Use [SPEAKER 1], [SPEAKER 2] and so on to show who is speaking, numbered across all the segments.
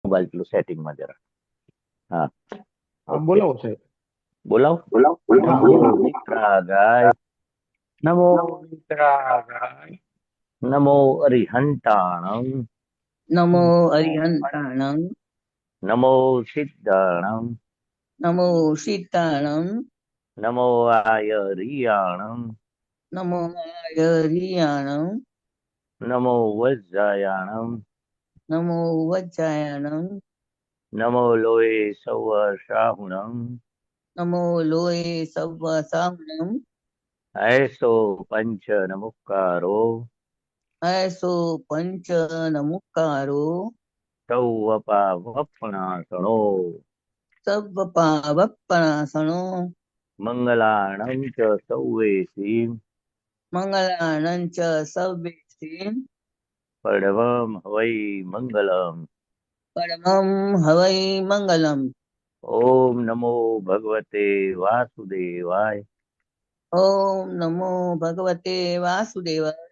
[SPEAKER 1] Mobile પેલું સેટિંગમાં જરા. હા,
[SPEAKER 2] હા
[SPEAKER 1] ઓકે.
[SPEAKER 2] બોલાવો સાહેબ.
[SPEAKER 1] બોલાવ.
[SPEAKER 2] હા
[SPEAKER 1] નમો
[SPEAKER 2] બોલો.
[SPEAKER 1] મિત્રાગાય, નમો મિત્રાગાય, નમો અરિહંતાણમ,
[SPEAKER 3] નમો અરિહંતાણં
[SPEAKER 1] નમો સિદ્ધાણમ,
[SPEAKER 3] નમો સીતાણં
[SPEAKER 1] નમો આયરિયાણમ,
[SPEAKER 3] નમો આયરિયાણં
[SPEAKER 1] નમો વજ્જાયાણમ,
[SPEAKER 3] નમો વજ્જાયણં
[SPEAKER 1] નમો લોય સૌ શાહુણમ,
[SPEAKER 3] નમો લોય સવ્વ સાહુણં
[SPEAKER 1] એસો પંચ નમુકારો,
[SPEAKER 3] એસો પંચ નમુકારો
[SPEAKER 1] સૌ અપા વપણાસણો,
[SPEAKER 3] સવ્વ પાવપણાસણો
[SPEAKER 1] મંગલાણં ચ સૌવેસી,
[SPEAKER 3] મંગલાણં ચ સવ્વેસી
[SPEAKER 1] પડવમ હવૈ મંગલમ.
[SPEAKER 3] પરમં હવૈ મંગલમ.
[SPEAKER 1] ઓમ નમો ભગવતે વાસુદેવાય,
[SPEAKER 3] ઓમ નમો ભગવતે વાસુદેવાય.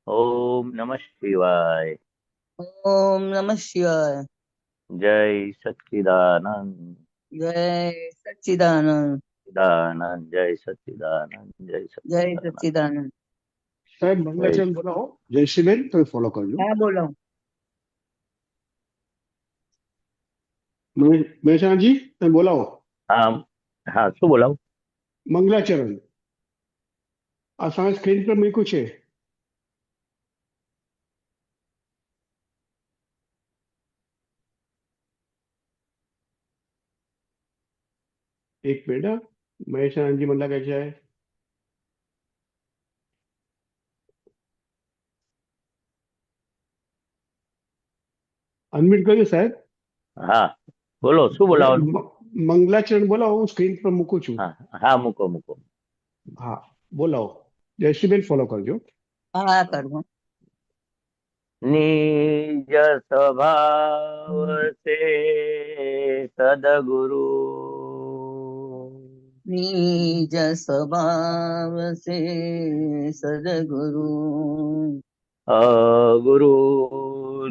[SPEAKER 1] ઓમ નમઃ શિવાય.
[SPEAKER 3] ઓમ નમઃ શિવાય.
[SPEAKER 1] જય સચ્ચિદાનંદ,
[SPEAKER 3] જય સચ્ચિદાનંદ.
[SPEAKER 1] સચ્ચિદાનંદ, જય સચ્ચિદાનંદ, જય
[SPEAKER 3] જય
[SPEAKER 1] સચ્ચિદાનંદ.
[SPEAKER 3] સચ્ચિદાનંદ.
[SPEAKER 2] સાહેબ
[SPEAKER 1] જય
[SPEAKER 2] મંગલાચરણ બોલાવો. જયશ્રીબેન તમે ફોલો કરજો.
[SPEAKER 3] હા બોલો.
[SPEAKER 2] મહેસાણાજી તમે બોલાવો.
[SPEAKER 1] હા, હા, શું બોલાવું?
[SPEAKER 2] મંગલાચરણ આ સામે સ્ક્રીન પર મૂક્યું છે. એક મિનિટ. મહેસાણાજી મને લાગે છે અનમ્યુટ કર્યું સાહેબ.
[SPEAKER 1] હા, બોલો શું બોલાવાનું?
[SPEAKER 2] મંગલાચરણ બોલાવો, હું સ્ક્રીન પર મૂકું છું.
[SPEAKER 1] હા, હા, મૂકો મૂકો.
[SPEAKER 2] હા બોલાવો. જયશ્રીબેન ફોલો કરજો.
[SPEAKER 3] હા કરવું.
[SPEAKER 1] નિજ સ્વભાવ સે સદગુરુ,
[SPEAKER 3] નિજ સ્વભાવ સે સદગુરુ
[SPEAKER 1] અગુરુ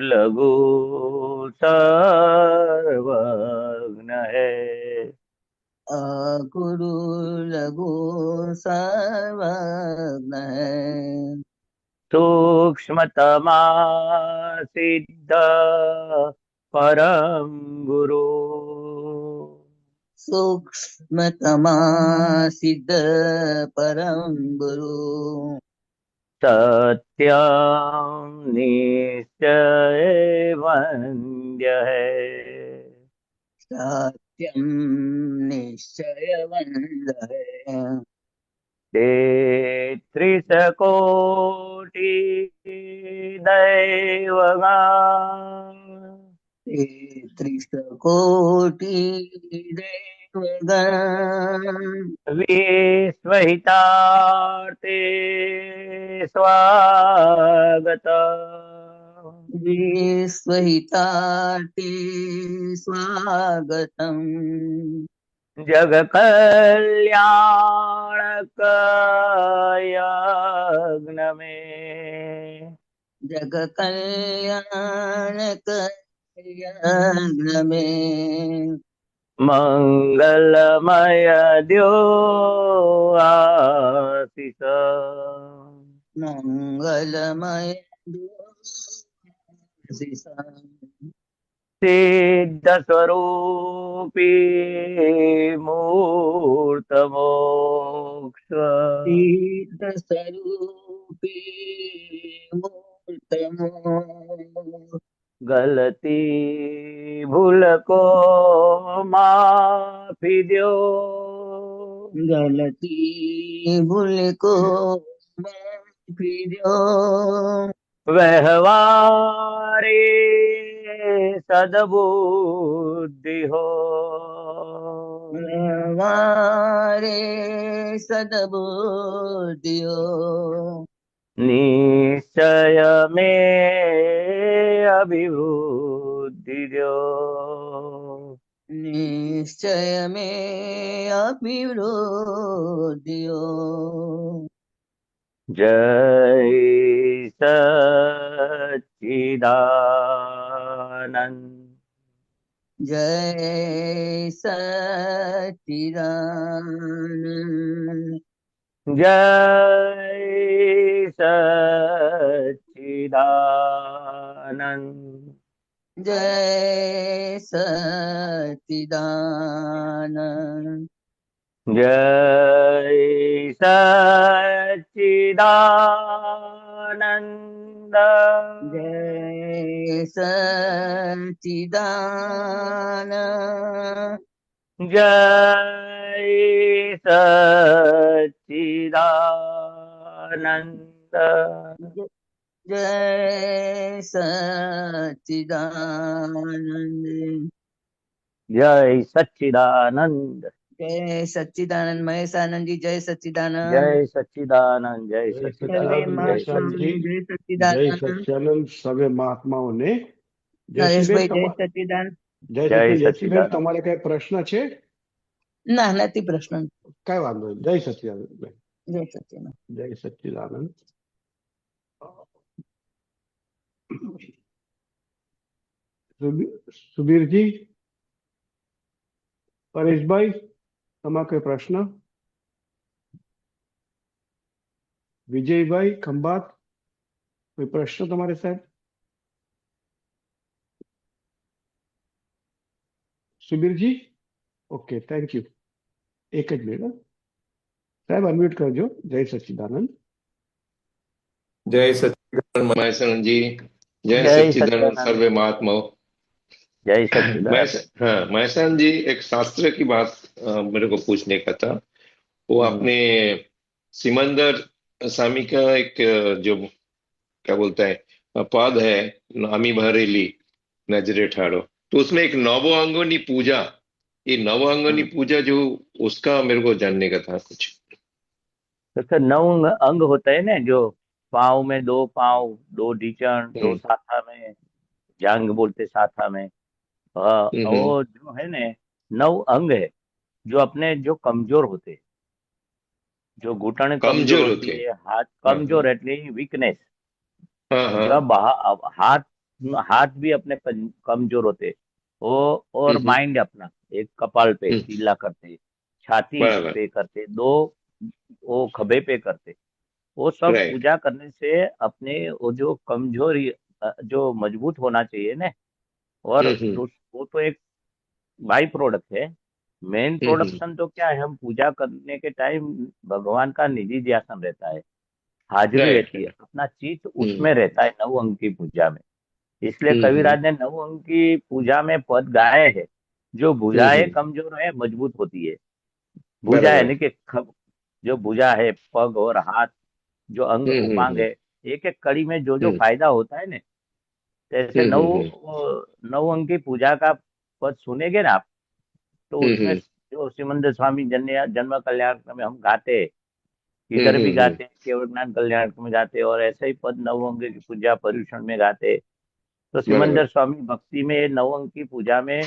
[SPEAKER 1] લઘુ સર્વજ્ઞ હૈ,
[SPEAKER 3] અગુરુ લઘુ સર્વજ્ઞ હૈ.
[SPEAKER 1] સૂક્ષ્મતમા સિદ્ધ પરમ ગુરુ,
[SPEAKER 3] સૂક્ષ્મતમા સિદ્ધ પરમ ગુરુ
[SPEAKER 1] સત્યમ નિશ્ચય વંદ્ય હૈ,
[SPEAKER 3] સત્યમ નિશ્ચય વંદ હૈ.
[SPEAKER 1] તેત્રીસ કોટિ દૈવગણ,
[SPEAKER 3] તેત્રીસ કોટી દેવગણ
[SPEAKER 1] વિશ્વહિતાર્થે સ્વાગત,
[SPEAKER 3] વિશ્વહિતાર્થે સ્વાગતમ.
[SPEAKER 1] જગ કલ્યાણક યજ્ઞ में
[SPEAKER 3] જગ કલ્યાણક યજ્ઞ મેં
[SPEAKER 1] मंगलमय द्यो आशीष,
[SPEAKER 3] મંગલમય
[SPEAKER 1] सिद्ध स्वरूपी मूर्त मोक्ष,
[SPEAKER 3] સિદ્ધ સ્વરૂપી મૂર્તમો
[SPEAKER 1] गलती भूल को माफी दो,
[SPEAKER 3] ગલતી ભૂલ કો માફી દો.
[SPEAKER 1] व्यवहारे सद्बुद्धि हो,
[SPEAKER 3] મારે સદબુદ્ધિઓ
[SPEAKER 1] निश्चय में अभिवृद्धि दो,
[SPEAKER 3] નિશ્ચય મે અભિવૃદ્ધિઓ.
[SPEAKER 1] जय सच्चिदानंद,
[SPEAKER 3] जय सच्चिदानंद
[SPEAKER 1] जय सच्चिदानंद
[SPEAKER 3] जय सच्चिदानंद
[SPEAKER 1] जय सच्चिदानंद
[SPEAKER 3] जय सच्चिदानंद
[SPEAKER 1] जय सच्चिदानंद
[SPEAKER 3] जय सच्चिदानंद
[SPEAKER 1] जय सच्चिदानंद
[SPEAKER 3] जय सच्चिदानंद महेशानंद जी जय सच्चिदानंद
[SPEAKER 1] जय सच्चिदानंद जय
[SPEAKER 2] जय
[SPEAKER 3] सर्वे
[SPEAKER 1] सच्चिदानंद
[SPEAKER 2] सच्चिदानंद
[SPEAKER 1] जय
[SPEAKER 2] महेशानंद जी,
[SPEAKER 3] महात्माओं जय
[SPEAKER 2] जय
[SPEAKER 3] सच्चिदानंद
[SPEAKER 2] सच्चिदानंद સર્વે મહાત્માઓને.
[SPEAKER 3] નરેશભાઈ જય
[SPEAKER 2] જયશ્રીબેન,
[SPEAKER 3] સચ્ચિદાનંદ
[SPEAKER 2] જય
[SPEAKER 1] जय
[SPEAKER 2] સચિન. જયશ્રીબેન,
[SPEAKER 1] सच्चिदानंद
[SPEAKER 2] તમારે કઈ પ્રશ્ન છે?
[SPEAKER 3] ના નથી પ્રશ્ન
[SPEAKER 2] કઈ વાંધો નહીં. જય સચ્ચિદાનંદ બેન.
[SPEAKER 3] જય સચ્ચિદાનંદ
[SPEAKER 2] જય સચ્ચિદાનંદ. સુબીરજી, પરેશભાઈ, તમારો કઈ પ્રશ્ન? વિજયભાઈ ખંભાત, કોઈ પ્રશ્ન તમારે સાહેબ? સુબીરજી, ઓકે, થેન્ક યુ. એક જ મિનિટ હો. સાહેબ અનમ્યુટ કરજો. જય સચ્ચિદાનંદ.
[SPEAKER 4] जय सच्चिदानंद महेशानंद जी, जय
[SPEAKER 1] जय
[SPEAKER 4] सच्चिदानंद
[SPEAKER 1] सच्चिदानंद
[SPEAKER 4] सर्वे महात्माओं।
[SPEAKER 1] जय सच्चिदानंद
[SPEAKER 4] हाँ, महेशानंद जी, एक शास्त्र की बात मेरे को पूछने का था। वो आपने सिमंदर स्वामी का एक जो क्या बोलता है पद है, नामी भरेली नजरे ठाड़ो, तो उसमें एक नवो अंगोनी पूजा, ये नवो अंगोनी पूजा जो उसका मेरे को जानने का था कुछ।
[SPEAKER 1] तो सर 9 अंग होता है ना, जो पाँव में 2 पाँव, 2 ढीचण, 2 साथा में जांग बोलते साथा में। वो जो है ना 9 अंग है जो अपने जो कमजोर होते, जो घुटन कमजोर होती है, हाथ कमजोर એટલે वीकनेस। जब हाथ भी अपने कमजोर होते वो, और माइंड अपना एक कपाल पे सीला करते, छाती पे करते, 2 वो खभे पे करते, वो सब पूजा करने से अपने वो जो कमजोरी जो मजबूत होना चाहिए ना, और वो तो एक बाई प्रोडक्ट है। मेन प्रोडक्शन तो क्या है, हम पूजा करने के टाइम भगवान का निधि ध्यान रहता है, हाजिरी रहती है, अपना चित्त उसमें रहता है 9 अंग की पूजा में। इसलिए कविराज ने 9 अंग की पूजा में पद गाए है, जो भुजाएं कमजोर है मजबूत होती है। भुजा यानी कि जो भुजा है, पग और हाथ, जो अंग उपांग है, एक एक कड़ी में जो जो फायदा होता है ना, जैसे 9 अंग की पूजा का पद सुनेंगे ना आप, तो उसमें जो सिमंदर स्वामी जन्म कल्याण में हम गाते, इधर भी गाते, केवल ज्ञान कल्याण में गाते, और ऐसे ही पद 9 अंग की पूजा पर्यूषण में गाते। तो सिमंदर स्वामी भक्ति में 9 अंग की पूजा में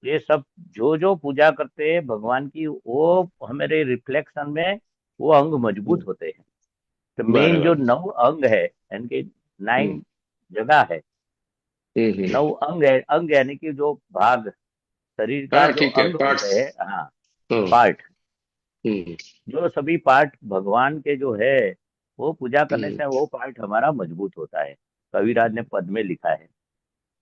[SPEAKER 1] ये सब जो जो पूजा करते हैं भगवान की, वो हमारे रिफ्लेक्शन में वो अंग मजबूत होते हैं। तो मेन जो 9 अंग है, यानी कि 9 जगह है, 9 अंग है। अंग यानी कि जो भाग शरीर का जो अंग होते हैं, हाँ पार्ट, जो सभी पार्ट भगवान के जो है, वो पूजा करने से वो पार्ट हमारा मजबूत होता है, कविराज ने पद में लिखा है।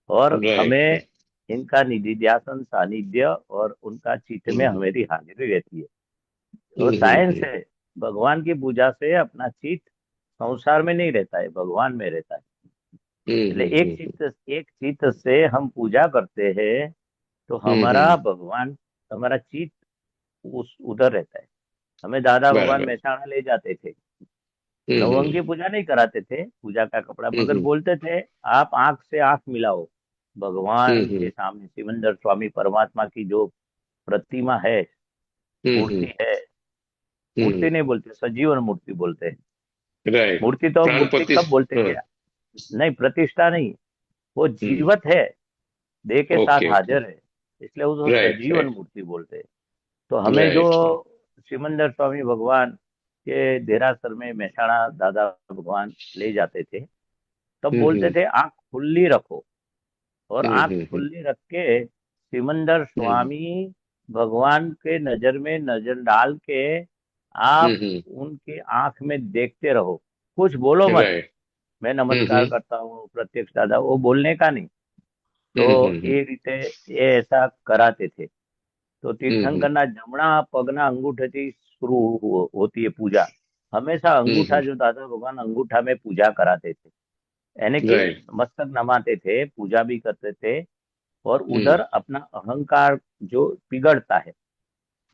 [SPEAKER 1] और हमें इनका निधिध्यासन, सानिध्य और उनका चित्त में हमारी हाजिरी रहती है। तो साइंस है, भगवान की पूजा से अपना चित्त संसार में नहीं रहता है, भगवान में रहता है। इसलिए एक चित्त से हम पूजा करते हैं तो हमारा भगवान, हमारा चित्त उस उधर रहता है। हमें दादा भगवान मेहसाणा ले जाते थे, 9 अंग की पूजा नहीं कराते थे, पूजा का कपड़ा, मगर बोलते थे आप आंख से आंख मिलाओ भगवान के सामने। सिमंदर स्वामी परमात्मा की जो प्रतिमा है, मूर्ति है, मूर्ति नहीं बोलते, सजीवन मूर्ति बोलते हैं। मूर्ति तो मूर्ति कब बोलते हैं, नहीं प्रतिष्ठा नहीं, वो जीवत है, देह के साथ हाजिर है, इसलिए उसको सजीवन मूर्ति बोलते हैं। तो हमें जो सिमंदर स्वामी भगवान के देरासर में मेहसाणा दादा भगवान ले जाते थे, तब बोलते थे आंख खुली रखो, और आंख खुली रख के सिमंदर
[SPEAKER 4] हम्म
[SPEAKER 1] स्वामी भगवान के नजर में नजर डाल के आप
[SPEAKER 4] हम्म
[SPEAKER 1] उनकी आंख में देखते रहो, कुछ बोलो मत।
[SPEAKER 4] राइट
[SPEAKER 1] मैं नमस्कार
[SPEAKER 4] हम्म
[SPEAKER 1] करता हूँ प्रत्यक्ष दादा, वो बोलने का नहीं।
[SPEAKER 4] हम्म
[SPEAKER 1] तो
[SPEAKER 4] हम्म
[SPEAKER 1] ये रीते ये ऐसा कराते थे। तो
[SPEAKER 4] हम्म
[SPEAKER 1] तीर्थंकરના જમણા પગના અંગૂઠેથી शुरू होती है पूजा। हमेशा अंगूठा,
[SPEAKER 4] हम्म
[SPEAKER 1] जो दादा भगवान अंगूठा में पूजा कराते थे, यानी कि
[SPEAKER 4] राइट
[SPEAKER 1] मस्तक नमाते थे, पूजा भी करते थे। और
[SPEAKER 4] हम्म
[SPEAKER 1] उधर अपना अहंकार जो पिघलता है,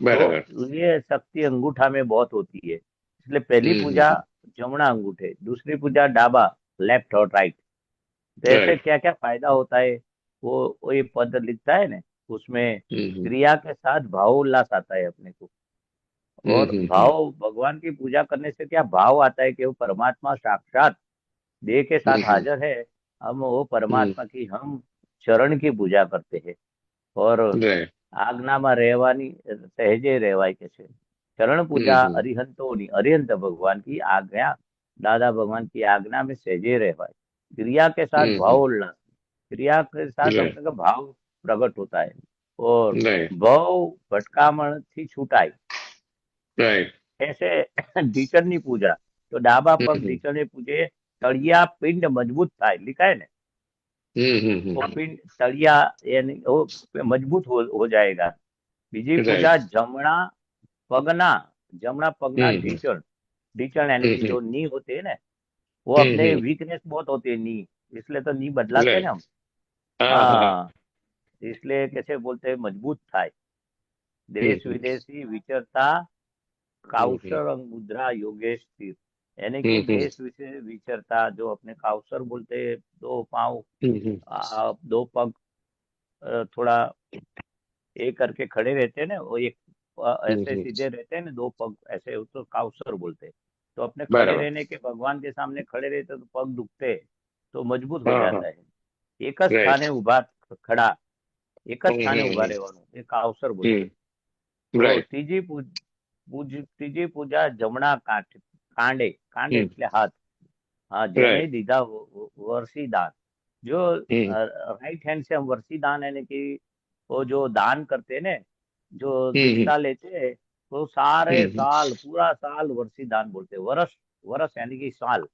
[SPEAKER 4] बराबर
[SPEAKER 1] तो ये शक्ति अंगूठा में बहुत होती है। इसलिए पहली पूजा
[SPEAKER 4] हम्म
[SPEAKER 1] जमना अंगूठे, दूसरी पूजा डाबा, लेफ्ट और राइट। तो ऐसे
[SPEAKER 4] राइट
[SPEAKER 1] क्या क्या फायदा होता है, वो ये पद लिखता है ना, उसमें
[SPEAKER 4] हम्म
[SPEAKER 1] क्रिया के साथ भाव उल्लास आता है अपने को। और
[SPEAKER 4] हम्म
[SPEAKER 1] भाव, भगवान की पूजा करने से क्या भाव आता है कि वो परमात्मा साक्षात देह के साथ
[SPEAKER 4] हम्म
[SPEAKER 1] हाजिर है। हम वो
[SPEAKER 4] हम्म
[SPEAKER 1] परमात्मा की हम चरण की पूजा करते हैं। और
[SPEAKER 4] राइट
[SPEAKER 1] આજ્ઞામાં રહેવાની સહેજે રહેવાય કે છે। चरण पूजा
[SPEAKER 4] हम्म
[SPEAKER 1] अरिहंतोनी, अरिहंत भगवान की आज्ञा, दादा भगवान की आज्ञा में सहेजे रहवाय। क्रिया के साथ
[SPEAKER 4] हम्म
[SPEAKER 1] भाव उल्लास, क्रिया के साथ
[SPEAKER 4] राइट
[SPEAKER 1] अपने का भाव प्रकट होता है। और
[SPEAKER 4] राइट
[SPEAKER 1] भाव भटकामण थी छूटाय।
[SPEAKER 4] राइट
[SPEAKER 1] ऐसे ઢીચણની પૂજા, તો ડાબા પગ
[SPEAKER 4] हम्म
[SPEAKER 1] ઢીચણે પૂજે, તળિયા પિંડ મજબૂત થાય, लिखा है ना। वो
[SPEAKER 4] हम्म
[SPEAKER 1] पिंड तળિયા यानी वो मजबूत हो जाएगा। बीजी पूजा
[SPEAKER 4] राइट
[SPEAKER 1] जमणा पगना, जमणा पगना
[SPEAKER 4] हम्म
[SPEAKER 1] ढीचण, ढीचण यानी कि
[SPEAKER 4] हम्म
[SPEAKER 1] जो नी होते हैं ना, वो अपने
[SPEAKER 4] हम्म
[SPEAKER 1] वीकनेस बहुत होती है नी, इसलिए तो नी बदलाते हैं ना
[SPEAKER 4] राइट
[SPEAKER 1] हम।
[SPEAKER 4] हाँ हाँ हाँ
[SPEAKER 1] हाँ, इसलिए कैसे बोलते हैं, मजबूत થાય। देश
[SPEAKER 4] हम्म
[SPEAKER 1] विदेशी विचरता
[SPEAKER 4] हम्म
[SPEAKER 1] काउसर अंग मुद्रा योगेश स्थिर, यानी कि
[SPEAKER 4] हम्म
[SPEAKER 1] देश विशेष विचरता, जो अपने काउसर बोलते हैं, दो पाँव,
[SPEAKER 4] हम्म
[SPEAKER 1] दो पग, थोड़ा ये करके खड़े रहते हैं ना, वो एक ऐसे
[SPEAKER 4] हम्म
[SPEAKER 1] सीधे रहते हैं ना, दो पग ऐसे, उसको काउसर बोलते हैं। तो अपने खड़े
[SPEAKER 4] बराबर
[SPEAKER 1] रहने के, भगवान के सामने खड़े रहते तो पग दुखते, तो मजबूत हो
[SPEAKER 4] हाँ हाँ
[SPEAKER 1] जाता है। एक જ
[SPEAKER 4] राइट
[SPEAKER 1] સ્થાને ઉભા ખડા, એક જ સ્થાને ઉભા
[SPEAKER 4] हम्म
[SPEAKER 1] રહેવાનું, એ કાવસર બોલते।
[SPEAKER 4] हम्म
[SPEAKER 1] તો
[SPEAKER 4] राइट
[SPEAKER 1] ત્રીજી પૂજા જમણા કાંડે, કાંડે
[SPEAKER 4] हम्म
[SPEAKER 1] એટલે હાથ। हाँ, जेने
[SPEAKER 4] राइट
[SPEAKER 1] दीदा वर्षी दान, जो
[SPEAKER 4] हम्म
[SPEAKER 1] राइट हैंड से हम वर्षी दान, यानी कि वो जो दान करते हैं ना, जो
[SPEAKER 4] हम्म
[SPEAKER 1] दीक्षा लेते हैं, तो सारे
[SPEAKER 4] हम्म
[SPEAKER 1] साल, पूरा साल वर्षी दान बोलते हैं। वर्ष, वर्ष यानी कि साल,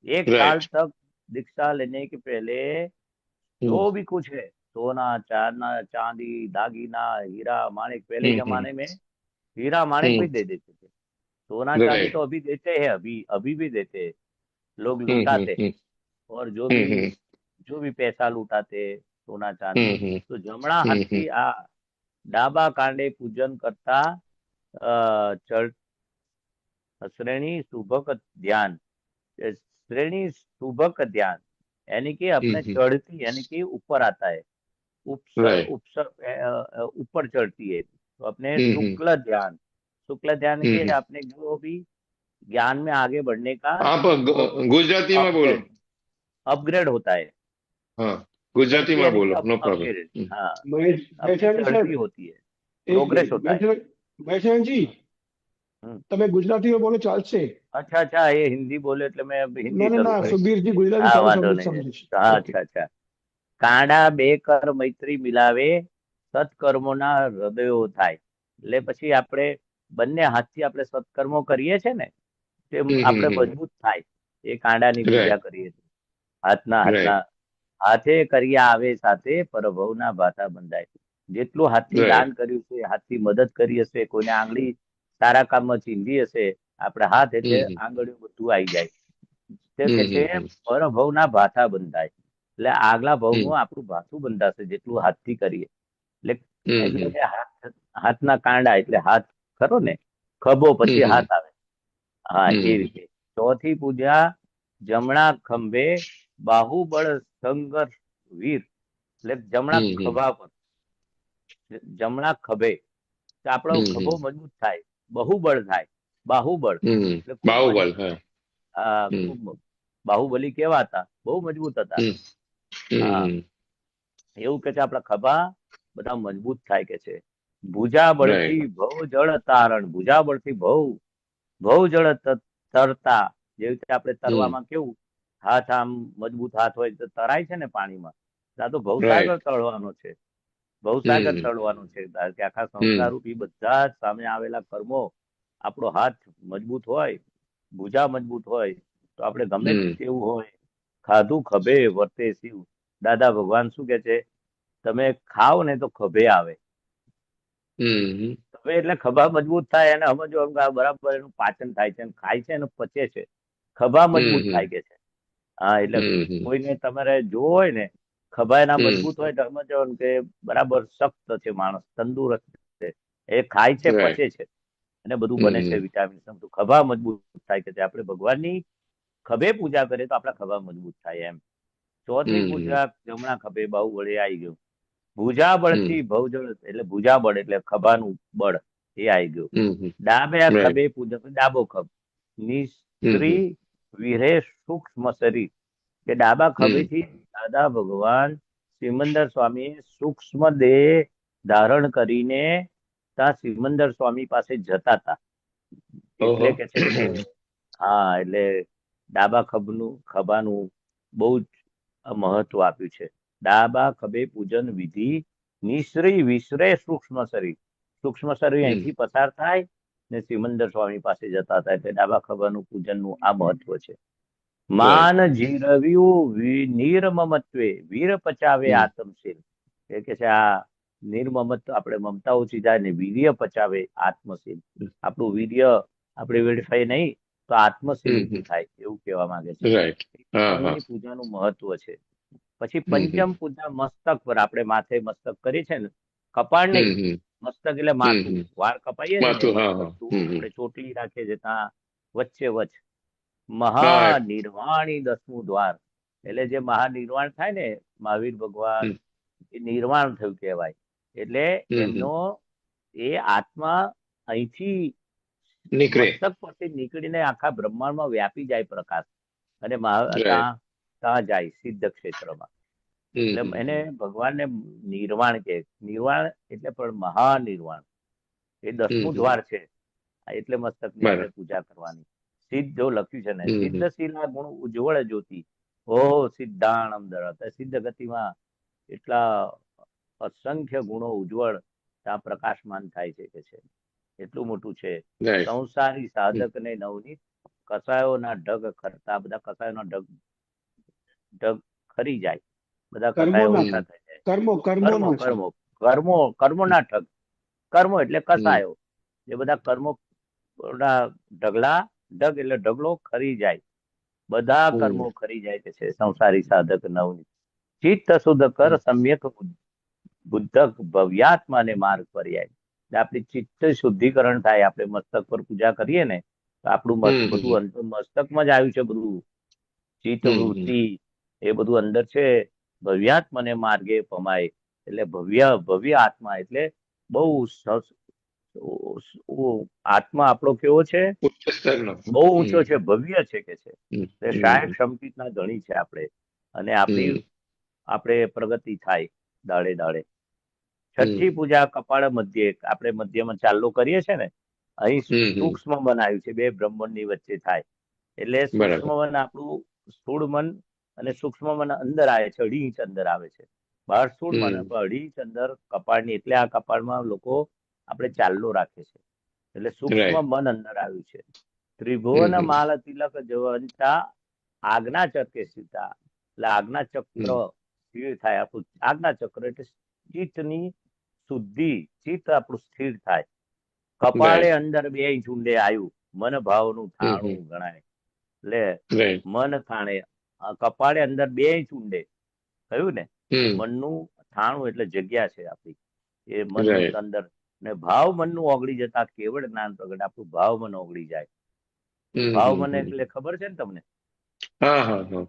[SPEAKER 1] एक साल
[SPEAKER 4] राइट
[SPEAKER 1] तक दीक्षा लेने के पहले
[SPEAKER 4] हम्म
[SPEAKER 1] जो भी कुछ है, सोना चांदना चांदी दागीना हीरा माणिक, पहले
[SPEAKER 4] हम्म
[SPEAKER 1] जमाने में हीरा माणिक भी दे देते थे। सोना चांदी
[SPEAKER 4] राइट
[SPEAKER 1] तो अभी देते हैं, अभी अभी भी देते हैं, लोग लुटाते।
[SPEAKER 4] हम्म
[SPEAKER 1] और
[SPEAKER 4] हम्म
[SPEAKER 1] जो भी पैसा लूटाते, सोना चांदी,
[SPEAKER 4] हम्म
[SPEAKER 1] तो जमણા
[SPEAKER 4] हम्म
[SPEAKER 1] હાથથી આ ડાબા કાંડે પૂજન કરતા ચડ श्रेणी शुभक ध्यान, श्रेणी शुभक ध्यान, यानी कि अपने
[SPEAKER 4] हम्म
[SPEAKER 1] चढ़ती, यानी कि ऊपर आता है,
[SPEAKER 4] राइट
[SPEAKER 1] ऊपर चढ़ती है, तो अपने
[SPEAKER 4] हम्म
[SPEAKER 1] शुक्ल ध्यान, शुक्ल ध्यान के
[SPEAKER 4] हम्म
[SPEAKER 1] अपने जो भी ज्ञान में आगे बढ़ने का
[SPEAKER 4] आप
[SPEAKER 1] वो
[SPEAKER 4] गुजरातीમાં બોલો
[SPEAKER 1] अपग्रेड, अपग्रेड होता है।
[SPEAKER 4] હા
[SPEAKER 1] चढ़ती
[SPEAKER 4] ગુજરાતીમાં
[SPEAKER 1] यानी कि
[SPEAKER 4] બોલો નો પ્રોબ્લેમ
[SPEAKER 1] अपग्रेड, हाँ, अपनी
[SPEAKER 2] મહેશભાઈ
[SPEAKER 1] चढ़ती
[SPEAKER 2] સાહેબ,
[SPEAKER 1] होती है,
[SPEAKER 2] એક
[SPEAKER 1] प्रोग्रेस
[SPEAKER 2] મિનિટ,
[SPEAKER 1] होता है।
[SPEAKER 2] મહેશભાઈજી,
[SPEAKER 1] हम्म।
[SPEAKER 2] તમે ગુજરાતીમાં બોલો ચાલશે?
[SPEAKER 1] अच्छा अच्छा, ये हिंदी बोले એટલે मैं अब हिंदी
[SPEAKER 2] ના ના
[SPEAKER 1] ચાલू
[SPEAKER 2] ના,
[SPEAKER 1] કરી।
[SPEAKER 2] સુબીરજી ગુજરાતી
[SPEAKER 1] હા,
[SPEAKER 2] સારું
[SPEAKER 1] વાંધો
[SPEAKER 2] સમજ
[SPEAKER 1] નહીં।
[SPEAKER 2] સમજીશ.
[SPEAKER 1] હા,
[SPEAKER 2] ઓકે.
[SPEAKER 1] अच्छा अच्छा। કાંડા બે કર મૈત્રી મિલાવે, સત્કર્મોના હૃદયો થાય। એટલે પછી આપણે બંને હાથથી આપણે સત્કર્મો કરીએ છે ને, તે આપણે મજબૂત થાય। એ કાંડાની પૂજા
[SPEAKER 4] રાઈટ
[SPEAKER 1] કરીએ છીએ। હાથના હાથના
[SPEAKER 4] રાઈટ
[SPEAKER 1] હાથે કર્યા આવે સાથે પરભવના ભાથા બંધાય। જેટલું હાથથી દાન
[SPEAKER 4] રાઈટ
[SPEAKER 1] કર્યું છે, હાથથી મદદ કરી હશે, કોઈને આંગળી સારા કામમાં ચીંધી હશે, આપણે હાથ એટલે આંગળીઓ બધું આવી જાય। તે કે છે પરભવના ભાથા બંધાય, એટલે આગલા ભવનું આપણું ભાથું બંધાશે જેટલું હાથથી કરીએ। એટલે એટલે કે હાથના કાંડા એટલે હાથ ખરો ને, ખભો પછી હાથ આવે। હા, એ રીતે। ચોથી પૂજા જમણા ખંભે બાહુબળ સંઘર્ષ વીર, એટલે જમણા ખભા પર, જમણા ખભે, તો આપણો ખભો મજબૂત થાય, બહુબળ થાય। બાહુબળ એટલે ખૂબ
[SPEAKER 4] બાહુબલ
[SPEAKER 1] મજબૂત
[SPEAKER 4] હા
[SPEAKER 1] થાય। ખૂબ બાહુબલી કેવા હતા, બહુ મજબૂત હતા। હા, એવું કે છે આપણા ખભા બધા મજબૂત થાય કે છે। ભુજા બળથી
[SPEAKER 4] રાઈટ
[SPEAKER 1] ભવ જળ તારણ, ભુજા બળથી ભવ જળ તરતા, જેવી રીતે આપણે તરવામાં કેવું હાથ આમ મજબૂત હાથ હોય તો તરાય છે ને પાણીમાં, આ તો ભવસાગર
[SPEAKER 4] રાઈટ
[SPEAKER 1] તળવાનો છે। ભવસાગર
[SPEAKER 4] હમ
[SPEAKER 1] તળવાનું છે. કારણ કે આખા
[SPEAKER 4] હમ
[SPEAKER 1] સંસાર રૂપી બધા જ સામે આવેલા કર્મો, આપણો હાથ મજબૂત હોય, ભુજા મજબૂત હોય, તો આપણે ગમે
[SPEAKER 4] હમ
[SPEAKER 1] તેવું હોય, ખાધું ખભે વર્તે શિવ. દાદા ભગવાન શું કે છે, તમે ખાઓ ને તો ખભે આવે.
[SPEAKER 4] હમ
[SPEAKER 1] ખભે એટલે ખભા મજબૂત થાય, એને સમજવાનું કે આ બરાબર એનું પાચન થાય છે, ખાય છે અને પચે છે, ખભા મજબૂત
[SPEAKER 4] હમ
[SPEAKER 1] થાય કે છે. હા, એટલે
[SPEAKER 4] હમ
[SPEAKER 1] કોઈને તમારે જોવો હોય ને, ખભા એના
[SPEAKER 4] હમ
[SPEAKER 1] મજબૂત હોય તો સમજવાનું કે બરાબર સખ્ત છે માણસ, તંદુરસ્ત છે, એ ખાય છે,
[SPEAKER 4] રાઈટ
[SPEAKER 1] પચે છે, અને બધું બને છે
[SPEAKER 4] હમ
[SPEAKER 1] વિટામિન. ખભા મજબૂત થાય કે છે. આપણે ભગવાનની ખભે પૂજા કરીએ તો આપણા ખભા મજબૂત થાય એમ. ચોથની
[SPEAKER 4] હમ
[SPEAKER 1] પૂજા જમણા ખભે બાહુબળે આવી ગયું. ભુજા
[SPEAKER 4] હમ
[SPEAKER 1] બળથી ભવજળ એટલે ભુજા બળ એટલે ખભાનું બળ, એ આવી ગયું.
[SPEAKER 4] હમ
[SPEAKER 1] ડાબે
[SPEAKER 4] રાઈટ
[SPEAKER 1] ખભે પૂજા ડાબો ખભ.
[SPEAKER 4] હમ
[SPEAKER 1] નિશ્રી વિરે સૂક્ષ્મ શરીર, કે ડાબા
[SPEAKER 4] હમ
[SPEAKER 1] ખભેથી દાદા ભગવાન સિમંદર સ્વામી સૂક્ષ્મ દેહ ધારણ કરીને ત્યાં સિમંદર સ્વામી પાસે જતા હતા.
[SPEAKER 4] ઓહો
[SPEAKER 1] એટલે કે છે કે હા, એટલે ડાબા ખભાનું બહુ જ મહત્વ આપ્યું છે. ડાબા ખભે પૂજન વિધિ નિશ્રી વિશ્રે સૂક્ષ્મ શરીર. સૂક્ષ્મ શરીર
[SPEAKER 4] હમ
[SPEAKER 1] અહીંથી પસાર થાય ને સિમંદર સ્વામી પાસે જતા હતા. એટલે ડાબા ખભાનું પૂજનનું આ મહત્વ છે.
[SPEAKER 4] રાઈટ
[SPEAKER 1] માન જીરવ્યું નિર્મમત્વે વીર પચાવે
[SPEAKER 4] હમ
[SPEAKER 1] આત્મશીલ. એ કે છે આ નિર્મમત્વ, આપણે મમતા ઓછી થાય ને વીર્ય પચાવે આત્મશીલ. આપણું વીર્ય આપણે વેડફાય નહીં તો આત્મશીલ ઊભું થાય, એવું કહેવા માંગે છે.
[SPEAKER 4] રાઈટ હા હા
[SPEAKER 1] ત્રણની પૂજાનું મહત્વ છે. પછી
[SPEAKER 4] હમ
[SPEAKER 1] પંચમ પૂજા મસ્તક પર, આપણે માથે મસ્તક કરીએ છે ને, કપાળ નહીં,
[SPEAKER 4] હમ
[SPEAKER 1] મસ્તક એટલે માથું.
[SPEAKER 4] હમ
[SPEAKER 1] વાળ કપાઈએ છે ને
[SPEAKER 4] માથું
[SPEAKER 1] એમાં
[SPEAKER 4] હા હા
[SPEAKER 1] મસ્તક, આપણે ચોટલી રાખીએ છીએ ત્યાં વચ્ચે વચ્ચ
[SPEAKER 4] હા
[SPEAKER 1] મહાનિર્વાણી 10મું દ્વાર. એટલે જે મહાનિર્વાણ થાય ને, મહાવીર ભગવાન
[SPEAKER 4] હમ
[SPEAKER 1] એ નિર્વાણ થયું કહેવાય. એટલે
[SPEAKER 4] હમ
[SPEAKER 1] એમનો એ આત્મા અહીંથી
[SPEAKER 4] નીકળે
[SPEAKER 1] મસ્તક પરથી નીકળીને આખા બ્રહ્માંડમાં વ્યાપી જાય પ્રકાશ, અને
[SPEAKER 4] રાઈટ
[SPEAKER 1] ત્યાં ત્યાં જાય સિદ્ધ ક્ષેત્રમાં. એટલે એને ભગવાનને નિર્વાણ કહે. નિર્વાણ એટલે પણ મહાનિર્વાણ, એ 10મું દ્વાર છે. એટલે મસ્તકની આપણે
[SPEAKER 4] બરાબર
[SPEAKER 1] પૂજા કરવાની. સિદ્ધ જો લખ્યું છે ને,
[SPEAKER 4] હમ
[SPEAKER 1] સિદ્ધ શિલા ગુણ ઉજ્જવળ જ્યોતિ, ઓહો સિદ્ધાણમ દરત. સિદ્ધ ગતિમાં એટલા અસંખ્ય ગુણો ઉજ્જવળ ત્યાં પ્રકાશમાન થાય છે કે છે. એટલું મોટું છે.
[SPEAKER 4] રાઈટ
[SPEAKER 1] સંસારી સાધક ને નવનીત કસાયોના ઢગ ખરતા, બધા કસાયોના ઢગ ખરી જાય, બધા કસાયો
[SPEAKER 2] કર્મોના
[SPEAKER 1] ઓછા થઈ જાય.
[SPEAKER 2] કર્મો
[SPEAKER 1] કર્મો
[SPEAKER 2] કર્મોના છે.
[SPEAKER 1] કર્મો કર્મો કર્મોના ઢગ. કર્મો એટલે કસાયો, જે બધા કર્મો ઢગલા, ઢગ એટલે ઢગલો ખરી જાય, બધા કર્મો ખરી જાય કે છે. સંસારી સાધક નવની ચિત્ત શુદ્ધ કર સમ્યક બુદ્ધક ભવ્યાત્માને માર્ગ પર્યાય. આપણી ચિત્ત શુદ્ધિકરણ થાય. આપણે મસ્તક પર પૂજા કરીએ ને તો આપણું બધું મસ્તકમાં જ આવ્યું છે. બધું ચિત્ત વૃત્તિ એ બધું અંદર છે. ભવ્યાત્માને માર્ગે પમાય, એટલે ભવ્ય આત્મા એટલે બહુ આત્મા આપણો કેવો છે,
[SPEAKER 4] ઉચ્ચ સ્તરનો
[SPEAKER 1] બહુ ઊંચો છે, ભવ્ય છે કે છે.
[SPEAKER 4] હમ
[SPEAKER 1] 60 સંકિતના ધણી છે આપણે, અને આપણે પ્રગતિ થાય દાડે દાડે. છઠ્ઠી પૂજા કપાળ મધ્ય, આપણે મધ્યમાં ચાલ્લો કરીએ છે ને, અહીં સૂક્ષ્મ મન આવ્યું છે, બે બ્રહ્માંડની વચ્ચે થાય. એટલે સૂક્ષ્મ
[SPEAKER 4] બરાબર
[SPEAKER 1] મન આપણું સ્થૂળ મન, અને સૂક્ષ્મ મન અંદર આવે છે, 2.5 ઇંચ અંદર આવે છે. બહાર સ્થૂળ મન, 2.5 ઇંચ અંદર કપાળની. એટલે આ કપાળમાં લોકો આપણે ચાલ્લો રાખે છે. એટલે સૂક્ષ્મ
[SPEAKER 4] રાઈટ
[SPEAKER 1] મન અંદર આવ્યું છે. ત્રિભુવન માલ તિલક જવંતા આજ્ઞા ચક્રે સીતા, એટલે આજ્ઞા ચક્ર સ્થિર થાય આપણું. આજ્ઞા ચક્ર એટલે ચિત્તની શુદ્ધિ, ચિત્ત આપણું સ્થિર થાય. કપાળે
[SPEAKER 4] રાઈટ
[SPEAKER 1] અંદર 2 ઇંચ ઊંડે આવ્યું, મન ભાવનું થાણું ગણાય. એટલે
[SPEAKER 4] રાઈટ
[SPEAKER 1] મન થાણે, કપાળે અંદર 2 ઇંચ ઊંડે કહ્યું ને, મનનું થાણું એટલે જગ્યા છે આપણી, એ મનનું
[SPEAKER 4] રાઈટ
[SPEAKER 1] અંદર. ને ભાવ મનનું ઓગળી જતા કેવળ જ્ઞાન પ્રગટ. આપણું ભાવ મન ઓગળી જાય. ભાવ મન એટલે ખબર છે ને તમને,
[SPEAKER 4] હા હા હા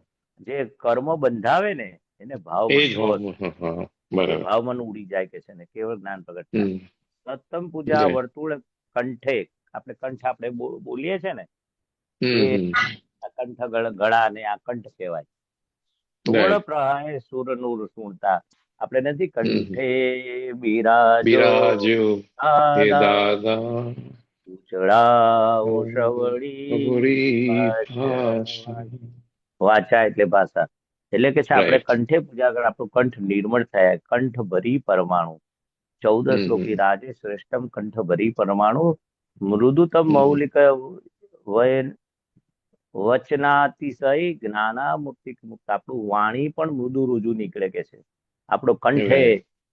[SPEAKER 1] જે કર્મ બંધાવે ને એને ભાવ
[SPEAKER 4] એ
[SPEAKER 1] મન
[SPEAKER 4] જ
[SPEAKER 1] કહો
[SPEAKER 4] હા
[SPEAKER 1] છો.
[SPEAKER 4] હા
[SPEAKER 1] એ
[SPEAKER 4] બરાબર
[SPEAKER 1] ભાવ મન ઉડી જાય કે છે ને, કેવળ જ્ઞાન પ્રગટ થાય. સત્તમ પૂજા
[SPEAKER 4] રાઈટ
[SPEAKER 1] વર્તુળ કંઠે, આપણે કંઠ આપણે બોલીએ છે ને, એ આ કંઠ ગળા ને આ કંઠ કહેવાય. સોળ
[SPEAKER 4] રાઈટ
[SPEAKER 1] પ્રહારે સુર નૂર સુણતા, આપણે નથી કંઠે બિરાજો
[SPEAKER 4] બિરાજો હે
[SPEAKER 1] દાદા
[SPEAKER 4] દાદા
[SPEAKER 1] ઉચડાવો શ્રવણી
[SPEAKER 4] અઘરી
[SPEAKER 1] ભાષા.
[SPEAKER 4] ભાષા
[SPEAKER 1] વાચા એટલે ભાષા. એટલે કે છે આપણે
[SPEAKER 4] રાઈટ.
[SPEAKER 1] કંઠે પૂજા કરે, આપણું કંઠ નિર્મળ થાય. કંઠ ભરી પરમાણુ 14 શ્લોકી રાજે શ્રેષ્ઠમ કંઠ ભરી પરમાણુ મૃદુતમ મૌલિક વય વચનાતિશય જ્ઞાનામુક્તિ મુક્ત. આપણું વાણી પણ મૃદુ રુજુ નીકળે કે છે. આપણો કંઠે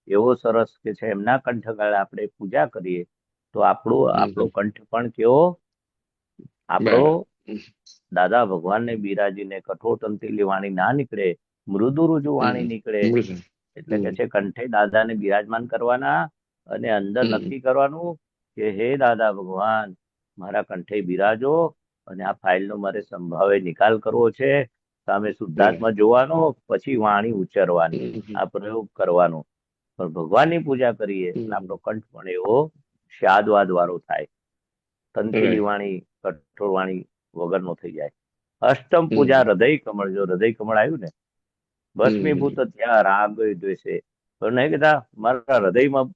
[SPEAKER 1] એવો સરસ કે છે, એમના કંઠ ગાળે આપણે પૂજા કરીએ તો આપણો કંઠ પણ કેવો, આપણો દાદા ભગવાનને બિરાજીને કઠોર તંત્રીલી વાણી ના નીકળે, મૃદુ રુજુ વાણી નીકળે. એટલે કે છે કંઠે દાદાને બિરાજમાન કરવાના અને અંદર નક્કી કરવાનું કે હે દાદા ભગવાન, મારા કંઠે બિરાજો અને આ ફાઇલનો મારે સંભાવે નિકાલ કરવો છે. સામે શુદ્ધાત્મા જોવાનો, પછી વાણી ઉચ્ચારવાની, આ પ્રયોગ કરવાનો. પણ ભગવાનની પૂજા કરીએ એટલે આપણો કંઠ પણ એવો શાદવાદ વાળો થાય, તંત્રીલી વાણી, કઠોર વાણી વગરનો થઈ જાય. અષ્ટમ પૂજા હૃદય કમળ. જો હૃદય કમળ આવ્યું ને, ભસ્મીભૂત ત્યાં રાગ દ્વેષે, પણ નહીં કહેતા મારા હૃદયમાં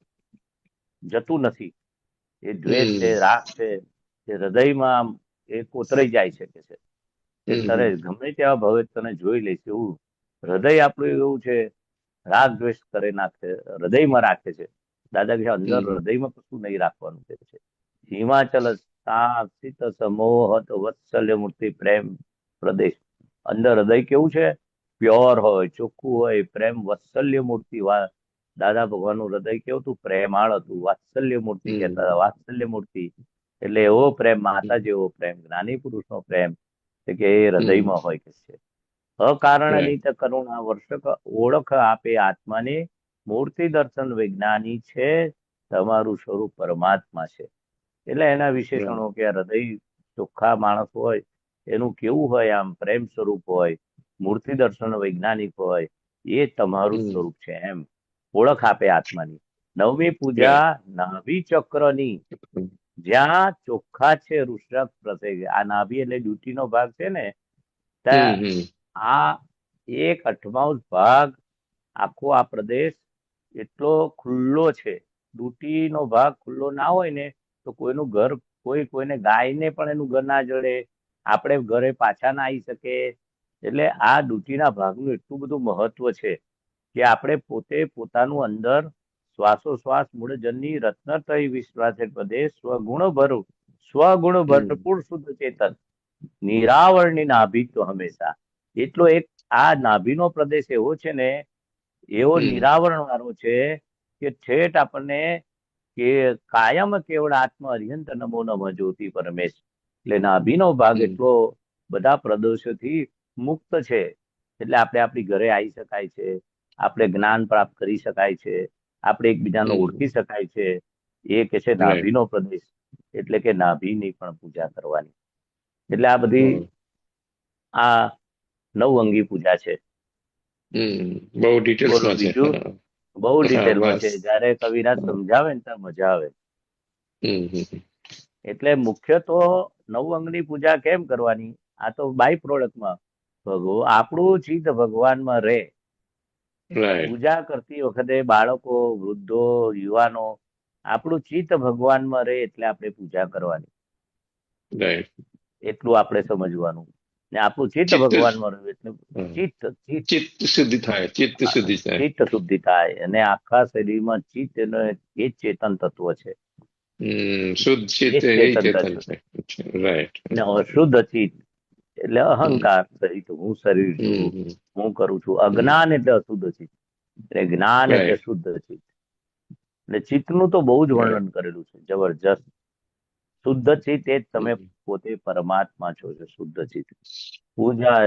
[SPEAKER 1] જતું નથી એ દ્વેષ છે, રાગ છે, એ હૃદયમાં એ કોતરાઈ જાય છે કે છે. તારે ગમે તેવા ભવે તને જોઈ લઈશ એવું હૃદય આપણું એવું છે, રાગ દ્વેષ કરે નાખે, હૃદયમાં રાખે છે. દાદા કે અંદર હૃદયમાં કશું નહીં રાખવાનું કે છે. હિમાચલ સ્થિત સમોહત વત્સલ્ય મૂર્તિ પ્રેમ પ્રદેશ. અંદર હૃદય કેવું છે, પ્યોર હોય, ચોખ્ખું હોય, પ્રેમ વત્સલ્ય મૂર્તિ. દાદા ભગવાનનું હૃદય કેવું હતું, પ્રેમાળ હતું, વાત્સલ્ય મૂર્તિ કહેતા હતા. વાત્સલ્ય મૂર્તિ એટલે એવો પ્રેમ, માતા જેવો પ્રેમ, જ્ઞાની પુરુષનો પ્રેમ કે એ હૃદયમાં હોય કે છે. અકારણ અનિત કરુણા વર્ષક ઓળખ આપે આત્માને, મૂર્તિ દર્શન વિજ્ઞાની છે, તમારું સ્વરૂપ પરમાત્મા છે. એટલે એના વિશેષણો કે હૃદય ચોખ્ખા માણસ હોય એનું કેવું હોય, આમ પ્રેમ સ્વરૂપ હોય, મૂર્તિ દર્શન વૈજ્ઞાનિક હોય, એ તમારું સ્વરૂપ છે એમ ઓળખ આપે આત્માની. નવમી પૂજા નાભી ચક્રની. જ્યાં ચોખ્ખા છે ઋષભ પ્રત્યે, આ નાભી એટલે ડ્યુટીનો ભાગ છે ને, ત્યાં આ એક 8 ભાગ આખો આ પ્રદેશ એટલો ખુલ્લો છે. ડ્યુટીનો ભાગ ખુલ્લો ના હોય ને તો કોઈનું ઘર, કોઈને ગાયને પણ એનું ઘર ના જડે, આપણે ઘરે પાછા ના આવી શકે. એટલે આ ડ્યુટીના ભાગનું એટલું બધું મહત્વ છે કે આપણે પોતે પોતાનું અંદર શ્વાસોશ્વાસ મૂળજનની રત્નત્રય વિશ્વાસે પદે સ્વગુણ ભરપૂર શુદ્ધ ચેતન નિરાવરણની નાભી તો હંમેશા. એટલો એક આ નાભીનો પ્રદેશ એવો છે ને, એવો નિરાવરણ વાળો છે કે ઠેઠ આપણને કે કાયમ કેવળ આત્મ અર્યંત નમો નમ જ્યોતિ પરમેશ. એટલે નાભીનો ભાગ એટલો બધા પ્રદોષોથી મુક્ત છે. એટલે આપણે આપણી ઘરે આવી શકાય છે, આપણે જ્ઞાન પ્રાપ્ત કરી શકાય છે, આપણે એકબીજાને ઓળખી શકાય છે. એ કે છે નાભીનો પ્રદેશ, એટલે કે નાભીની પણ પૂજા કરવાની. એટલે આ બધી આ 9 અંગી પૂજા છે.
[SPEAKER 4] બહુ ડિટેલ્સમાં છે.
[SPEAKER 1] બીજું બહુ ડિટેલમાં છે. જયારે કવિરાજ સમજાવે ને ત્યારે મજા આવે. એટલે મુખ્ય તો 9 અંગની પૂજા કેમ કરવાની, આ તો બાય પ્રોડક્ટમાં આપણું ચિત્ત ભગવાનમાં રહે. પૂજા કરતી વખતે બાળકો, વૃદ્ધો, યુવાનો, આપણું ચિત્ત ભગવાનમાં રહે એટલે આપણે પૂજા કરવાની. એટલું આપણે સમજવાનું. ને આપણું ચિત્ત ભગવાનમાં રહ્યું એટલે ચિત્ત શુદ્ધિ થાય. ચિત્ત શુદ્ધિ થાય અને આખા શરીરમાં ચિત્ત એ જ ચેતન તત્વ છે. શુદ્ધ ચિત્ત એટલે અહંકાર સહિત હું શરીર છું, હું કરું છું. અજ્ઞાન એટલે અશુદ્ધ ચિત્ત, એટલે જ્ઞાન એટલે શુદ્ધ ચિત્ત. એટલે ચિત્તનું તો બહુ જ વર્ણન કરેલું છે, જબરજસ્ત. શુદ્ધ ચિત્ત એ જ તમે પોતે પરમાત્મા છો. શુદ્ધ ચિત્ત પૂજા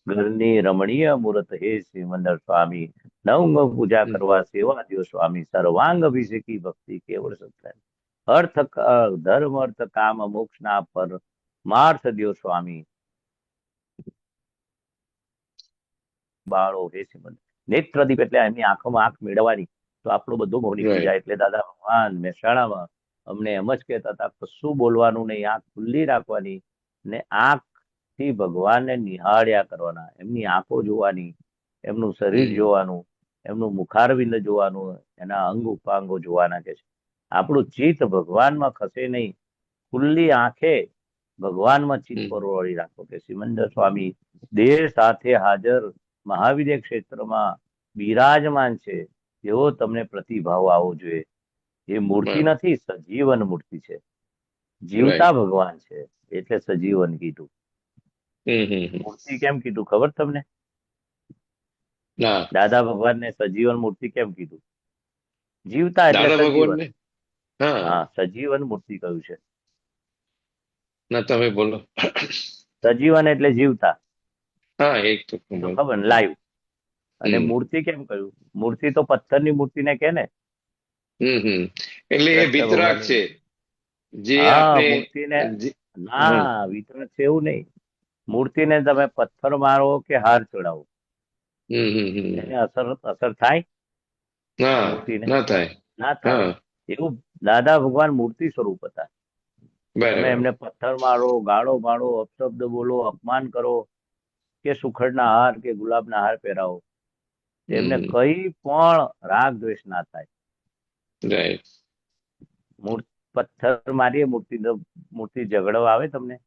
[SPEAKER 1] ઘરની રમણીય મૂર્ત હે સિમંદર સ્વામી. નવંગ પૂજા કરવા સેવા દ્યો સ્વામી. સર્વાંગ અભિષેકી ભક્તિ કેવળ સત્ય. ધર્મ અર્થ કામ મોક્ષ ના પરમાર્થ દ્યો સ્વામી. બાળો હે સિમંદર. નેત્રદીપ એટલે એમની આંખોમાં આંખ મેળવવાની. તો આપણું બધું મૌલિક પૂજા. એટલે દાદા ભગવાન મહેસાણામાં અમને એમ જ કહેતા હતા, કશું બોલવાનું નહીં, આંખ ખુલ્લી રાખવાની ને આંખથી ભગવાનને નિહાળ્યા કરવાના. એમની આંખો જોવાની, એમનું શરીર જોવાનું, એમનું મુખારવિંદ જોવાનું, એના અંગ ઉપાંગો જોવાના કે છે. આપણું ચિત્ત ભગવાનમાં ખસે નહીં, ખુલ્લી આંખે ભગવાનમાં ચિત્ત પરવળી રાખો કે સિમંદર સ્વામી. દેહ સાથે હાજર મહાવિદ્ય ક્ષેત્રમાં બિરાજમાન છે એવો તમને પ્રતિભાવ આવવો જોઈએ. એ મૂર્તિ
[SPEAKER 4] બરાબર.
[SPEAKER 1] નથી, સજીવન મૂર્તિ છે, જીવતા ભગવાન છે, એટલે સજીવન કીધું. મૂર્તિ કેમ કીધું ખબર તમને?
[SPEAKER 4] ના,
[SPEAKER 1] દાદા ભગવાનને સજીવન મૂર્તિ કેમ કીધું? જીવતા એટલે
[SPEAKER 4] દાદા ભગવાન
[SPEAKER 1] સજીવન.
[SPEAKER 4] ને. હા,
[SPEAKER 1] હા, સજીવન મૂર્તિ કહ્યું છે.
[SPEAKER 4] ના તમે બોલો.
[SPEAKER 1] સજીવન એટલે જીવતા,
[SPEAKER 4] હા, એક તો
[SPEAKER 1] એ તો
[SPEAKER 4] બોલો.
[SPEAKER 1] ખબર ને, લાઈવ. અને
[SPEAKER 4] હમ
[SPEAKER 1] મૂર્તિ કેમ કહ્યું? મૂર્તિ તો પથ્થરની મૂર્તિને કે ને,
[SPEAKER 4] એટલે એ
[SPEAKER 1] કૃષ્ણ
[SPEAKER 4] વિતરાગ
[SPEAKER 1] ભગવાનની
[SPEAKER 4] છે
[SPEAKER 1] મૂર્તિ.
[SPEAKER 4] જે
[SPEAKER 1] હા,
[SPEAKER 4] આપણે
[SPEAKER 1] મૂર્તિને
[SPEAKER 4] હમ,
[SPEAKER 1] ના વિતરક છે એવું નહીં. મૂર્તિને તમે પથ્થર મારો કે હાર ચડાવો, એને અસર થાય
[SPEAKER 4] ના,
[SPEAKER 1] મૂર્તિને?
[SPEAKER 4] ના થાય.
[SPEAKER 1] ના થાય.
[SPEAKER 4] હા,
[SPEAKER 1] એવું દાદા ભગવાન મૂર્તિ સ્વરૂપ હતા. તમે
[SPEAKER 4] બરાબર.
[SPEAKER 1] એમને પથ્થર મારો, ગાળો પાડો, અપશબ્દ બોલો, અપમાન કરો, કે સુખડના હાર કે ગુલાબના હાર પહેરાવો, તેમને કઈ પણ રાગ દ્વેષ ના થાય.
[SPEAKER 4] રાઈટ.
[SPEAKER 1] પથ્થર મારીએ મૂર્તિ ઝઘડવા આવે તમને?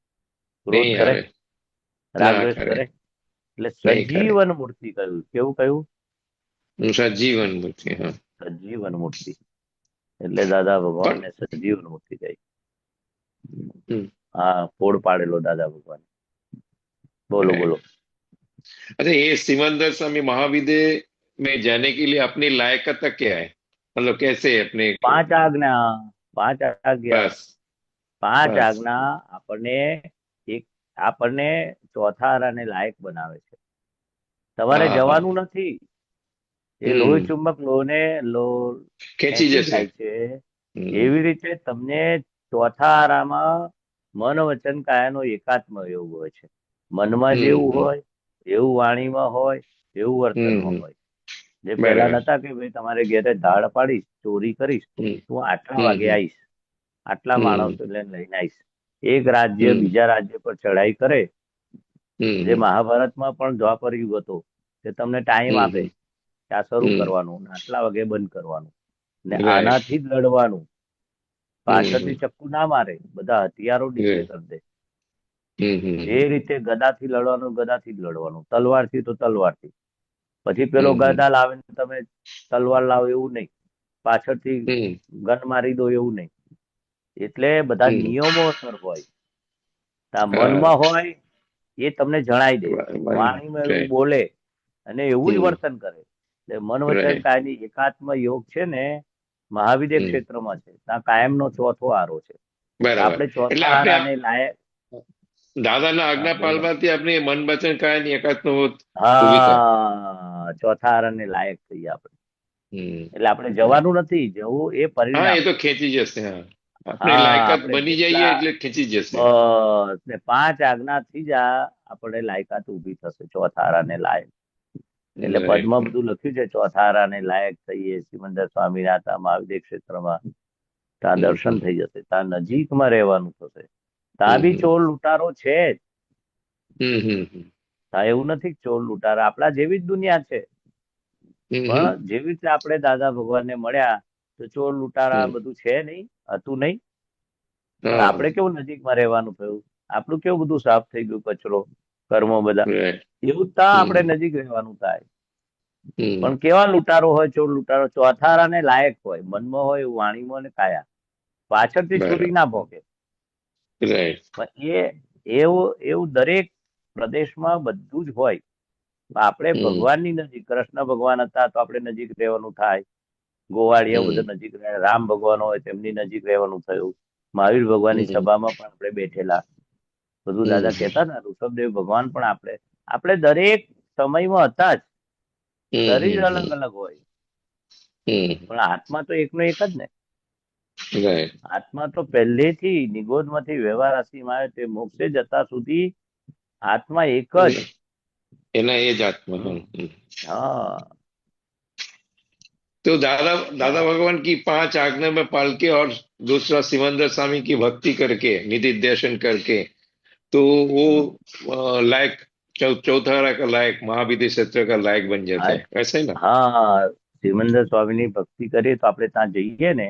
[SPEAKER 1] ક્રોધ
[SPEAKER 4] નહીં
[SPEAKER 1] કરે?
[SPEAKER 4] આવે.
[SPEAKER 1] રાગ
[SPEAKER 4] ના
[SPEAKER 1] દ્વેષ
[SPEAKER 4] કરે.
[SPEAKER 1] કરે? એટલે
[SPEAKER 4] નહીં કરે.
[SPEAKER 1] સજીવન મૂર્તિ કહ્યું. કેવું કહ્યું?
[SPEAKER 4] સજીવન મૂર્તિ. હા,
[SPEAKER 1] સજીવન મૂર્તિ. એટલે દાદા
[SPEAKER 4] પણ
[SPEAKER 1] ભગવાનને સજીવન મૂર્તિ કહી.
[SPEAKER 4] હમ,
[SPEAKER 1] હા, ફોડ પાડેલો દાદા ભગવાન. बोलो
[SPEAKER 4] right.
[SPEAKER 1] बोलो।
[SPEAKER 4] अच्छा, ये सिमंदर स्वामी महाविद्य में जाने के लिए अपनी लायकात क्या है? मतलब कैसे अपने
[SPEAKER 1] પાંચ આજ્ઞા, પાંચ આજ્ઞા,
[SPEAKER 4] बस
[SPEAKER 1] પાંચ
[SPEAKER 4] बस
[SPEAKER 1] આજ્ઞા એક આપણને ચોથા આરાને લાયક બનાવે છે. તમારે
[SPEAKER 4] हाँ हाँ
[SPEAKER 1] જવાનું નથી. એ લોહી ચુંબક લો
[SPEAKER 4] ખેંચી
[SPEAKER 1] ખેંચી
[SPEAKER 4] જશે.
[SPEAKER 1] જાય છે.
[SPEAKER 4] હમ,
[SPEAKER 1] એવી રીતે તમને ચોથા આરામાં મન વચન કાયાનો એકાત્મ યોગ હોય છે. મનમાં જેવું
[SPEAKER 4] હમ,
[SPEAKER 1] હોય એવું વાણીમાં હોય, એવું વર્તનમાં
[SPEAKER 4] હમ,
[SPEAKER 1] હોય. જે પહેલા
[SPEAKER 4] બરાબર.
[SPEAKER 1] નતા કે ભાઈ તમારે ઘેરે ધાડ પાડીશ, ચોરી કરીશ,
[SPEAKER 4] હમ,
[SPEAKER 1] તું આટલા
[SPEAKER 4] હમ,
[SPEAKER 1] વાગે આવીશ, આટલા
[SPEAKER 4] હમ,
[SPEAKER 1] માણસો લઈને આવીશ. એક રાજ્ય
[SPEAKER 4] હમ,
[SPEAKER 1] બીજા રાજ્ય પર ચડાઈ કરે, જે
[SPEAKER 4] હમ,
[SPEAKER 1] મહાભારતમાં પણ દ્વાપર યુગ હતો, તે તમને ટાઈમ આપે
[SPEAKER 4] હમ,
[SPEAKER 1] કે આ શરૂ
[SPEAKER 4] હમ,
[SPEAKER 1] કરવાનું ને આટલા વાગે બંધ કરવાનું, ને
[SPEAKER 4] રાઈટ.
[SPEAKER 1] આનાથી જ લડવાનું.
[SPEAKER 4] હમ,
[SPEAKER 1] પાછળથી ચક્કુ ના મારે, બધા હથિયારો નીચે
[SPEAKER 4] રાઈટ.
[SPEAKER 1] કરી દે.
[SPEAKER 4] હમ,
[SPEAKER 1] જે
[SPEAKER 4] હમ,
[SPEAKER 1] રીતે ગદાથી લડવાનું, ગદાથી જ લડવાનું, તલવારથી તો તલવારથી. પછી પેલો
[SPEAKER 4] હમ,
[SPEAKER 1] ગદા લાવે ને તમે તલવાર લાવો એવું નહીં, પાછળથી
[SPEAKER 4] હમ,
[SPEAKER 1] ગન મારી દો એવું નહીં. એટલે બધા
[SPEAKER 4] હમ,
[SPEAKER 1] નિયમો અસર હોય.
[SPEAKER 4] હા,
[SPEAKER 1] મનમાં હોય એ તમને જણાઈ દે, વાણીમાં એવું
[SPEAKER 4] રાઈટ.
[SPEAKER 1] બોલે અને એવું જ
[SPEAKER 4] હમ,
[SPEAKER 1] વર્તન કરે. એટલે મન વચન
[SPEAKER 4] રાઈટ.
[SPEAKER 1] કાયની એકાત્મ યોગ છે ને, મહાવિદ્ય
[SPEAKER 4] હમ,
[SPEAKER 1] ક્ષેત્રમાં છે. ત્યાં કાયમનો ચોથો આરો છે.
[SPEAKER 4] બરાબર.
[SPEAKER 1] આપણે
[SPEAKER 4] એટલે
[SPEAKER 1] ચોથા
[SPEAKER 4] આપણે
[SPEAKER 1] આરાને લાયક.
[SPEAKER 4] દાદાના
[SPEAKER 1] હા,
[SPEAKER 4] આજ્ઞા
[SPEAKER 1] બોલો.
[SPEAKER 4] પાલવાથી આપણે મન વચન કાયાની એકાત્મ ઊભી થાય.
[SPEAKER 1] હા, ચોથા આરાને લાયક થઈએ આપણે.
[SPEAKER 4] હમ,
[SPEAKER 1] એટલે આપણે જવાનું નથી, જવું એ
[SPEAKER 4] હા, એ
[SPEAKER 1] પરિણામ.
[SPEAKER 4] તો ખેંચી જશે. હા, આપણે
[SPEAKER 1] હા,
[SPEAKER 4] લાયકાત
[SPEAKER 1] આપણે
[SPEAKER 4] બની જઈએ
[SPEAKER 1] જેટલા
[SPEAKER 4] એટલે ખેંચી જશે.
[SPEAKER 1] બસ ને પાંચ આજ્ઞાથી જ આપણે લાયકાત ઊભી થશે ચોથા આરાને લાયક. એટલે
[SPEAKER 4] રાઈટ.
[SPEAKER 1] પદમાં બધું લખ્યું છે, ચોથા આરાને લાયક થઈએ સિમંદર સ્વામીના ત્યાં મહાવિદ્ય ક્ષેત્રમાં. ત્યાં
[SPEAKER 4] હમ,
[SPEAKER 1] દર્શન
[SPEAKER 4] હમ,
[SPEAKER 1] થઈ જશે, ત્યાં નજીકમાં રહેવાનું થશે. ત્યાં બી
[SPEAKER 4] હમ,
[SPEAKER 1] ચોર લૂંટારો છે જ.
[SPEAKER 4] હમ, હમ,
[SPEAKER 1] ત્યાં એવું નથી કે ચોર લૂંટારા આપણા જેવી જ દુનિયા છે.
[SPEAKER 4] હમ,
[SPEAKER 1] પણ જેવી રીતે આપણે દાદા ભગવાનને મળ્યા તો ચોર લૂંટારા
[SPEAKER 4] હમ,
[SPEAKER 1] બધું છે નહીં, હતું નહીં. પણ
[SPEAKER 4] હા,
[SPEAKER 1] આપણે કેવું નજીકમાં રહેવાનું થયું, આપણું કેવું બધું સાફ થઈ ગયું, કચરો કર્મો બધા.
[SPEAKER 4] રાઈટ.
[SPEAKER 1] એવું ત્યાં
[SPEAKER 4] હમ,
[SPEAKER 1] આપણે નજીક રહેવાનું થાય.
[SPEAKER 4] હમ,
[SPEAKER 1] પણ કેવા લૂંટારો હોય, ચોર લૂંટારો ચોથારાને લાયક હોય, મનમાં હોય, વાણીમાં ને કાયા. પાછળથી
[SPEAKER 4] બરાબર.
[SPEAKER 1] છોરી ના ભોગે.
[SPEAKER 4] રાઈટ.
[SPEAKER 1] પણ એવું એવું દરેક પ્રદેશમાં બધું જ હોય. આપણે
[SPEAKER 4] હમ,
[SPEAKER 1] ભગવાનની નજીક, કૃષ્ણ ભગવાન હતા તો આપણે નજીક રહેવાનું થાય. ગોવાળિયા
[SPEAKER 4] હમ,
[SPEAKER 1] બધા નજીક રહે, રામ ભગવાન હોય તેમની નજીક રહેવાનું થયું. મહાવીર ભગવાનની
[SPEAKER 4] હમ,
[SPEAKER 1] સભામાં પણ આપણે બેઠેલા. બધું દાદા
[SPEAKER 4] હમ,
[SPEAKER 1] કહેતા ને, ઋષભદેવ ભગવાન પણ આપણે દરેક સમયમાં હતા જ.
[SPEAKER 4] હમ,
[SPEAKER 1] શરીર
[SPEAKER 4] હમ,
[SPEAKER 1] અલગ
[SPEAKER 4] હમ,
[SPEAKER 1] અલગ હોય,
[SPEAKER 4] હમ,
[SPEAKER 1] પણ આત્મા તો એકનો એક જ ને.
[SPEAKER 4] રાઈટ.
[SPEAKER 1] આત્મા તો પહેલેથી નિગોદમાંથી વ્યવહાર રાશિમાં આવ્યો તે મોક્ષે જતા સુધી આત્મા એક જ.
[SPEAKER 4] એના એ જ આત્મા.
[SPEAKER 1] હમ. હા,
[SPEAKER 4] तो दादा दादा भगवान की 5 आज्ञा में पाल के और दूसरा सिमंदर स्वामी की भक्ति करके निधि दर्शन करके तो वो लायक चौथारा का लायक महाविद्य क्षेत्र का लायक बन जाता है, ऐसा है ना?
[SPEAKER 1] હા, સિમંદર સ્વામીની ભક્તિ કરીએ તો આપણે ત્યાં જઈએ ને,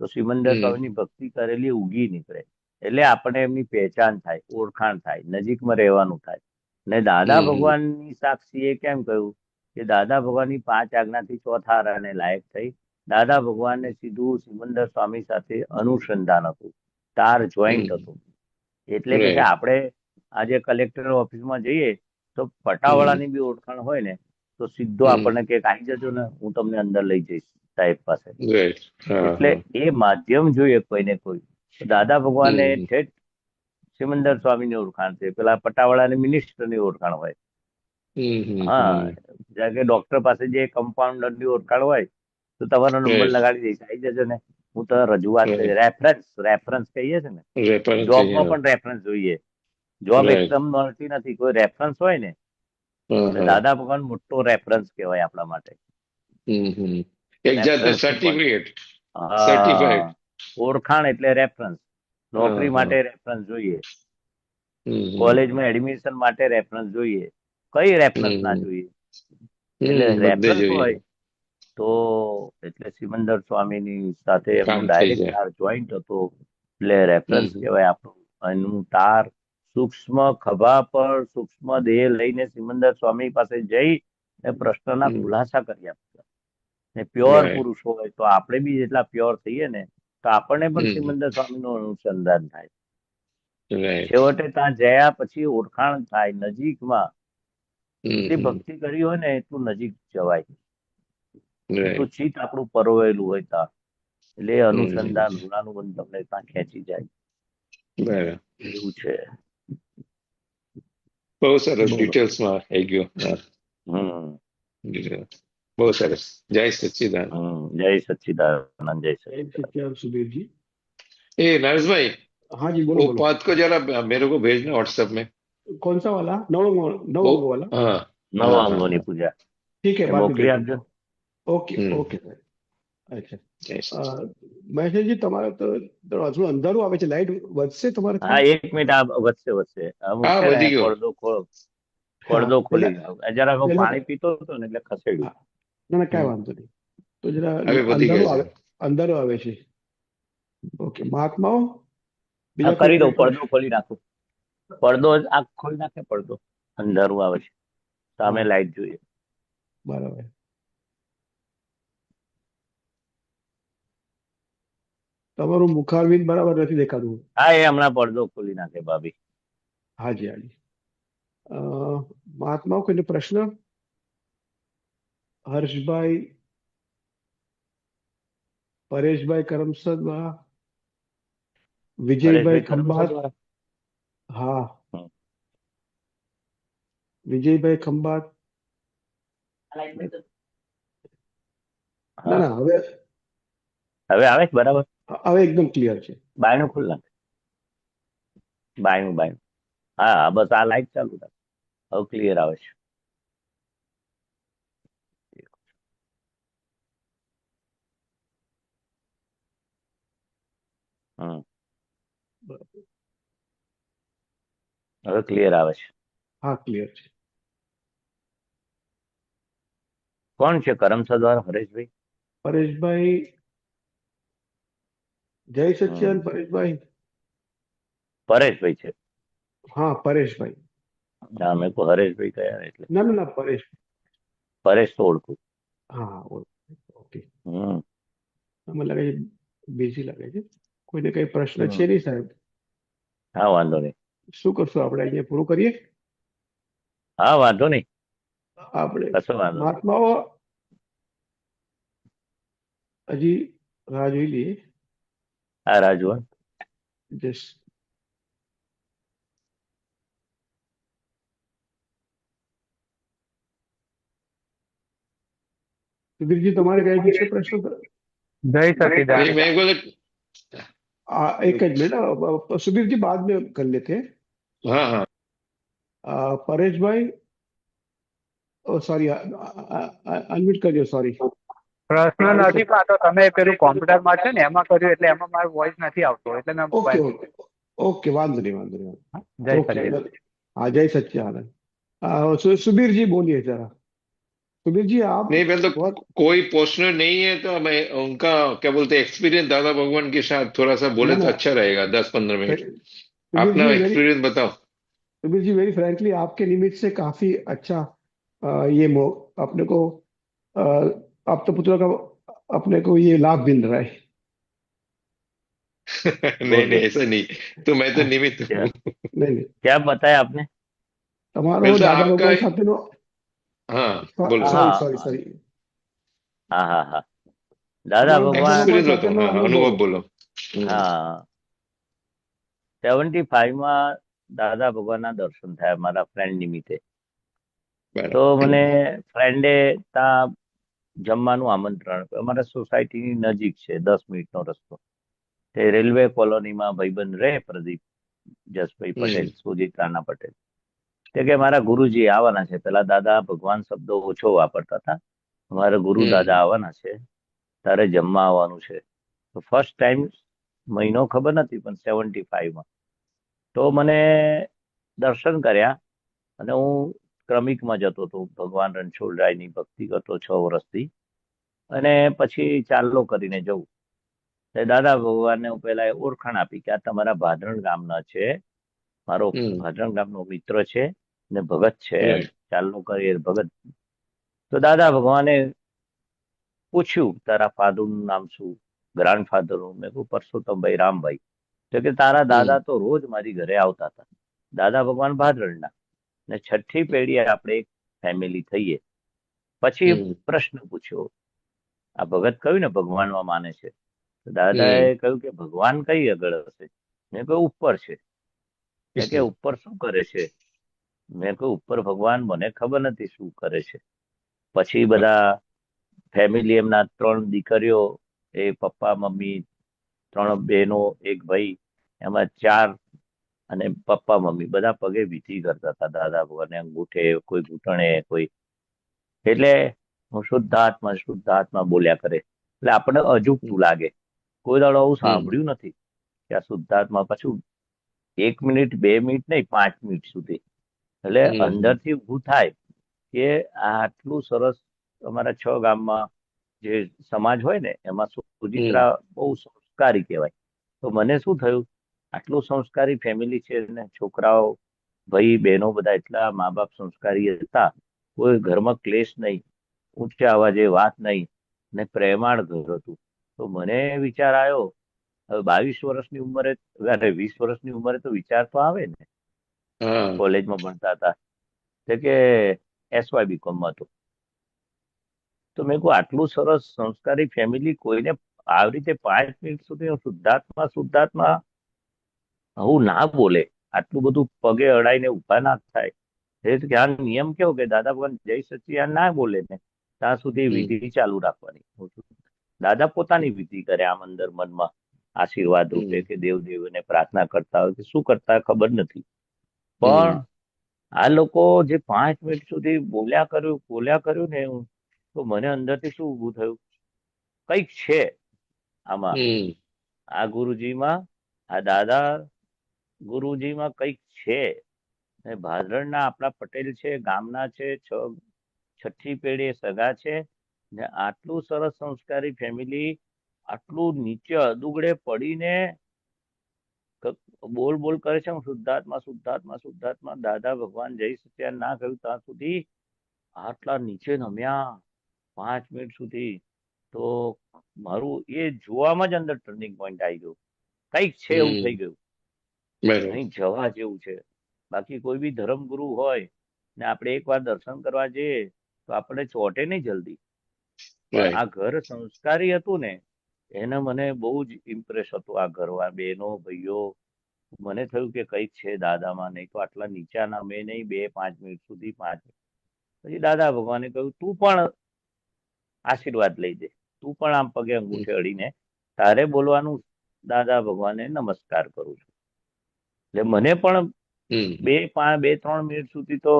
[SPEAKER 1] તો સિમંદર
[SPEAKER 4] हम्म,
[SPEAKER 1] સ્વામીની ભક્તિ કરેલી ઉગી નીકળે. એટલે આપણે એમની પહેચાન થાય, ઓળખાણ થાય, નજીકમાં રહેવાનું થાય. ને દાદા
[SPEAKER 4] હમ
[SPEAKER 1] ભગવાનની સાક્ષીએ કેમ કહ્યું કે દાદા ભગવાનની 5 આજ્ઞાથી ચોથા આરાને લાયક થઈ. દાદા ભગવાનને સીધું સિમંદર સ્વામી સાથે અનુસંધાન હતું, તાર જોઈન્ટ
[SPEAKER 4] હમ
[SPEAKER 1] હતું. એટલે કે
[SPEAKER 4] રાઈટ
[SPEAKER 1] આપણે આજે કલેક્ટર ઓફિસમાં જઈએ તો
[SPEAKER 4] હમ
[SPEAKER 1] પટાવાળાની બી ઓળખાણ હોય ને તો સીધો
[SPEAKER 4] હમ
[SPEAKER 1] આપણને કે આવી જજો ને, હું તમને અંદર લઈ જઈશ સાહેબ પાસે.
[SPEAKER 4] રાઈટ હા
[SPEAKER 1] એટલે
[SPEAKER 4] હા
[SPEAKER 1] એ માધ્યમ જોઈએ કોઈને કોઈ. તો દાદા ભગવાને
[SPEAKER 4] હમ
[SPEAKER 1] ઠેઠ સિમંદર સ્વામીની ઓળખાણ છે, પેલા પટાવાળાની મિનિસ્ટરની ઓળખાણ હોય. હા,
[SPEAKER 4] હમ
[SPEAKER 1] જેમ કે ડોક્ટર પાસે જે કમ્પાઉન્ડરની ઓળખાણ હોય તો તમારો નંબર
[SPEAKER 4] રાઈટ
[SPEAKER 1] લગાડી દઈશ, આવી જજો ને, હું તો રજૂઆત કરી.
[SPEAKER 4] રાઈટ
[SPEAKER 1] રેફરન્સ કહીએ છીએ ને,
[SPEAKER 4] રેફરન્સ
[SPEAKER 1] જોબમાં
[SPEAKER 4] કહીએ
[SPEAKER 1] પણ રેફરન્સ જોઈએ. જોબ
[SPEAKER 4] રાઈટ
[SPEAKER 1] એકદમ મળતી નથી, કોઈ રેફરન્સ હોય ને.
[SPEAKER 4] હા
[SPEAKER 1] એટલે
[SPEAKER 4] હા
[SPEAKER 1] દાદા ભગવાન મોટો રેફરન્સ કહેવાય આપણા માટે.
[SPEAKER 4] હમ એક જાતનું
[SPEAKER 1] રેફરન્સ નું પણ
[SPEAKER 4] સર્ટિફિકેટ સર્ટિફાઈડ
[SPEAKER 1] હા, ઓળખાણ એટલે રેફરન્સ.
[SPEAKER 4] હા
[SPEAKER 1] નોકરી
[SPEAKER 4] હા
[SPEAKER 1] માટે રેફરન્સ જોઈએ,
[SPEAKER 4] હમ
[SPEAKER 1] કોલેજમાં એડમિશન માટે રેફરન્સ જોઈએ, કઈ રેફરન્સ ના
[SPEAKER 4] હમ
[SPEAKER 1] જોઈએ. એટલે
[SPEAKER 4] બધે
[SPEAKER 1] રેફરન્સ
[SPEAKER 4] જોઈએ
[SPEAKER 1] હોય તો એટલે સિમંદર સ્વામીની સાથે
[SPEAKER 4] કામ
[SPEAKER 1] એમનું
[SPEAKER 4] થઈ
[SPEAKER 1] ડાયરેક્ટ
[SPEAKER 4] જાય
[SPEAKER 1] તાર જોઈન્ટ હતો, એટલે રેફરન્સ
[SPEAKER 4] હમ
[SPEAKER 1] કહેવાય આપણું. એનું તાર સૂક્ષ્મ ખભા પર સૂક્ષ્મ દેહ લઈને સિમંદર સ્વામી પાસે જઈ એ પ્રશ્નના
[SPEAKER 4] હમ
[SPEAKER 1] ખુલાસા કરી આપ્યા. ને પ્યોર
[SPEAKER 4] રાઈટ
[SPEAKER 1] પુરુષ હોય તો આપણે બી જેટલા પ્યોર થઈએ ને તો આપણને પણ સિમંદર સ્વામીનું અનુસંધાન થાય.
[SPEAKER 4] રાઈટ
[SPEAKER 1] છેવટે ત્યાં જયા પછી ઓળખાણ થાય નજીકમાં. જેટલી
[SPEAKER 4] હમ
[SPEAKER 1] ભક્તિ કરી હોય ને એટલું નજીક જવાય, એટલું
[SPEAKER 4] રાઈટ
[SPEAKER 1] ચિત્ત આપણું પરોવેલું હોય ત્યાં. એટલે એ
[SPEAKER 4] હમ
[SPEAKER 1] અનુસંધાન ઋણાનુબંધ તમને ત્યાં ખેંચી જાય,
[SPEAKER 4] બરાબર
[SPEAKER 1] એવું છે.
[SPEAKER 4] બહુ સરસ
[SPEAKER 1] બોલો.
[SPEAKER 4] ડિટેલ્સમાં આવી ગયો હા
[SPEAKER 1] હમ
[SPEAKER 4] details. બહુ સરસ જય સચ્ચિદાનંદ
[SPEAKER 1] જય સच्चिदानंद, जय
[SPEAKER 2] जय
[SPEAKER 1] सच्चिदानंद।
[SPEAKER 2] सच्चिदानंद सुबीर जी।
[SPEAKER 4] ए नरेश भाई
[SPEAKER 2] हाँ जी, बोलो
[SPEAKER 4] वो
[SPEAKER 2] बोलो।
[SPEAKER 4] पाथ को जरा मेरे को भेजना व्हाट्सएप में
[SPEAKER 2] कौन सा वाला? नौ
[SPEAKER 4] वो
[SPEAKER 2] अंगों वाला?
[SPEAKER 4] हाँ हाँ हाँ
[SPEAKER 1] નવાંગોની
[SPEAKER 4] हाँ
[SPEAKER 1] પૂજા
[SPEAKER 2] ठीक है,
[SPEAKER 1] એ
[SPEAKER 2] बाद में
[SPEAKER 1] મોકલી
[SPEAKER 2] भेज
[SPEAKER 1] આપજો.
[SPEAKER 2] दूंगा। Okay okay sir. અચ્છા,
[SPEAKER 4] जय सच्चिदानंद
[SPEAKER 2] મહેશજી તમારે તો હજુ અંધારું આવે છે, લાઈટ વધશે તમારે
[SPEAKER 1] હા,
[SPEAKER 2] ત્યાં?
[SPEAKER 1] 1 મિનિટ, આ વધશે વધશે. હું
[SPEAKER 4] हाँ
[SPEAKER 1] છે ને
[SPEAKER 4] वधी गयो
[SPEAKER 2] હા,
[SPEAKER 1] પડદો
[SPEAKER 2] પેલા
[SPEAKER 1] ખોલી દઉં. જરાક હું
[SPEAKER 2] પેલા
[SPEAKER 1] પાણી પીતો હતો ને એટલે ખસેડ્યું.
[SPEAKER 2] હા, ના ના કાંઈ
[SPEAKER 4] हम्म,
[SPEAKER 2] વાંધો નહીં. તો જરા
[SPEAKER 4] હવે વધી
[SPEAKER 2] અંધારું
[SPEAKER 4] ગયો
[SPEAKER 2] આવે, અંધારું આવે છે. ઓકે, મહાત્માઓ
[SPEAKER 1] હા,
[SPEAKER 2] બીજા કોઈ
[SPEAKER 1] કરી દઉં,
[SPEAKER 2] કોઈ
[SPEAKER 1] પડદો
[SPEAKER 2] પ્રશ્ન?
[SPEAKER 1] ખોલી નાખું. પડદો આ ખોલી નાખે, પડદો. અંધારું આવે છે, સામે
[SPEAKER 2] હા,
[SPEAKER 1] લાઈટ જોઈએ.
[SPEAKER 2] બરાબર. તમારું મુખારવિંદ બરાબર નથી દેખાતું.
[SPEAKER 1] હા, એ હમણાં પડદો ખોલી નાખે ભાભી.
[SPEAKER 2] હાજી હાજી. અ, મહાત્માઓ કોઈને પ્રશ્ન? હર્ષભાઈ, પરેશભાઈ કરમસદ, વિજયભાઈ
[SPEAKER 1] પરેશભાઈ કરમસદ
[SPEAKER 2] ખંભાત.
[SPEAKER 1] વાળા.
[SPEAKER 2] હા,
[SPEAKER 1] હમ.
[SPEAKER 2] વિજયભાઈ ખંભાત. ના
[SPEAKER 1] હા,
[SPEAKER 2] ના, હવે
[SPEAKER 1] હવે આવે છે બરાબર.
[SPEAKER 2] હવે એકદમ ક્લિયર છે.
[SPEAKER 1] બાયણું ખોલી નાખે, બાયણું. હા, બસ આ લાઈટ ચાલુ રાખ, હવે ક્લિયર આવે છે. હમ, હવે ક્લિયર આવે છે.
[SPEAKER 2] હા, ક્લિયર છે.
[SPEAKER 1] કોણ છે કરમસદ વાળા? હરેશભાઈ.
[SPEAKER 2] પરેશભાઈ, જય
[SPEAKER 1] હમ,
[SPEAKER 2] સચ્ચિદાનંદ પરેશભાઈ.
[SPEAKER 1] પરેશભાઈ છે.
[SPEAKER 2] હા, પરેશભાઈ.
[SPEAKER 1] હા, મેં કહું હરેશભાઈ કયા એટલે
[SPEAKER 2] ના ના ના, પરેશ.
[SPEAKER 1] પરેશ તો ઓળખું.
[SPEAKER 2] હા, ઓકે.
[SPEAKER 1] હમ
[SPEAKER 2] મને લાગે છે બિઝી લાગે છે. કોઈને કઈ પ્રશ્ન છે
[SPEAKER 1] હમ.
[SPEAKER 2] નહીં સાહેબ?
[SPEAKER 1] હા, વાંધો નહીં.
[SPEAKER 2] શું કરશું આપણે, અહીંયા પૂરું કરીએ?
[SPEAKER 1] હા, વાંધો નહીં,
[SPEAKER 2] આપણે
[SPEAKER 1] કશો વાંધો નહીં.
[SPEAKER 2] મહાત્માઓ હજી રાહ જોઈ લઈએ.
[SPEAKER 1] હા, રાજુ.
[SPEAKER 2] જસ્ટ સુધીરજી, તમારે કઈ છે પ્રશ્ન?
[SPEAKER 5] जय सच्चिदानंद।
[SPEAKER 4] नहीं मेरे को
[SPEAKER 2] एक मिनट, सुधीर जी बाद में कर लेते हैं।
[SPEAKER 4] हाँ हाँ
[SPEAKER 2] परेश भाई, सॉरी, अनम्यूट कर दियो, सॉरी।
[SPEAKER 5] પ્રશ્ન નથી પાતો તમે પેલું કોમ્પ્યુટરમાં છે ને એમાં કર્યું એટલે એમાં મારો વોઇસ નથી આવતો એટલે મેં
[SPEAKER 2] ओके
[SPEAKER 5] મોબાઈલ
[SPEAKER 2] ओके ओके, वांधो नहीं वांधो नहीं।
[SPEAKER 5] જય
[SPEAKER 2] ओके,
[SPEAKER 5] સચ્ચિદાનંદ।
[SPEAKER 2] हाँ, जय सच्चिदानंद। सुबीर जी बोलिए जरा। सुबीर जी आप
[SPEAKER 4] नहीं पहले तो
[SPEAKER 2] बहुत
[SPEAKER 4] कोई प्रश्न नहीं है तो मैं उनका क्या बोलते हैं एक्सपीरियंस दादा भगवान के साथ थोड़ा सा
[SPEAKER 2] ना
[SPEAKER 4] बोले तो
[SPEAKER 2] ना,
[SPEAKER 4] अच्छा रहेगा 10-15 मिनट
[SPEAKER 2] सुबीर
[SPEAKER 4] अपना
[SPEAKER 2] जी वेरी,
[SPEAKER 4] एक्सपीरियंस बताओ
[SPEAKER 2] कबीर जी, वेरी फ्रैंकली आपके निमित्त से काफी अच्छा अपने को अ, आप तो पुत्र का अपने को ये लाभ मिल रहा है।
[SPEAKER 4] नहीं नहीं,
[SPEAKER 1] बोलिए।
[SPEAKER 4] ऐसा नहीं। तो मैं तो निमित्त
[SPEAKER 1] क्या
[SPEAKER 4] हूँ।
[SPEAKER 2] नहीं नहीं,
[SPEAKER 1] क्या बताया आपने?
[SPEAKER 2] તમારો
[SPEAKER 4] पहले तो
[SPEAKER 2] દાદા
[SPEAKER 4] आपका,
[SPEAKER 2] ભગવાન સાથેનો
[SPEAKER 4] हाँ बोलो।
[SPEAKER 2] सॉरी
[SPEAKER 1] हाँ
[SPEAKER 2] सॉरी
[SPEAKER 1] हाँ
[SPEAKER 2] सॉरी
[SPEAKER 1] हाँ हाँ हाँ। दादा
[SPEAKER 2] તમારો દાદા
[SPEAKER 1] ભગવાન,
[SPEAKER 2] ભગવાન
[SPEAKER 4] एक्सपीरियंस बताओ,
[SPEAKER 2] સાથેનો
[SPEAKER 4] हाँ हाँ,
[SPEAKER 2] અનુભવ।
[SPEAKER 4] अनुभव बोलो।
[SPEAKER 1] હા, 75 માં દાદા ભગવાનના દર્શન થયા મારા ફ્રેન્ડ નિમિત્તે. તો
[SPEAKER 4] बराबर।
[SPEAKER 1] મને ફ્રેન્ડે ત્યાં જમવાનું આમંત્રણ આપ્યું. અમારા સોસાયટીની નજીક છે, 10 મિનિટનો રસ્તો. તે રેલવે કોલોનીમાં ભાઈબંધ રહે, પ્રદીપ જસભાઈ પટેલ, સુજીત રાણા પટેલ. તે કે મારા ગુરુજી આવવાના છે. પેલા દાદા ભગવાન શબ્દો ઓછો વાપરતા હતા. મારા ગુરુ દાદા આવવાના છે, તારે જમવા આવવાનું છે. તો ફર્સ્ટ ટાઈમ, મહિનો ખબર નથી પણ 75માં તો મને દર્શન કર્યા. અને હું ક્રમિકમાં જતો હતો, ભગવાન રણછોડરાયની ભક્તિ કરતો 6 વર્ષથી. અને પછી ચાલો કરીને જવું. તે દાદા ભગવાનને હું પેલા ઓળખાણ આપી કે આ તમારા ભાદરણ ગામના છે, મારો ભાદરણ ગામનો મિત્ર છે ને ભગત છે, એમ
[SPEAKER 4] राइट।
[SPEAKER 1] ચાલો કરીએ ભગત. તો દાદા ભગવાને પૂછ્યું તારા ફાધરનું નામ શું, ગ્રાન્ડ ફાધરનું. મેં કહ્યું પરસોત્તમભાઈ રામભાઈ. તો કે તારા દાદા તો રોજ મારી ઘરે આવતા હતા. દાદા ભગવાન ભાદરણના ને 6ઠ્ઠી પેઢીએ આપણે એક ફેમિલી થઈએ. પછી પ્રશ્ન પૂછ્યો, આ ભગત કહ્યું ને ભગવાનમાં માને છે. તો દાદાએ કહ્યું કે ભગવાન કઈ આગળ હશે? મેં કહ્યું ઉપર છે. કે ઉપર શું કરે છે? મેં કહ્યું ઉપર ભગવાન મને ખબર નથી શું કરે છે. પછી બધા ફેમિલી, એમના 3 દીકરીઓ, એ પપ્પા મમ્મી, 3 બહેનો, એક ભાઈ, એમાં 4, અને પપ્પા મમ્મી બધા પગે વિધિ કરતા હતા દાદા ભગવાનને, અંગૂઠે, કોઈ ઘૂંટણે, કોઈ. એટલે હું શુદ્ધાત્મા બોલ્યા કરે. એટલે આપણે અજુગતું લાગે. કોઈ દાડો આવું સાંભળ્યું નથી કે આ શુદ્ધાત્મા. પાછું 1 મિનિટ 2 મિનિટ નહીં, 5 મિનિટ સુધી. એટલે અંદરથી ઊભું થાય કે આ આટલું સરસ. અમારા 6 ગામમાં જે સમાજ હોય ને, એમાં સુજિત્રા બહુ સંસ્કારી કહેવાય. તો મને શું થયું, આટલું સંસ્કારી ફેમિલી છે ને, છોકરાઓ, ભાઈ બહેનો બધા એટલા મા બાપ સંસ્કારી હતા. કોઈ ઘરમાં ક્લેશ નહીં, ઊંચા અવાજે વાત નહીં, ને પ્રેમાળ ઘર હતું. તો મને વિચાર આવ્યો, હવે 22 વર્ષની ઉંમરે, અરે 20 વર્ષની ઉંમરે તો વિચાર તો આવે ને.
[SPEAKER 4] हाँ।
[SPEAKER 1] કોલેજમાં ભણતા હતા, તો કે SY BCom હતો. તો મેં કહું આટલું સરસ સંસ્કારી ફેમિલી કોઈને આવી રીતે 5 મિનિટ સુધી શુદ્ધાત્મા શુદ્ધાત્મા આવું ના બોલે, આટલું બધું પગે અડાઈને ઉભા ના થાય. એ કે આ નિયમ કેવો કે દાદા ભગવાન જય સચ્ચિદાનંદ ના બોલે ને ત્યાં સુધી વિધિ ચાલુ રાખવાની. દાદા પોતાની વિધિ કરે આમ અંદર મનમાં, આશીર્વાદ રૂપે, કે દેવદેવને પ્રાર્થના કરતા હોય કે શું કરતા હોય ખબર નથી. પણ આ લોકો જે 5 મિનિટ સુધી બોલ્યા કર્યું ને, તો મને અંદરથી શું ઊભું થયું, કંઈક છે આમાં, આ ગુરુજીમાં, આ દાદા ગુરુજીમાં કંઈક છે. ને ભાદરણના આપણા પટેલ છે, ગામના છે, 6ઠ્ઠી પેઢી સગા છે, ને આટલું સરસ સંસ્કારી ફેમિલી, આટલું નીચે અદુગડે પડીને બોલ બોલ કરે છે, હું શુદ્ધાત્મા શુદ્ધાત્મા શુદ્ધાત્મા. દાદા ભગવાન જય સચ્ચિદાનંદ ના કહ્યું ત્યાં સુધી આટલા નીચે નમ્યા 5 મિનિટ સુધી. તો મારું એ જોવામાં જ અંદર ટર્નિંગ પોઈન્ટ આવી ગયું, કંઈક છે એવું થઈ ગયું, અહીં જવા જેવું છે. બાકી કોઈ બી ધર્મગુરુ હોય ને આપણે એકવાર દર્શન કરવા જઈએ તો આપણે ચોટે નહીં જલ્દી. પણ આ ઘર સંસ્કારી હતું ને, એને મને બહુ જ ઇમ્પ્રેસ હતું. આ ઘરવા બહેનો ભાઈઓ, મને થયું કે કંઈક છે દાદામાં, નહીં તો આટલા નીચા નામે નહીં 2-5 મિનિટ સુધી. 5 મિનિટ પછી દાદા ભગવાને કહ્યું તું પણ આશીર્વાદ લઈ દે, તું પણ આમ પગે અંગૂઠે અડીને તારે બોલવાનું, દાદા ભગવાને નમસ્કાર કરું છું. એટલે મને પણ 2-3 મિનિટ સુધી તો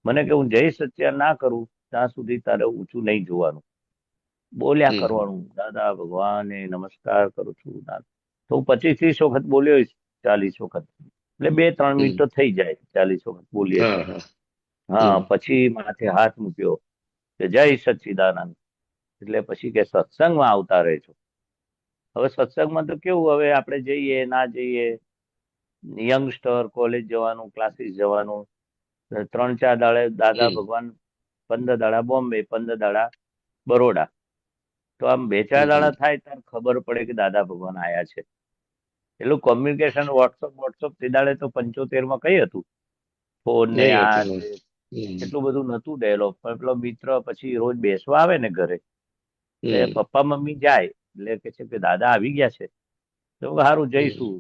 [SPEAKER 1] મને કે હું જય સચ્ચિદાનંદ ના કરું ત્યાં સુધી તારે ઊંચું નહીં જોવાનું, બોલ્યા કરવાનું, દાદા ભગવાને નમસ્કાર કરું છું. તો હું 25-30 વખત બોલ્યો, 40 વખત, એટલે 2-3 મિનિટ તો થઈ જાય 40 વખત બોલીએ. હા, પછી માથે હાથ મૂક્યો કે જય સચ્ચિદાનંદ. એટલે પછી કે સત્સંગમાં આવતા રહેજો. હવે સત્સંગમાં તો કેવું, હવે આપણે જઈએ ના જઈએ, યંગસ્ટર, કોલેજ જવાનું, ક્લાસીસ જવાનું, 3-4 દાડે દાદા
[SPEAKER 4] હમ
[SPEAKER 1] ભગવાન, 15 દાડા બોમ્બે, 15 દાડા બરોડા. તો આમ 2-4
[SPEAKER 4] હમ
[SPEAKER 1] દાડા થાય ત્યારે ખબર પડે કે દાદા ભગવાન આયા છે. એટલું કોમ્યુનિકેશન વોટ્સઅપ તે દાડે તો 75 માં કઈ હતું, ફોન ને
[SPEAKER 4] નહીં
[SPEAKER 1] આ
[SPEAKER 4] હતું.
[SPEAKER 1] તે
[SPEAKER 4] હમ
[SPEAKER 1] એટલું બધું નતું ડેવલપ. પણ પેલો મિત્ર પછી રોજ બેસવા આવે ને ઘરે, એટલે
[SPEAKER 4] હમ
[SPEAKER 1] પપ્પા મમ્મી જાય એટલે કે છે કે દાદા આવી ગયા છે, તો સારું
[SPEAKER 4] હમ
[SPEAKER 1] જઈશું.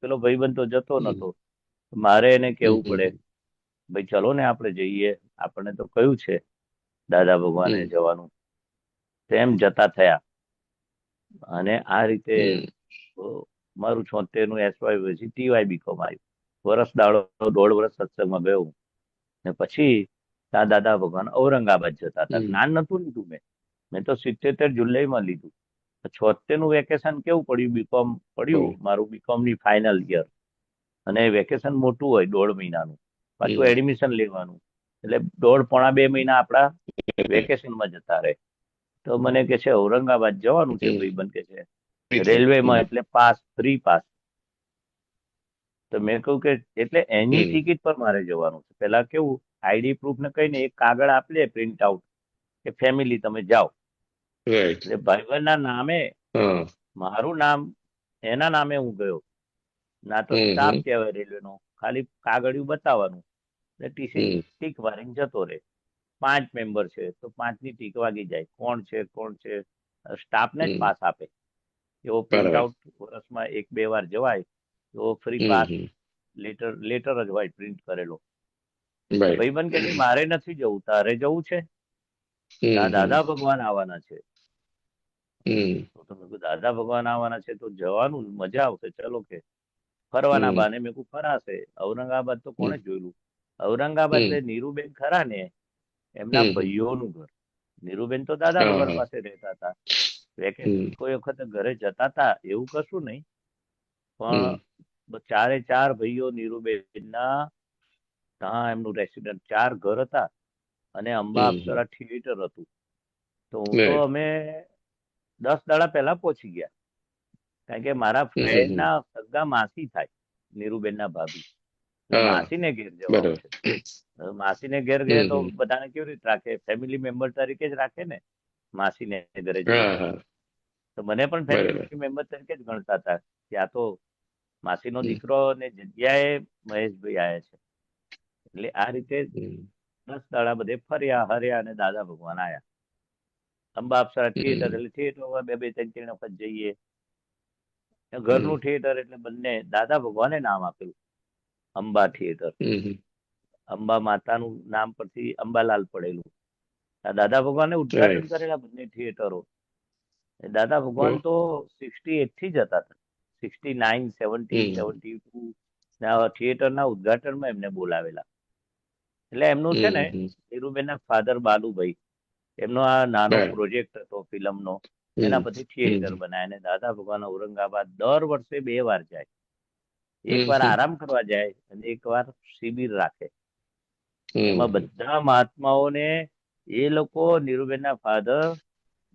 [SPEAKER 1] પેલો ભાઈબંધ તો જતો
[SPEAKER 4] હમ
[SPEAKER 1] નતો, મારે એને કેવું પડે,
[SPEAKER 4] હમ
[SPEAKER 1] ભાઈ ચલો ને આપણે જઈએ, આપણે તો કયું છે દાદા ભગવાને
[SPEAKER 4] હમ
[SPEAKER 1] જવાનું. તેમ જતા થયા. અને આ રીતે
[SPEAKER 4] હમ
[SPEAKER 1] મારું 76નું SY પછી TY BCom આવ્યું. વર્ષ દાડો, 1.5 વર્ષ સત્સંગમાં ગયો. ને પછી ત્યાં દાદા ભગવાન ઔરંગાબાદ જતા હતા.
[SPEAKER 4] હમ
[SPEAKER 1] જ્ઞાન નતું લીધું મેં તો 77 જુલાઈમાં લીધું. 76નું વેકેશન કેવું પડ્યું, બીકોમ પડ્યું,
[SPEAKER 4] ઓહ.
[SPEAKER 1] મારું બીકોમ ની ફાઇનલ યર. અને વેકેશન મોટું હોય 1.5 મહિનાનું, પાછું
[SPEAKER 4] હમ
[SPEAKER 1] એડમિશન લેવાનું, એટલે 1.5 પોણા 2 મહિના આપડા વેકેશનમાં જતા રહે. તો મને કે છે ઔરંગાબાદ જવાનું છે,
[SPEAKER 4] હમ
[SPEAKER 1] ભાઈબંધ કે છે
[SPEAKER 4] હમ
[SPEAKER 1] રેલવેમાં, એટલે પાસ, ફ્રી પાસ. તો મેં કહ્યું કે એટલે એની
[SPEAKER 4] હમ
[SPEAKER 1] ટિકિટ પર મારે જવાનું છે. પેલા કેવું, આઈડી પ્રૂફ ને કહીને એક કાગળ આપી દે પ્રિન્ટ આઉટ, કે ફેમિલી તમે જાઓ.
[SPEAKER 4] રાઈટ.
[SPEAKER 1] એટલે ભાઈબંધના નામે,
[SPEAKER 4] હા.
[SPEAKER 1] મારું નામ, એના નામે હું ગયો. ના તો સ્ટાફ
[SPEAKER 4] હમ
[SPEAKER 1] કહેવાય રેલવેનો, ખાલી કાગળિયું બતાવવાનું ને ટીસી
[SPEAKER 4] હમ
[SPEAKER 1] ટીક મારીને જતો રહે. 5 મેમ્બર છે તો 5ની ટીક વાગી જાય, કોણ છે કોણ છે. સ્ટાફને જ
[SPEAKER 4] હમ
[SPEAKER 1] પાસ આપે, એવો પ્રિન્ટ
[SPEAKER 4] બરાબર.
[SPEAKER 1] આઉટ વર્ષમાં 1-2 વાર જવાય તો ફ્રી પાસ,
[SPEAKER 4] હમ
[SPEAKER 1] લેટર જ હોય પ્રિન્ટ કરેલો. તો
[SPEAKER 4] રાઈટ.
[SPEAKER 1] ભાઈબંધ કે છે મારે નથી જવું, તારે જવું છે? ત્યાં
[SPEAKER 4] હમ
[SPEAKER 1] દાદા ભગવાન આવવાના છે.
[SPEAKER 4] હમ
[SPEAKER 1] તો તમે કીધું દાદા ભગવાન આવવાના છે તો જવાનું, મજા આવશે, ચલો કે. ફરવાના
[SPEAKER 4] હમ
[SPEAKER 1] બાને મેં કીધું ફરાશે. ઔરંગાબાદ તો
[SPEAKER 4] હમ
[SPEAKER 1] કોણે જોયેલું? ઔરંગાબાદ
[SPEAKER 4] હમ
[SPEAKER 1] એટલે નીરુબેન ખરા ને, એમના
[SPEAKER 4] હમ
[SPEAKER 1] ભાઈઓનું ઘર. નીરુબેન તો દાદા
[SPEAKER 4] હા
[SPEAKER 1] ભગવાન
[SPEAKER 4] હા.
[SPEAKER 1] પાસે રહેતા હતા. વેકેશન
[SPEAKER 4] હમ
[SPEAKER 1] કોઈ વખત ઘરે જતા હતા એવું કશું નહીં,
[SPEAKER 4] હમ
[SPEAKER 1] પણ 4 ભાઈઓ નીરુબેનના, ત્યાં એમનું રેસિડન્ટ, 4 ઘર હતા. અને અંબા
[SPEAKER 4] હમ
[SPEAKER 1] અપ્સરા થિયેટર હતું. તો હું તો
[SPEAKER 4] રાઈટ.
[SPEAKER 1] અમે 10 દાડા પહેલા પહોંચી ગયા, કારણ કે મારા
[SPEAKER 4] હમ
[SPEAKER 1] ફ્રેન્ડના સગા માસી થાય, નીરુબેનના ભાભી. એટલે
[SPEAKER 4] હા
[SPEAKER 1] માસીને ઘેર જવાનું
[SPEAKER 4] બરાબર.
[SPEAKER 1] છે. હવે માસીને ઘેર ગયા તો
[SPEAKER 4] હમ
[SPEAKER 1] બધાને કેવી રીતે રાખે, ફેમિલી મેમ્બર તરીકે જ રાખે ને. માસીને ઘરે જઈએ
[SPEAKER 4] હા
[SPEAKER 1] તો
[SPEAKER 4] હા
[SPEAKER 1] તો મને પણ
[SPEAKER 4] બરાબર.
[SPEAKER 1] ફેમિલી મેમ્બર તરીકે જ ગણતા હતા કે આ તો માસીનો
[SPEAKER 4] હમ
[SPEAKER 1] દીકરો ને જગ્યાએ મહેશભાઈ આવ્યા છે. એટલે આ રીતે
[SPEAKER 4] હમ
[SPEAKER 1] 10 દાડા બધે ફર્યા હર્યા અને દાદા ભગવાન આયા. અંબા અપ્સરા થિયેટર
[SPEAKER 4] હમ
[SPEAKER 1] એટલે થિયેટરમાં 2-3 વખત જઈએ.
[SPEAKER 4] હમ
[SPEAKER 1] ઘરનું થિયેટર એટલે બંને દાદા ભગવાને નામ આપેલું, અંબા થિયેટર.
[SPEAKER 4] હમ
[SPEAKER 1] અંબા માતાનું નામ પરથી અંબાલાલ પડેલું. આ દાદા ભગવાને ઉદ્ઘાટન
[SPEAKER 4] રાઈટ.
[SPEAKER 1] કરેલા બંને થિયેટરો. એ દાદા ભગવાન
[SPEAKER 4] ઓહ.
[SPEAKER 1] તો 68 થી જ હતા. 69, 70,
[SPEAKER 4] હમ
[SPEAKER 1] 72 થિયેટરના ઉદ્ઘાટનમાં એમને બોલાવેલા. એટલે એમનું છે ને,
[SPEAKER 4] હમ
[SPEAKER 1] ધીરુબેનના ફાધર બાલુભાઈ, એમનો આ નાનો
[SPEAKER 4] બરાબર.
[SPEAKER 1] પ્રોજેક્ટ હતો ફિલ્મનો. એના
[SPEAKER 4] હમ
[SPEAKER 1] પછી થિયેટર
[SPEAKER 4] હમ
[SPEAKER 1] બનાવ્યા. અને દાદા ભગવાન ઔરંગાબાદ દર વર્ષે 2 વાર જાય. એક વાર
[SPEAKER 4] હમ
[SPEAKER 1] આરામ કરવા જાય અને એક વાર શિબિર રાખે. એમાં
[SPEAKER 4] હમ
[SPEAKER 1] બધા મહાત્માઓને એ લોકો, નીરુબેનના ફાધર,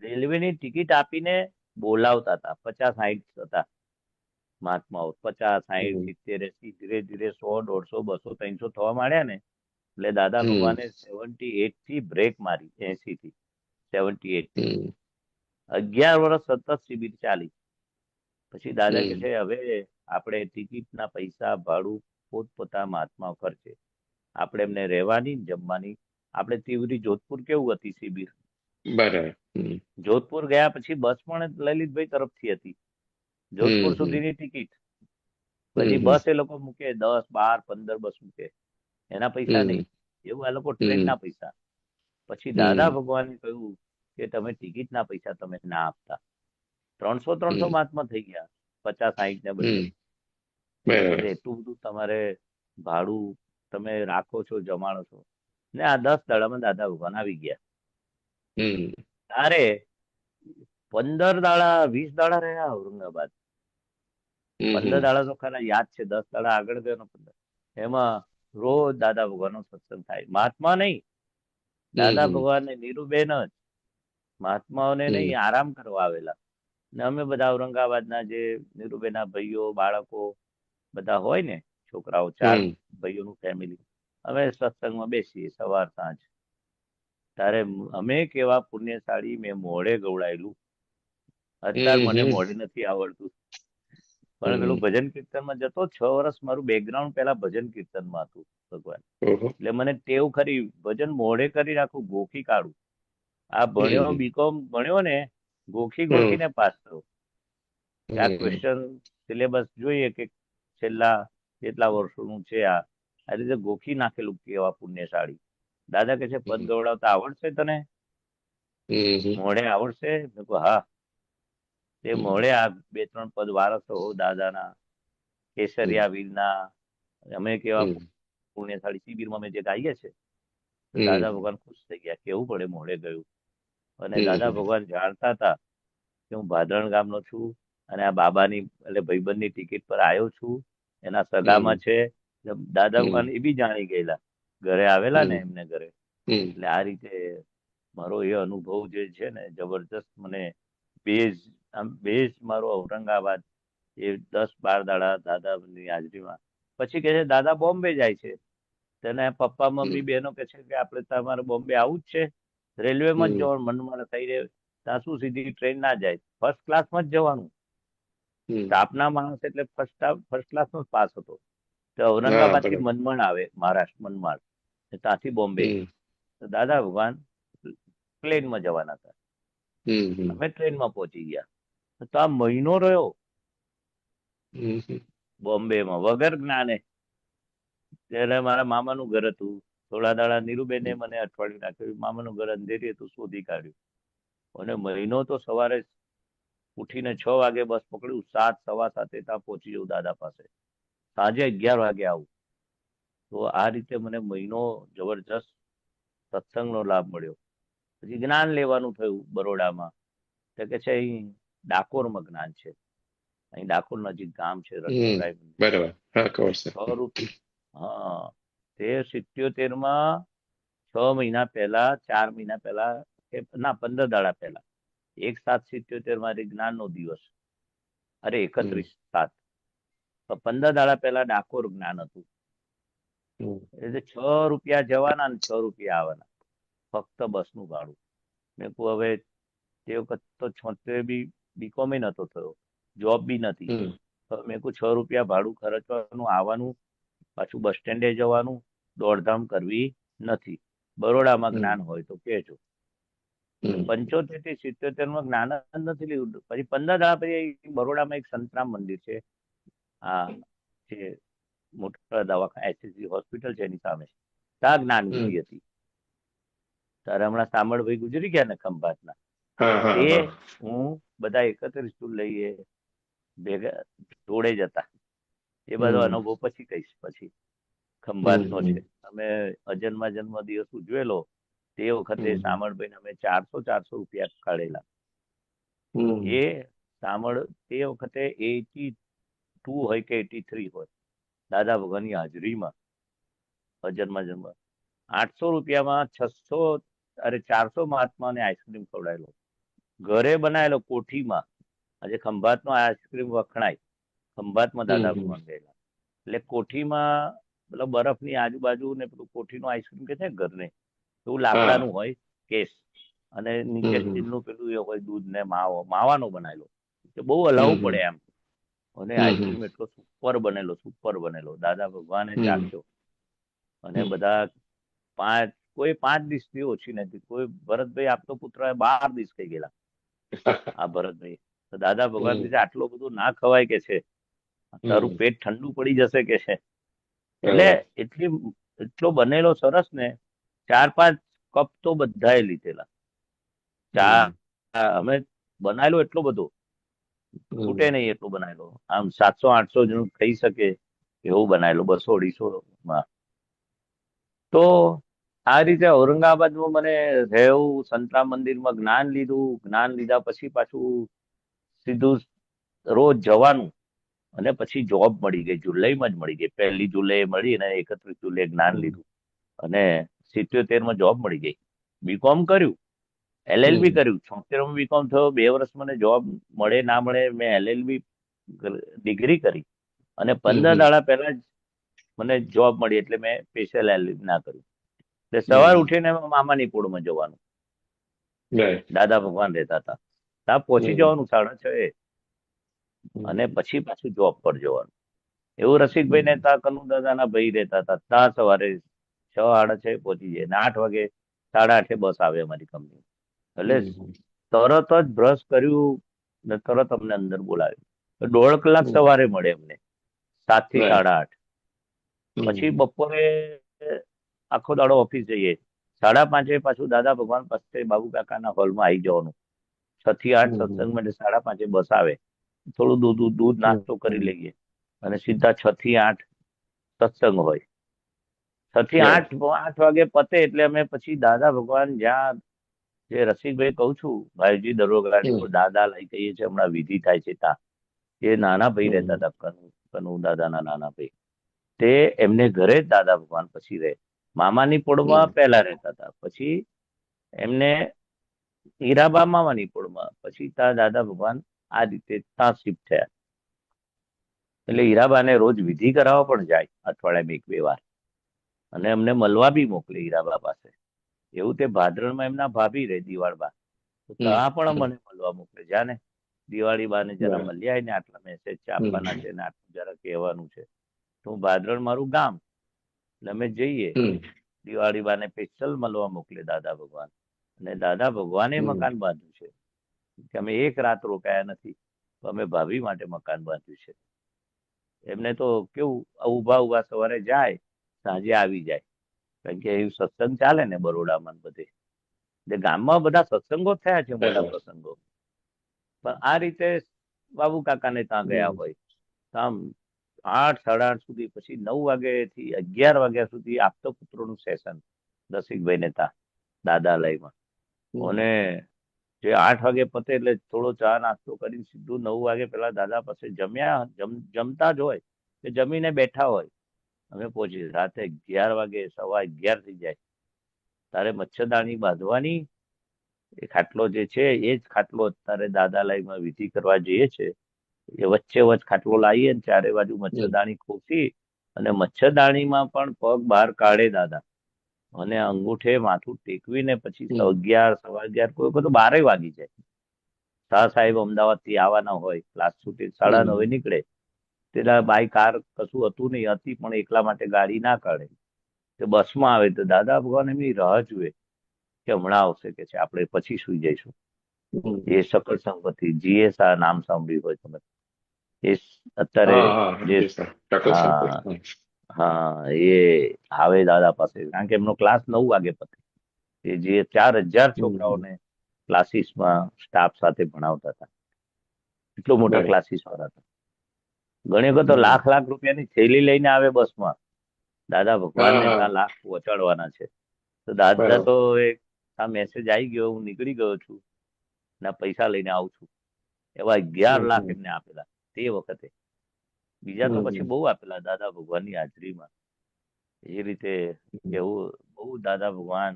[SPEAKER 1] રેલવેની ટિકિટ આપીને બોલાવતા હતા. 50-60 હતા મહાત્માઓ, 50-60,
[SPEAKER 4] હમ
[SPEAKER 1] 70, 80, ધીરે ધીરે 100, 150, 200, 300 થવા માંડ્યા ને, એટલે દાદા
[SPEAKER 4] હમ
[SPEAKER 1] ભગવાને 78 થી બ્રેક મારી, 80 થી, 78 થી.
[SPEAKER 4] હમ
[SPEAKER 1] 11 વર્ષ સતત શિબિર ચાલી. પછી દાદા કે
[SPEAKER 4] હમ
[SPEAKER 1] છે હવે આપણે ટિકિટના પૈસા, ભાડું પોતપોતા મહાત્માઓ ખર્ચે. આપણે એમને રહેવાની, જમવાની. આપણે તિવરી જોધપુર કેવું હતી શિબિર,
[SPEAKER 4] બરાબર. હમ
[SPEAKER 1] જોધપુર ગયા પછી બસ પણ લલિતભાઈ તરફથી હતી, જોધપુર
[SPEAKER 4] હમ હમ
[SPEAKER 1] સુધીની ટિકિટ. પછી
[SPEAKER 4] હમ
[SPEAKER 1] બસ એ લોકો મૂકે, 10, 12, 15 બસ મૂકે, એના પૈસા નહીં.
[SPEAKER 4] હમ
[SPEAKER 1] એવું આ લોકો
[SPEAKER 4] હમ
[SPEAKER 1] ટ્રેનના પૈસા. પછી દાદા
[SPEAKER 4] હમ
[SPEAKER 1] ભગવાને કહ્યું કે તમે ટિકિટના પૈસા તમે ના આપતા. 300
[SPEAKER 4] હમ
[SPEAKER 1] મહાત્મા થઈ ગયા, 50-60 ને બદલે.
[SPEAKER 4] હમ
[SPEAKER 1] એટલે કે
[SPEAKER 4] બરાબર.
[SPEAKER 1] છે એટલું બધું તમારે ભાડું તમે રાખો છો, જમાડો છો. ને આ 10 દાડામાં દાદા ભગવાન આવી ગયા.
[SPEAKER 4] હમ
[SPEAKER 1] તારે 15 દાડા, 20 દાડા રહ્યા ઔરંગાબાદ.
[SPEAKER 4] હમ
[SPEAKER 1] 15
[SPEAKER 4] હમ
[SPEAKER 1] દાડા તો ખરા યાદ છે, 10 દાડા આગળ ગયો ને 15. એમાં રોજ દાદા ભગવાનનો સત્સંગ થાય. મહાત્મા નહીં, દાદા
[SPEAKER 4] હમ
[SPEAKER 1] ભગવાન ને નીરુબેન જ મહાત્માઓને
[SPEAKER 4] હમ
[SPEAKER 1] નહીં, આરામ કરવા આવેલા. ને અમે બધા ઔરંગાબાદના જે નીરુબેનના ભાઈઓ, બાળકો બધા હોય ને, છોકરાઓ, 4
[SPEAKER 4] હમ
[SPEAKER 1] ભાઈઓનું ફેમિલી. અમે સત્સંગમાં બેસીએ સવાર સાંજ. તારે અમે કેવા પુણ્યશાળી, મેં મોઢે ગવડાયેલું. અત્યારે
[SPEAKER 4] હમ
[SPEAKER 1] મને
[SPEAKER 4] હમ
[SPEAKER 1] મોઢે નથી આવડતું, પણ પેલું
[SPEAKER 4] હમ
[SPEAKER 1] ભજન કીર્તનમાં જતો. 6 વર્ષ મારું બેકગ્રાઉન્ડ પેલા ભજન કીર્તનમાં હતું ભગવાન.
[SPEAKER 4] ઓહો
[SPEAKER 1] એટલે મને ટેવ ખરી, ભજન મોઢે કરી રાખું, ગોખી કાઢું. આ ભણ્યો,
[SPEAKER 4] હમ
[SPEAKER 1] બીકોમ ભણ્યો ને, ગોખી
[SPEAKER 4] હમ
[SPEAKER 1] ગોખીને પાસ થયો. કે આ
[SPEAKER 4] હમ
[SPEAKER 1] ક્વેશ્ચન સિલેબસ જોઈએ કે છેલ્લા કેટલા વર્ષોનું છે, આ રીતે ગોખી નાખેલું. કેવા પુણ્યશાળી. દાદા કે છે, પદ
[SPEAKER 4] હમ
[SPEAKER 1] ગવડાવતા આવડશે તને?
[SPEAKER 4] હમ
[SPEAKER 1] મોઢે આવડશે? મેં કહ્યું હા. તે
[SPEAKER 4] હમ
[SPEAKER 1] મોઢે આ 2-3 પદ વારસો દાદાના,
[SPEAKER 4] હમ
[SPEAKER 1] કેસરિયા વીરના. અમે કેવા
[SPEAKER 4] હમ
[SPEAKER 1] પુણ્યશાળી શિબિરમાં અમે જે ગાઈએ છે, તો દાદા
[SPEAKER 4] હમ
[SPEAKER 1] ભગવાન ખુશ થઈ ગયા. કેવું પડે મોઢે ગયું. અને દાદા
[SPEAKER 4] હમ
[SPEAKER 1] ભગવાન જાણતા હતા કે હું ભાદરણ ગામનો છું, અને આ બાબાની એટલે ભાઈબંધની ટિકિટ પર આવ્યો છું, એના સગામાં
[SPEAKER 4] હમ
[SPEAKER 1] છે. એટલે દાદા ભગવાન
[SPEAKER 4] હમ
[SPEAKER 1] એ બી જાણી ગયેલા, ઘરે આવેલા ને
[SPEAKER 4] હમ
[SPEAKER 1] એમને ઘરે.
[SPEAKER 4] હમ
[SPEAKER 1] એટલે આ રીતે મારો એ અનુભવ જે છે ને, જબરજસ્ત. મને બેઝ, આમ બેઝ મારો ઔરંગાબાદ. એ 10-12 દાડા દાદાની હાજરીમાં. પછી કે છે દાદા બોમ્બે જાય છે. તેને પપ્પા
[SPEAKER 4] હમ
[SPEAKER 1] મમ્મી બહેનો કે છે કે આપણે તમારે બોમ્બે આવું જ છે, રેલવેમાં જ
[SPEAKER 4] હમ
[SPEAKER 1] જવાનું. મનમાં થઈ રહે, ત્યાં શું સીધી ટ્રેન ના જાય, ફર્સ્ટ ક્લાસમાં જ જવાનું.
[SPEAKER 4] હમ
[SPEAKER 1] સ્ટાફના માણસ એટલે ફર્સ્ટ ક્લાસનો જ પાસ હતો. તો
[SPEAKER 4] હા
[SPEAKER 1] ઔરંગાબાદ થી
[SPEAKER 4] બરાબર
[SPEAKER 1] મનમાડ આવે, મહારાષ્ટ્ર મનમાડ, ને ત્યાંથી બોમ્બે.
[SPEAKER 4] હમ
[SPEAKER 1] તો દાદા ભગવાન પ્લેનમાં જવાના હતા.
[SPEAKER 4] હમ
[SPEAKER 1] અમે ટ્રેનમાં પહોંચી ગયા. તો આ મહિનો રહ્યો
[SPEAKER 4] હમ
[SPEAKER 1] બોમ્બેમાં વગર જ્ઞાને. ત્યારે મારા મામાનું ઘર હતું. થોડા દાડા નીરુબેને મને અઠવાડિયું નાખ્યું. મામાનું ઘર અંધેરી હતું, શોધી કાઢ્યું. અને મહિનો તો સવારે ઉઠીને 6 વાગે બસ પકડ્યું, 7, 7:15 ત્યાં પહોંચી જવું દાદા પાસે. સાંજે 11 વાગે આવું. તો આ રીતે મને મહિનો જબરજસ્ત સત્સંગનો લાભ મળ્યો. પછી જ્ઞાન લેવાનું થયું બરોડામાં. તો કે છે અહીં ડાકોરમાં જ્ઞાન છે. અહીં ડાકોર નજીક ગામ છે
[SPEAKER 4] હમ
[SPEAKER 1] રણછોડરાય મંદિર.
[SPEAKER 4] બરાબર હા ખબર છે
[SPEAKER 1] 6 રૂપિયા. હા, તે 77માં 6 મહિના પહેલા, 4 મહિના પહેલા, કે ના 15 દાડા પહેલા, 1/7/77 મારી જ્ઞાનનો દિવસ. અરે
[SPEAKER 4] હમ
[SPEAKER 1] 31/7. તો 15 દાડા પહેલા ડાકોર જ્ઞાન હતું.
[SPEAKER 4] હમ
[SPEAKER 1] એટલે 6 રૂપિયા જવાના ને 6 રૂપિયા આવવાના, ફક્ત બસનું ભાડું. મેં કહું હવે, તે વખત તો 76 બી બીકોમે નતો થયો, જોબ બી નથી.
[SPEAKER 4] હમ
[SPEAKER 1] તો મેં કહું 6 રૂપિયા ભાડું ખર્ચવાનું, આવવાનું, પાછું બસ સ્ટેન્ડે જવાનું, દોડધામ કરવી નથી. બરોડામાં
[SPEAKER 4] હમ
[SPEAKER 1] જ્ઞાન હોય તો કહેજો.
[SPEAKER 4] હમ
[SPEAKER 1] 75 થી 77માં જ્ઞાન જ નથી લીધું. પછી 15 દાડા પછી બરોડામાં એક સંતરામ મંદિર છે, આ જે મોટા દવાખાના એસસીસી હોસ્પિટલ છે એની સામે, ત્યાં જ્ઞાન
[SPEAKER 4] હમ
[SPEAKER 1] વિધિ હતી. ત્યારે હમણાં સામળભાઈ ગુજરી ગયા ને ખંભાતના,
[SPEAKER 4] હા હા
[SPEAKER 1] તે
[SPEAKER 4] હા
[SPEAKER 1] હું બધા 31 લઈએ ભેગા જોડે જતા. એ બધો
[SPEAKER 4] હમ
[SPEAKER 1] અનુભવ પછી કહીશ. પછી
[SPEAKER 4] હમ
[SPEAKER 1] ખંભાતનો
[SPEAKER 4] હમ
[SPEAKER 1] છે. અમે અજન્મા જન્મ દિવસ ઉજવેલો, તે વખતે
[SPEAKER 4] હમ
[SPEAKER 1] સામળભાઈને અમે 400 રૂપિયા કાઢેલા.
[SPEAKER 4] હમ
[SPEAKER 1] એ સામળ તે વખતે 82 હોય કે 83 હોય, દાદા ભગવાનની હાજરીમાં અજન્મા જન્મ 800 રૂપિયામાં 400 મહાત્માને આઈસ્ક્રીમ ખવડાયેલો, ઘરે બનાવેલો કોઠીમાં. આજે ખંભાતનો આઈસ્ક્રીમ વખણાય, ખંભાતમાં દાદા
[SPEAKER 4] હમ
[SPEAKER 1] ભગવાન ગયેલા. એટલે કોઠીમાં પેલો બરફની આજુબાજુ ને પેલું કોઠીનું આઈસ્ક્રીમ કે છે ને ઘરને, એવું
[SPEAKER 4] હા
[SPEAKER 1] લાકડાનું હોય કેસ, અને નીચે
[SPEAKER 4] હમ
[SPEAKER 1] સ્ટીલનું પેલું એ હોય, દૂધ ને માવાનો બનાવેલો. એ બહુ હલાવવું
[SPEAKER 4] હમ
[SPEAKER 1] પડે એમ. અને
[SPEAKER 4] હમ
[SPEAKER 1] આઈસ્ક્રીમ એટલો સુપર બનેલો. દાદા ભગવાને
[SPEAKER 4] હમ
[SPEAKER 1] ચાખ્યો. અને બધા કોઈ 5 દિવસથી ઓછી નથી. કોઈ ભરતભાઈ આપતો પુત્ર 12 દિવસ થઈ ગયેલા. આ ભરતભાઈ તો દાદા ભગવાન કે છે આટલું બધું ના ખવાય કે છે, તારું
[SPEAKER 4] હમ
[SPEAKER 1] પેટ ઠંડુ પડી જશે કે છે. એટલે
[SPEAKER 4] બરાબર
[SPEAKER 1] એટલો બનેલો સરસ ને, 4-5 કપ તો બધાએ લીધેલા. ચા
[SPEAKER 4] હમ
[SPEAKER 1] અમે બનાવેલો એટલો બધો, ખૂટે
[SPEAKER 4] હમ
[SPEAKER 1] નહીં એટલો બનાવેલો. આમ 700-800 જણ ખાઈ શકે એવો બનાવેલો, 200-250 માં. તો આ રીતે ઔરંગાબાદમાં મને રહેવું, સંતરામ મંદિરમાં જ્ઞાન લીધું. જ્ઞાન લીધા પછી પાછું સીધું રોજ જવાનું. અને પછી જોબ મળી ગઈ, જુલાઈમાં જ મળી ગઈ. 1 જુલાઈએ મળી અને 31 જુલાઈએ જ્ઞાન લીધું. અને 77માં જોબ મળી ગઈ. બીકોમ કર્યું, એલએલબી
[SPEAKER 4] હમ
[SPEAKER 1] કર્યું. 76માં બીકોમ થયો. 2 વર્ષ મને જોબ મળે ના મળે, મેં એલએલબી ડિગ્રી કરી. અને 15
[SPEAKER 4] હમ
[SPEAKER 1] દાડા પહેલા જ મને જોબ મળી એટલે મેં સ્પેશિયલ ના કર્યું. એટલે સવાર ઉઠીને મામાની પોળમાં જવાનું.
[SPEAKER 4] રાઈટ.
[SPEAKER 1] દાદા ભગવાન રહેતા હતા ત્યાં પહોંચી જવાનું 6:30 અને પછી પાછું જોબ પર જવાનું. એવું રસિકભાઈ ને ત્યાં કનુ દાદાના ભાઈ રહેતા હતા ત્યાં સવારે 6:30 પહોંચી જાય ને 8 વાગે 8:30 બસ આવે અમારી કંપની. એટલે તરત જ બ્રશ કર્યું ને તરત અમને અંદર બોલાવ્યું. 1.5 કલાક સવારે મળે અમને 7 થી 8:30. પછી બપોરે આખો દાડો ઓફિસ જઈએ. 5:30 પાછું દાદા ભગવાન પાસે બાબુ કાકાના હોલમાં આવી જવાનું. 6 થી 8 સત્સંગ માટે 5:30 બસ આવે. થોડું દૂધ નાસ્તો કરી લઈએ અને સીધા 6 થી 8 સત્સંગ હોય. 6 થી 8 વાગે પતે એટલે અમે પછી દાદા ભગવાન જ્યાં જે રસિકભાઈ કહું છું ભાઈજી દરોગાડી દાદા લઈ કહીએ છીએ હમણાં વિધિ થાય છે ત્યાં એ નાના ભાઈ રહેતા હતા કનુ દાદાના નાના ભાઈ. તે એમને ઘરે જ દાદા ભગવાન પછી રહે. મામાની પોળમાં પહેલા રહેતા હતા પછી એમને હીરાબા મામાની પોળમાં પછી ત્યાં દાદા ભગવાન આ રીતે ત્યાં શિફ્ટ થયા. એટલે હીરાબાને રોજ વિધિ કરાવવા પણ જાય અઠવાડિયામાં 1-2 વાર અને અમને મળવા બી મોકલે હીરાબા પાસે. એવું તે ભાદરણમાં એમના ભાભી રહે દિવાળબા તો ત્યાં પણ મને મળવા મોકલે. જાને દિવાળી બાને જરા મળી આવીને આટલા મેસેજ આપવાના છે ને આટલું જરા કહેવાનું છે. તો હું ભાદરણ મારું ગામ એટલે અમે જઈએ. દિવાળી બાને સ્પેશિયલ મળવા મોકલે દાદા ભગવાન. અને દાદા ભગવાને મકાન બાંધ્યું છે કે અમે 1 રાત રોકાયા નથી તો અમે ભાભી માટે મકાન બાંધ્યું છે. એમને તો કેવું ઉભા સવારે જાય સાંજે આવી જાય કારણ કે એવું સત્સંગ ચાલે ને બરોડામાં બધે. એટલે ગામમાં બધા સત્સંગો થયા છે મોટા પ્રસંગો. પણ આ રીતે બાબુ કાકાને ત્યાં ગયા હોય આમ 8, 8:30 સુધી પછી 9 વાગ્યાથી 11 વાગ્યા સુધી આપતો પુત્રોનું સેશન રસિકભાઈ ને ત્યાં દાદાલયમાં. અને જે 8 વાગે પતે એટલે થોડો ચા નાસ્તો કરીને સીધું 9 વાગે પેલા દાદા પાસે જમતા જ હોય કે જમીને બેઠા હોય. અમે પહોંચી રાતે 11 વાગે 11:15 થઈ જાય તારે મચ્છરદાણી બાંધવાની. એ ખાટલો જે છે એ જ ખાટલો અત્યારે દાદાલયમાં વિધિ કરવા જઈએ છે એ વચ્ચે ખાટલો લાવીએ ને ચારે બાજુ મચ્છરદાણી ખોસી અને મચ્છરદાણીમાં પણ પગ બહાર કાઢે દાદા અને અંગૂઠે માથું ટેકવીને પછી 11, 11:15 કોઈ વખત 12 વાગી જાય. શાહ સાહેબ અમદાવાદ થી આવવાના હોય ક્લાસ છૂટી 9:30 નીકળે તેના બાય કાર કશું હતું નહીં હતી પણ એકલા માટે ગાડી ના કાઢે તો બસમાં આવે તો દાદા ભગવાન એમની રાહ જુએ કે હમણાં આવશે કે છે આપણે પછી સુઈ જઈશું. એ સકળ સંપત્તિ GS નામ સાંભળ્યું હોય તમે. એ અત્યારે હા એ આવે દાદા પાસે કારણ કે એમનો ક્લાસ 9 વાગે પતે. એ જે 4000 છોકરાઓને ક્લાસીસમાં સ્ટાફ સાથે ભણાવતા હતા. એટલો મોટા ક્લાસીસ વાળા હતા. ઘણી વખત તો લાખ રૂપિયાની થેલી લઈને આવે બસમાં. દાદા ભગવાનને ત્યાં લાખ પહોંચાડવાના છે તો દાદા તો એક આ મેસેજ આવી ગયો હું નીકળી ગયો છું ના પૈસા લઈને આવું છું. એવા 11 લાખ એમને આપેલા તે વખતે. બીજા તો પછી બહુ આપેલા દાદા ભગવાનની હાજરીમાં. એ રીતે કેવું બહુ દાદા ભગવાન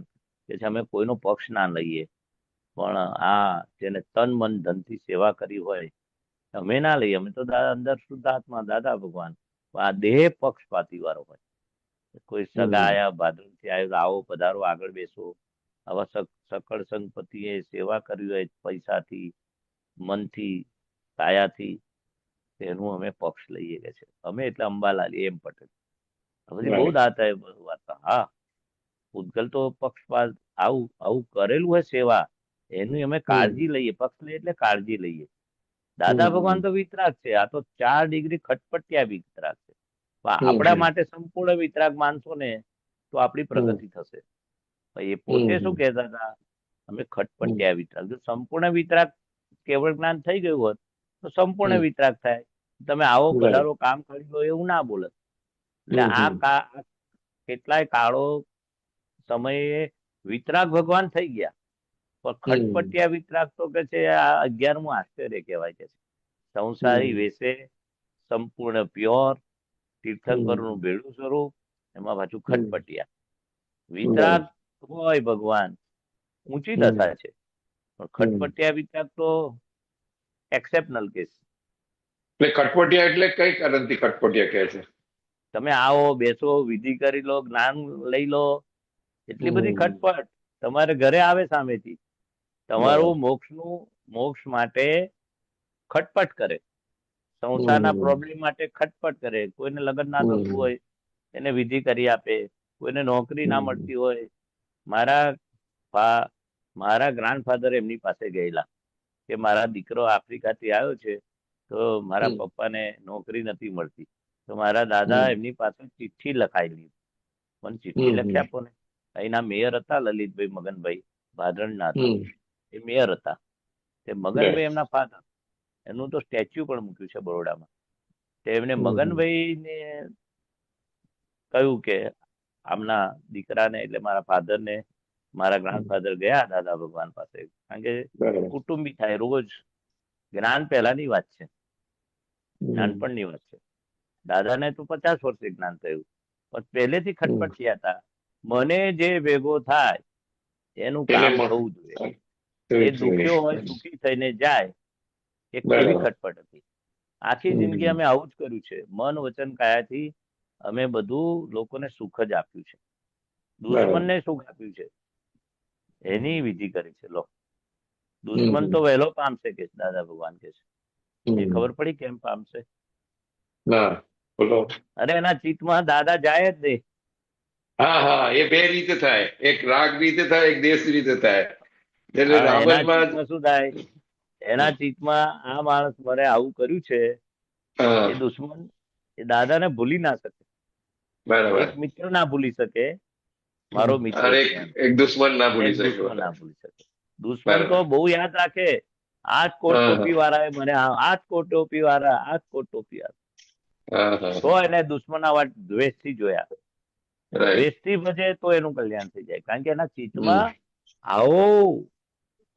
[SPEAKER 1] કે છે અમે કોઈનો પક્ષ ના લઈએ પણ આ જેને તન મન ધનથી સેવા કરી હોય અમે ના લઈએ. અમે તો અંદર શુદ્ધાત્મા દાદા ભગવાન આ દેહ પક્ષપાતી વાળો હોય. કોઈ સગા આયા ભાદરથી આવ્યો આવો પધારો આગળ બેસો. આવા સકળ સંપત્તિએ સેવા કરી હોય પૈસાથી મનથી કાયાથી એનું અમે પક્ષ લઈએ કે છે. અમે એટલે અંબાલાલ એમ પટેલ પછી બહુ દાતા વાર્તા. હા પૂતગલ તો પક્ષપાત આવું કરેલું હોય સેવા એની અમે કાળજી લઈએ. પક્ષ લઈએ એટલે કાળજી લઈએ. દાદા ભગવાન તો વિતરાગ છે. આ તો 4 ડિગ્રી ખટપટિયા વિતરાગ છે. આપણા માટે સંપૂર્ણ વિતરાગ માનશો ને તો આપણી પ્રગતિ થશે. એ પોતે શું કહેતા હતા અમે ખટપટિયા વિતરાગ. જો સંપૂર્ણ વિતરાગ કેવળ જ્ઞાન થઈ ગયું હોત તો સંપૂર્ણ વિતરાગ થાય. તમે આવો પધારો કામ કરી લો એવું ના બોલત. એટલે આ કેટલાય કાળો સમયે વિતરાગ ભગવાન થઈ ગયા પણ ખટપટિયા વિતરાગ તો કે છે આ 11મું આશ્ચર્ય કહેવાય છે. સંસારી વેશે સંપૂર્ણ પ્યોર તીર્થંકરનું ભેળું સ્વરૂપ એમાં પાછું ખટપટિયા વિતરાગ હોય ભગવાન ઊંચી દશા છે પણ ખટપટિયા વિતરાગ તો એક્સેપ્શનલ કેસ.
[SPEAKER 4] એટલે ખટપટિયા એટલે કઈ કારણથી ખટપટિયા કહે છે?
[SPEAKER 1] તમે આવો, બેસો, વિધિ કરી લો, જ્ઞાન લઈ લો, એટલી બધી ખટપટ તમારે ઘરે આવે સામેથી, તમારું મોક્ષ માટે ખટપટ કરે, સંસારના પ્રોબ્લેમ માટે ખટપટ કરે. કોઈને લગ્ન ના થતું હોય એને વિધિ કરી આપે, કોઈને નોકરી ના મળતી હોય. મારા ગ્રાન્ડફાધર એમની પાસે ગયેલા કે મારા દીકરો આફ્રિકાથી આવ્યો છે, તો મારા પપ્પાને નોકરી નથી મળતી. તો મારા દાદા એમની પાસે ચિઠ્ઠી લખાયેલી, મને ચિઠ્ઠી લખી આપો ને. અહીંના મેયર હતા લલિતભાઈ મગનભાઈ, ભાદરણના હતા, એ મેયર હતા. તે મગનભાઈ એમના ફાધર, એનું તો સ્ટેચ્યુ પણ મૂક્યું છે બરોડામાં. તે એમને મગનભાઈને કહ્યું કે આમના દીકરાને, એટલે મારા ફાધરને, મારા ગ્રાન્ડફાધર ગયા દાદા ભગવાન પાસે, કારણ કે કુટુંબી થાય રોજ. જ્ઞાન પહેલાની વાત છે, નાનપણની વાત છે. દાદાને તો 50 વર્ષે જ્ઞાન થયું, પણ પહેલેથી ખટપટ થયા હતા. મને જે ભેગો થાય એનું કામ થવું જોઈએ. એ દુખ્યો હોય સુખી થઈને જાય, એ કેવી ખટપટ હતી. આખી જિંદગી અમે આવું જ કર્યું છે, મન વચન કાયાથી અમે બધું લોકોને સુખ જ આપ્યું છે, દુશ્મનને સુખ આપ્યું છે, એની વિધિ કરી છે. લો, દુશ્મન તો વહેલો પામશે કે દાદા ભગવાન કે છે. એ ખબર પડી કેમ પામશે? અરે એના ચિત્તમાં દાદા જાય જ નહીં.
[SPEAKER 4] હા હા, એ બે રીતે થાય, એક રાગ રીતે થાય, એક દેશ રીતે થાય. એટલે રાવણમાં
[SPEAKER 1] શું થાય, એના ચિત્તમાં આ માણસ મને આવું કર્યું છે, એ દુશ્મન એ દાદાને ભૂલી ના શકે. એક મિત્ર ના ભૂલી શકે, મારો મિત્ર
[SPEAKER 4] એક દુશ્મન ના ભૂલી
[SPEAKER 1] દુશ્મન ના ભૂલી શકે. દુશ્મન તો બહુ યાદ રાખે, આ જ કોટ ટોપી વાળા મને, આ જ કોટ ટોપી વાળા, આ જ કોટ ટોપી વાળા, તો એને દુશ્મન આવા દ્વેષથી જોયા. દ્વેષથી ભજે તો એનું કલ્યાણ થઈ જાય, કારણ કે એના ચિત્તમાં આવો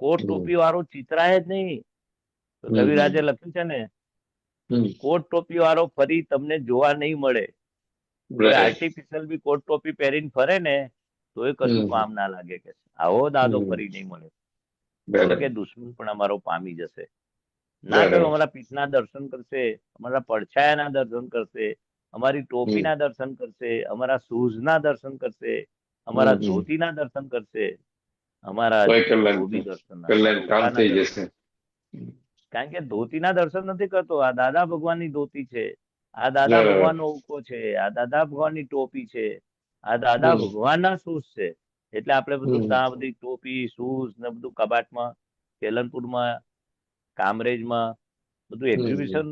[SPEAKER 1] કોટ ટોપી વાળો ચિતરાય જ નહીં. તો કવિરાજે લખ્યું છે ને, કોટ ટોપી વાળો ફરી તમને જોવા નહીં મળે. આર્ટિફિશિયલ બી કોટ ટોપી પહેરીને ફરે ને તો એ કશું કામ ના લાગે કે આવો દાદો ફરી નહીં મળે. કે દુશ્મન પણ અમારો પામી જશે. ના તો અમારા પીઠના દર્શન કરશે, અમારા પડછાયાના દર્શન કરશે, અમારી ટોપીના દર્શન કરશે, અમારા શૂઝના દર્શન કરશે, અમારા ધોતીના દર્શન કરશે, અમારા ધોબી દર્શન. કારણ કે ધોતીના દર્શન નથી કરતો, આ દાદા ભગવાનની ધોતી છે, આ દાદા ભગવાનનો ઉકો છે, આ દાદા ભગવાનની ટોપી છે, આ દાદા ભગવાનના શૂઝ છે. એટલે આપણે બધું ત્યાં બધી ટોપી, શૂઝ ને બધું કબાટમાં, કેલનપુરમાં, કામરેજમાં બધું એક્ઝિબિશન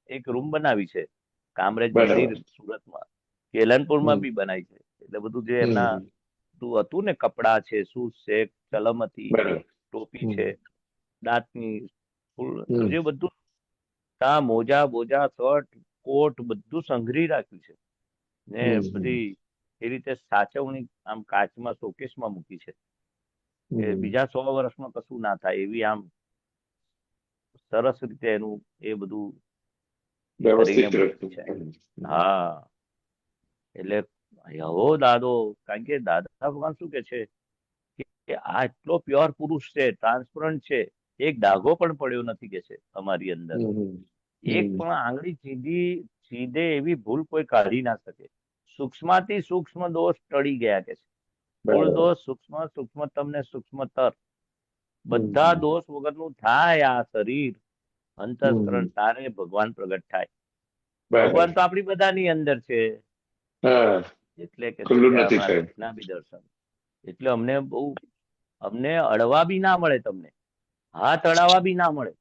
[SPEAKER 1] એક રૂમ બનાવી છે. કામરેજ મંદિર સુરતમાં, કેલનપુરમાં બી બનાવી છે. એટલે બધું જે એમના હતું ને, કપડા છે, શૂઝ છે, ચલમ હતી, ટોપી છે, દાંતની જે બધું, ત્યાં મોજા બોજા, શર્ટ, કોટ બધું સંઘરી રાખ્યું છે ને બધી એ રીતે સાચવણી આમ કાચમાં શોકેસમાં મૂકી છે કે બીજા 100 વર્ષમાં કશું ના થાય એવી. આમ સરસ રીતે એનું એ બધું હા. એટલે હવો દાદો, કારણ કે દાદા ભગવાન શું કે છે કે આ એટલો પ્યોર પુરુષ છે, ટ્રાન્સપરન્ટ છે, એક ડાઘો પણ પડ્યો નથી કે છે અમારી અંદર. એક પણ આંગળી સીધે એવી ભૂલ કોઈ કાઢી ના શકે. સૂક્ષ્મથી સૂક્ષ્મ દોષ ટળી ગયા કે છે. મૂળ દોષ સૂક્ષ્મ તમને સૂક્ષ્મતર, બધા દોષ વગરનું થાય આ શરીર, અંતઃકરણ, તારે ભગવાન પ્રગટ થાય. ભગવાન તો આપણી બધાની અંદર છે. એટલે કે બી દર્શન, એટલે અમને અડવા બી ના મળે, તમને હાથ અડાવવા બી ના મળે.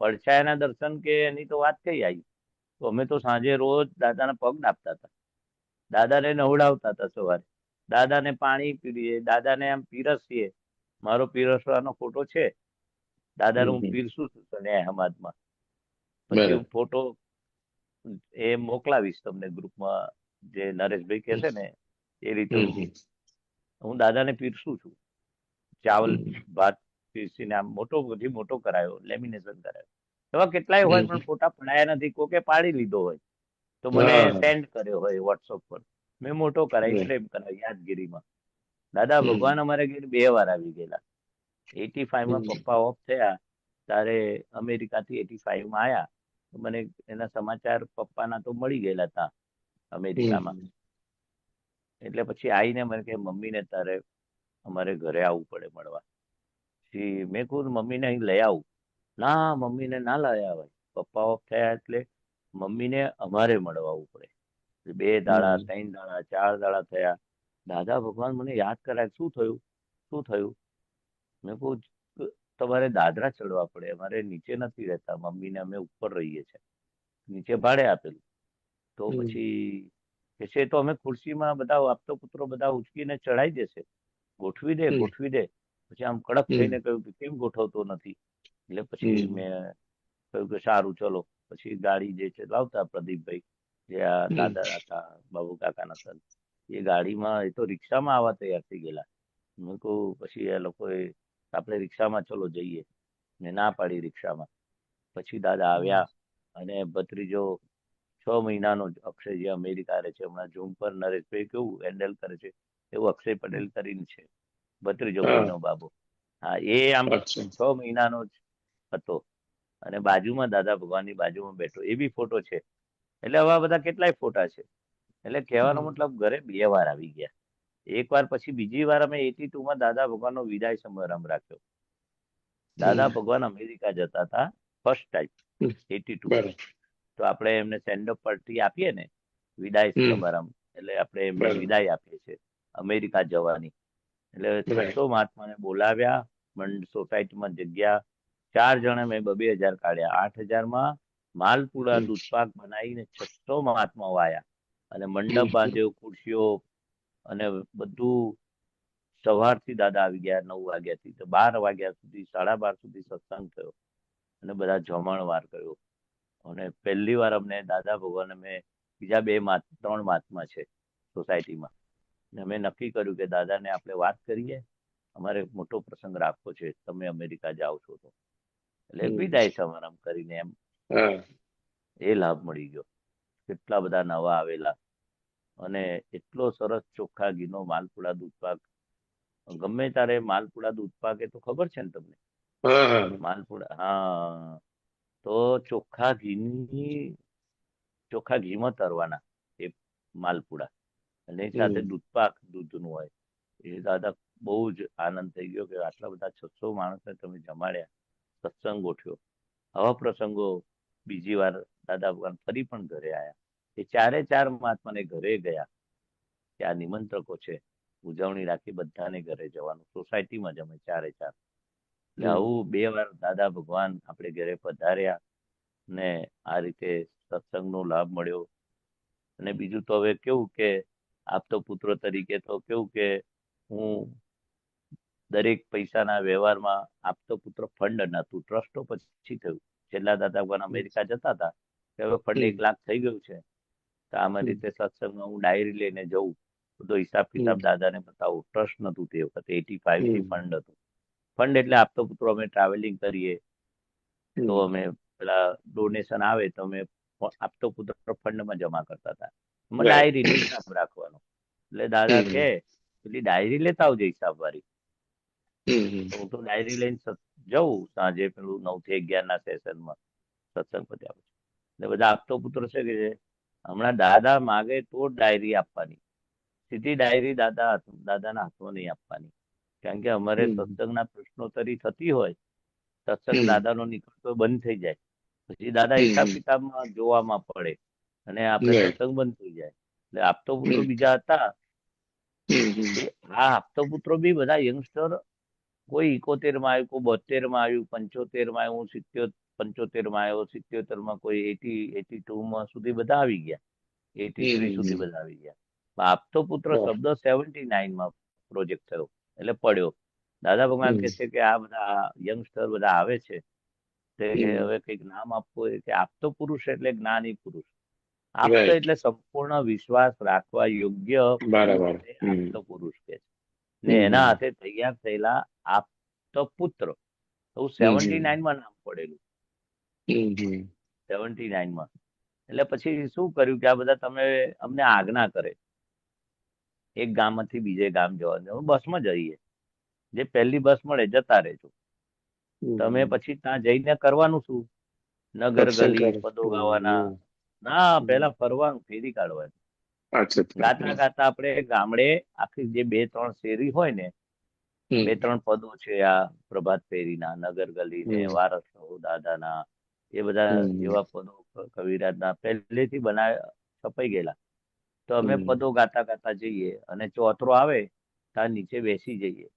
[SPEAKER 1] પડછાયાના દર્શન કે એની તો વાત કઈ આવી. તો અમે તો સાંજે રોજ દાદાના પગ નાપતા હતા, દાદાને નવડાવતા હતા, સવારે દાદાને પાણી પીવીએ, દાદાને આમ પીરસીએ. મારો પીરસવાનો ફોટો છે, દાદાને હું પીરસું છું તને અહેમદમાં. પછી ફોટો એ મોકલાવીશ તમને ગ્રુપમાં, જે નરેશભાઈ કહે છે ને એ રીતે હું દાદાને પીરસું છું. ચાવલ ભાત પીરસીને આમ મોટો કરાયો, લેમિનેશન કરાયો. એવા કેટલાય હોય પણ ફોટા પડાયા નથી, કોકે પાડી લીધો હોય તો મને સેન્ડ કર્યો હોય વોટ્સઅપ પર, મેં મોટો કરાવી, ફ્રેમ કરાવી યાદગીરીમાં. દાદા ભગવાન અમારે ઘેર 2 વાર આવી ગયેલા. 85માં પપ્પા ઓફ થયા ત્યારે અમેરિકાથી 85માં આવ્યા. મને એના સમાચાર પપ્પાના તો મળી ગયેલા હતા. અમેરિકામાં. એટલે પછી આવીને મને કે મમ્મીને તારે અમારે ઘરે આવવું પડે મળવા. પછી મેં કહ્યું મમ્મીને અહીં લઈ આવું. ના, મમ્મીને ના લઈ આવાય, પપ્પા ઓફ થયા એટલે મમ્મીને અમારે મળવા આવવું પડે. 2 દાડા 3 દાડા 4 દાડા થયા. દાદા ભગવાન મને યાદ કરાય, શું થયું શું થયું? મેં કહું તમારે દાદરા ચડવા પડે, અમારે નીચે નથી રહેતા, મમ્મીને અમે ઉપર રહીએ છીએ, નીચે ભાડે આપેલું. તો પછી કે છે તો અમે ખુરશીમાં બધા આપતો પુત્રો બધા ઉચકીને ચડાઈ દેશે, ગોઠવી દે ગોઠવી દે. પછી આમ કડક થઈને કહ્યું કે કેમ ગોઠવતો નથી? એટલે પછી મેં કહ્યું કે સારું ચલો. પછી ગાડી જે છે લાવતા પ્રદીપભાઈ, જે આ દાદા હતા બાબુ કાકાના સન, એ ગાડીમાં, એ તો રિક્ષામાં આવવા તૈયાર થઈ ગયેલા. મેં કહું પછી એ લોકોએ આપણે રિક્ષામાં ચલો જઈએ, મેં ના પાડી રિક્ષામાં. પછી દાદા આવ્યા અને ભત્રીજો 6 મહિનાનો જ અક્ષય, જે અમેરિકા રહે છે હમણાં, ઝૂમ પર નરેશભાઈ કેવું હેન્ડલ કરે છે એવું અક્ષય પટેલ કરીને છે, ભત્રીજો ભાઈનો બાબો. હા, એ આમ 6 મહિનાનો જ હતો અને બાજુમાં દાદા ભગવાનની બાજુમાં બેઠો, એ બી ફોટો છે. એટલે આવા બધા કેટલાય ફોટા છે. એટલે કહેવાનો મતલબ ઘરે 2 વાર આવી ગયા. એક વાર, પછી બીજી વાર અમે 82માં દાદા ભગવાનનો વિદાય સમારંભ રાખ્યો. દાદા ભગવાન અમેરિકા જતા હતા ફર્સ્ટ ટાઈમ 82. તો આપણે એમને સેન્ડ ઓફ પાર્ટી આપીએ ને, વિદાય સમારંભ, એટલે આપણે એમને વિદાય આપીએ છીએ અમેરિકા જવાની. એટલે 600 મહાત્માને બોલાવ્યા, સોસાયટીમાં જગ્યા, 4 જણે મેં 2,000 કાઢ્યા, 8,000માં માલપુડા દૂધપાક બનાવીને 600 મહાત્માઓ આવ્યા અને મંડપ બાંધ્યો, ખુરશીઓ અને બધું. સવારથી દાદા આવી ગયા 9 વાગ્યાથી તો 12 વાગ્યા સુધી, 12:30 સુધી સત્સંગ થયો અને બધા જમણવાર કર્યો. અને પહેલી વાર અમને દાદા ભગવાન, અમે બીજા 3 મહાત્મા છે સોસાયટીમાં, અમે નક્કી કર્યું કે દાદાને આપણે વાત કરીએ, અમારે મોટો પ્રસંગ રાખવો છે, તમે અમેરિકા જાઓ છો તો. એટલે વિદાય સમારંભ કરીને એમ એ લાભ મળી ગયો. કેટલા બધા નવા આવેલા અને એટલો સરસ ચોખ્ખા ઘીનો માલપુડા દૂધપાક. ગમે તારે માલપુડા દૂધપાક, એ તો ખબર છે ને તમને? માલપુડા, હા. તો ચોખ્ખા ઘીમાં તરવાના એ માલપુડા, અને એ સાથે દૂધપાક દૂધનું હોય. એ દાદા બહુ જ આનંદ થઈ ગયો કે આટલા બધા 600 માણસને તમે જમાડ્યા, સત્સંગ ગોઠવ્યો. આવા પ્રસંગો બીજી વાર દાદા ભગવાન ફરી પણ ઘરે આવ્યા. એ 4 મહાત્માને ઘરે ગયા, ત્યાં નિમંત્રકો છે, ઉજવણી રાખી, બધાને ઘરે જવાનું, સોસાયટીમાં જ અમે 4. એટલે આવું 2 વાર દાદા ભગવાન આપણે ઘરે પધાર્યા ને આ રીતે સત્સંગનો લાભ મળ્યો. અને બીજું તો હવે કેવું કે આપતો પુત્ર તરીકે તો કેવું કે હું દરેક પૈસાના વ્યવહારમાં, આપતો પુત્ર ફંડ નતું, ટ્રસ્ટો પછી થયું. છેલ્લા દાદા ભગવાન અમેરિકા જતા હતા, હવે ફંડ 1 લાખ થઈ ગયું છે. તો આમાં રીતે સત્સંગમાં હું ડાયરી લઈને જઉં, બધો હિસાબ કિતાબ દાદાને બતાવું. ટ્રસ્ટ નતું તે વખતે, 85 થી ફંડ હતું. ફંડ એટલે આપતો પુત્રો, અમે ટ્રાવેલિંગ કરીએ તો અમે પેલા ડોનેશન આવે તો અમે આપતો પુત્ર ફંડમાં જમા કરતા હતા. એમાં ડાયરીનો હિસાબ રાખવાનો. એટલે દાદા કે પેલી ડાયરી લેતા આવજે હિસાબ વાળી. તો હું તો ડાયરી લઈને જઉં સાંજે, પેલું 9 થી 11 ના સેશનમાં સત્સંગ પત્યા પછી. એટલે બધા આપતો પુત્રો છે કે હમણાં દાદા માગે તો જ ડાયરી આપવાની, સીધી ડાયરી દાદાના હાથમાં નહીં આપવાની. કારણ કે અમારે સત્સંગના પ્રશ્નોત્તરી થતી હોય, સત્સંગ દાદાનો નીકળતો બંધ થઈ જાય, પછી દાદા હિસાબ કિતાબમાં જોવામાં પડે અને આપણે સત્સંગ બંધ થઈ જાય. એટલે આપતો પુત્રો બીજા હતા. આ આપતો પુત્રો બી બધા યંગસ્ટર, કોઈ 71માં આવ્યું, કોઈ 72માં આવ્યું, 75માં આવ્યું, 75માં આવ્યો, 77માં, કોઈ 82માં સુધી બધા આવી ગયા, 83 સુધી બધા આવી ગયા. આપતો પુત્ર શબ્દ 79માં પ્રોજેક્ટ થયો એટલે પડ્યો. દાદા ભગવાન કે છે કે આ બધા યંગસ્ટર બધા આવે છે તે હવે કઈક નામ આપવું હોય કે આપતો પુરુષ એટલે જ્ઞાની પુરુષ. આપતો એટલે સંપૂર્ણ વિશ્વાસ રાખવા યોગ્ય આપતો પુરુષ કે છે. ને એના હાથે તૈયાર થયેલા આપતો પુત્ર, એવું 79માં નામ પડેલું, 79માં. એટલે પછી શું કર્યું કે આ બધા તમે અમને આજ્ઞા કરે એક ગામમાંથી બીજે ગામ જવાનું, બસમાં જઈએ, જે પહેલી બસ મળે જતા રહેજો. તમે પછી ત્યાં જઈને કરવાનું શું? નગર ગલી પદો ગાવાના ના, પેલા ફરવાનું, ફેરી કાઢવાની.
[SPEAKER 4] અચ્છા
[SPEAKER 1] ગાતા ગાતા આપણે ગામડે આખી જે 2-3 શેરી હોય ને,
[SPEAKER 4] હમ
[SPEAKER 1] 2-3 પદો છે આ પ્રભાત ફેરીના, નગર ગલી ને,
[SPEAKER 4] હમ
[SPEAKER 1] વારસો દાદાના, એ બધા
[SPEAKER 4] હમ
[SPEAKER 1] એવા પદો કવિરાજના પહેલેથી છપાઈ ગયેલા. તો અમે
[SPEAKER 4] હમ
[SPEAKER 1] પદો ગાતા ગાતા જઈએ અને ચોતરો આવે ત્યાં નીચે બેસી જઈએ.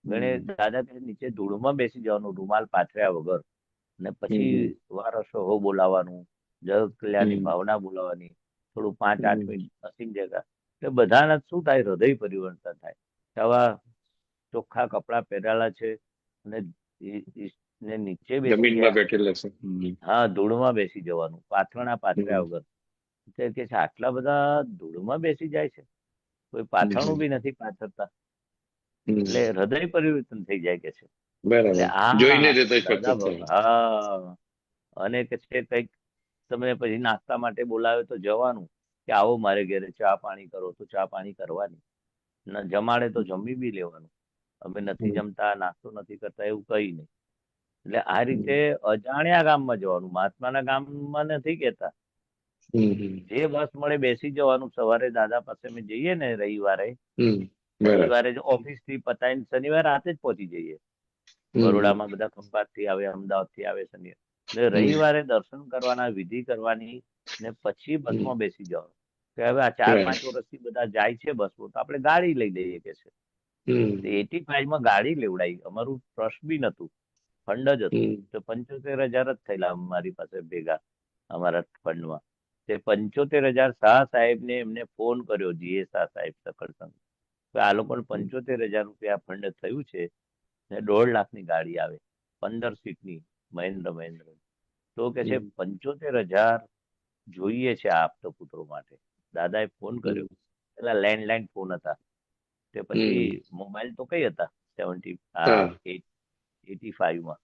[SPEAKER 1] ગણે દાદા કે નીચે ધૂળમાં બેસી જવાનું, રૂમાલ પાથર્યા વગર, અને પછી વારસો હો બોલાવાનું, જગ કલ્યાણની ભાવના બોલાવાની, થોડું 5-8 મિનિટ હસીને જગા. એટલે બધાના શું થાય, હૃદય પરિવર્તન થાય. આવા ચોખ્ખા કપડા પહેરેલા છે અને ને નીચે બેસી
[SPEAKER 4] જમીનમાં
[SPEAKER 1] ગયા.
[SPEAKER 4] બેઠેલા છે.
[SPEAKER 1] હા, ધૂળમાં બેસી જવાનું, પાથર્યા વગર. એટલે કે છે આટલા બધા ધૂળમાં બેસી જાય છે, કોઈ પાથરણું બી નથી પાથરતા. એટલે હૃદય પરિવર્તન થઈ જાય કે છે. એટલે
[SPEAKER 4] બરાબર, જોઈને
[SPEAKER 1] આ
[SPEAKER 4] હૃદય
[SPEAKER 1] દાદા
[SPEAKER 4] પરિવર્તન.
[SPEAKER 1] હા. અને કે છે કંઈક તમે પછી નાસ્તા માટે બોલાવે તો જવાનું, કે આવો મારે ઘરે ચા પાણી કરો તો ચા પાણી કરવાની, જમાડે તો જમી બી લેવાનું. અમે નથી જમતા, નાસ્તો નથી કરતા, એવું કઈ નહીં. એટલે આ રીતે અજાણ્યા ગામમાં જવાનું, મહાત્માના ગામમાં નથી કેતા. જે બસ મળે બેસી જવાનું. સવારે દાદા પાસે અમે જઈએ ને રવિવારે, રવિવારે જ ઓફિસ થી પતાવીને શનિવારે રાતે જ પહોંચી જઈએ. બરોડામાં બધા ખંભાત થી આવે, અમદાવાદ થી આવે શનિવારે. એટલે રવિવારે દર્શન કરવાના, વિધિ કરવાની, ને પછી બસમાં બેસી જવાનું. કે હવે આ 4-5 વર્ષથી બધા જાય છે બસમાં, તો આપણે ગાડી લઈ લઈએ કે છે. 85 માં ગાડી લેવડાવી. અમારું ટ્રસ્ટ બી નતું, ફંડ જ હતું. તો 75,000 જ થયેલા અમારી પાસે ભેગા અમારા ફંડમાં. તે 75,000 શાહ સાહેબ ને એમને ફોન કર્યો, જીએ શાહ સાહેબ સકળસંગ, કે આ લોકોને 75,000 રૂપિયા ફંડ થયું છે ને 1.5 લાખની ગાડી આવે, 15 સીટની મહેન્દ્ર. તો કે છે 75,000 જોઈએ છે આ આપતો પુત્રો માટે. દાદાએ ફોન કર્યો. પેલા લેન્ડલાઇન ફોન હતા, તે પછી મોબાઈલ તો કઈ હતા 85 માં.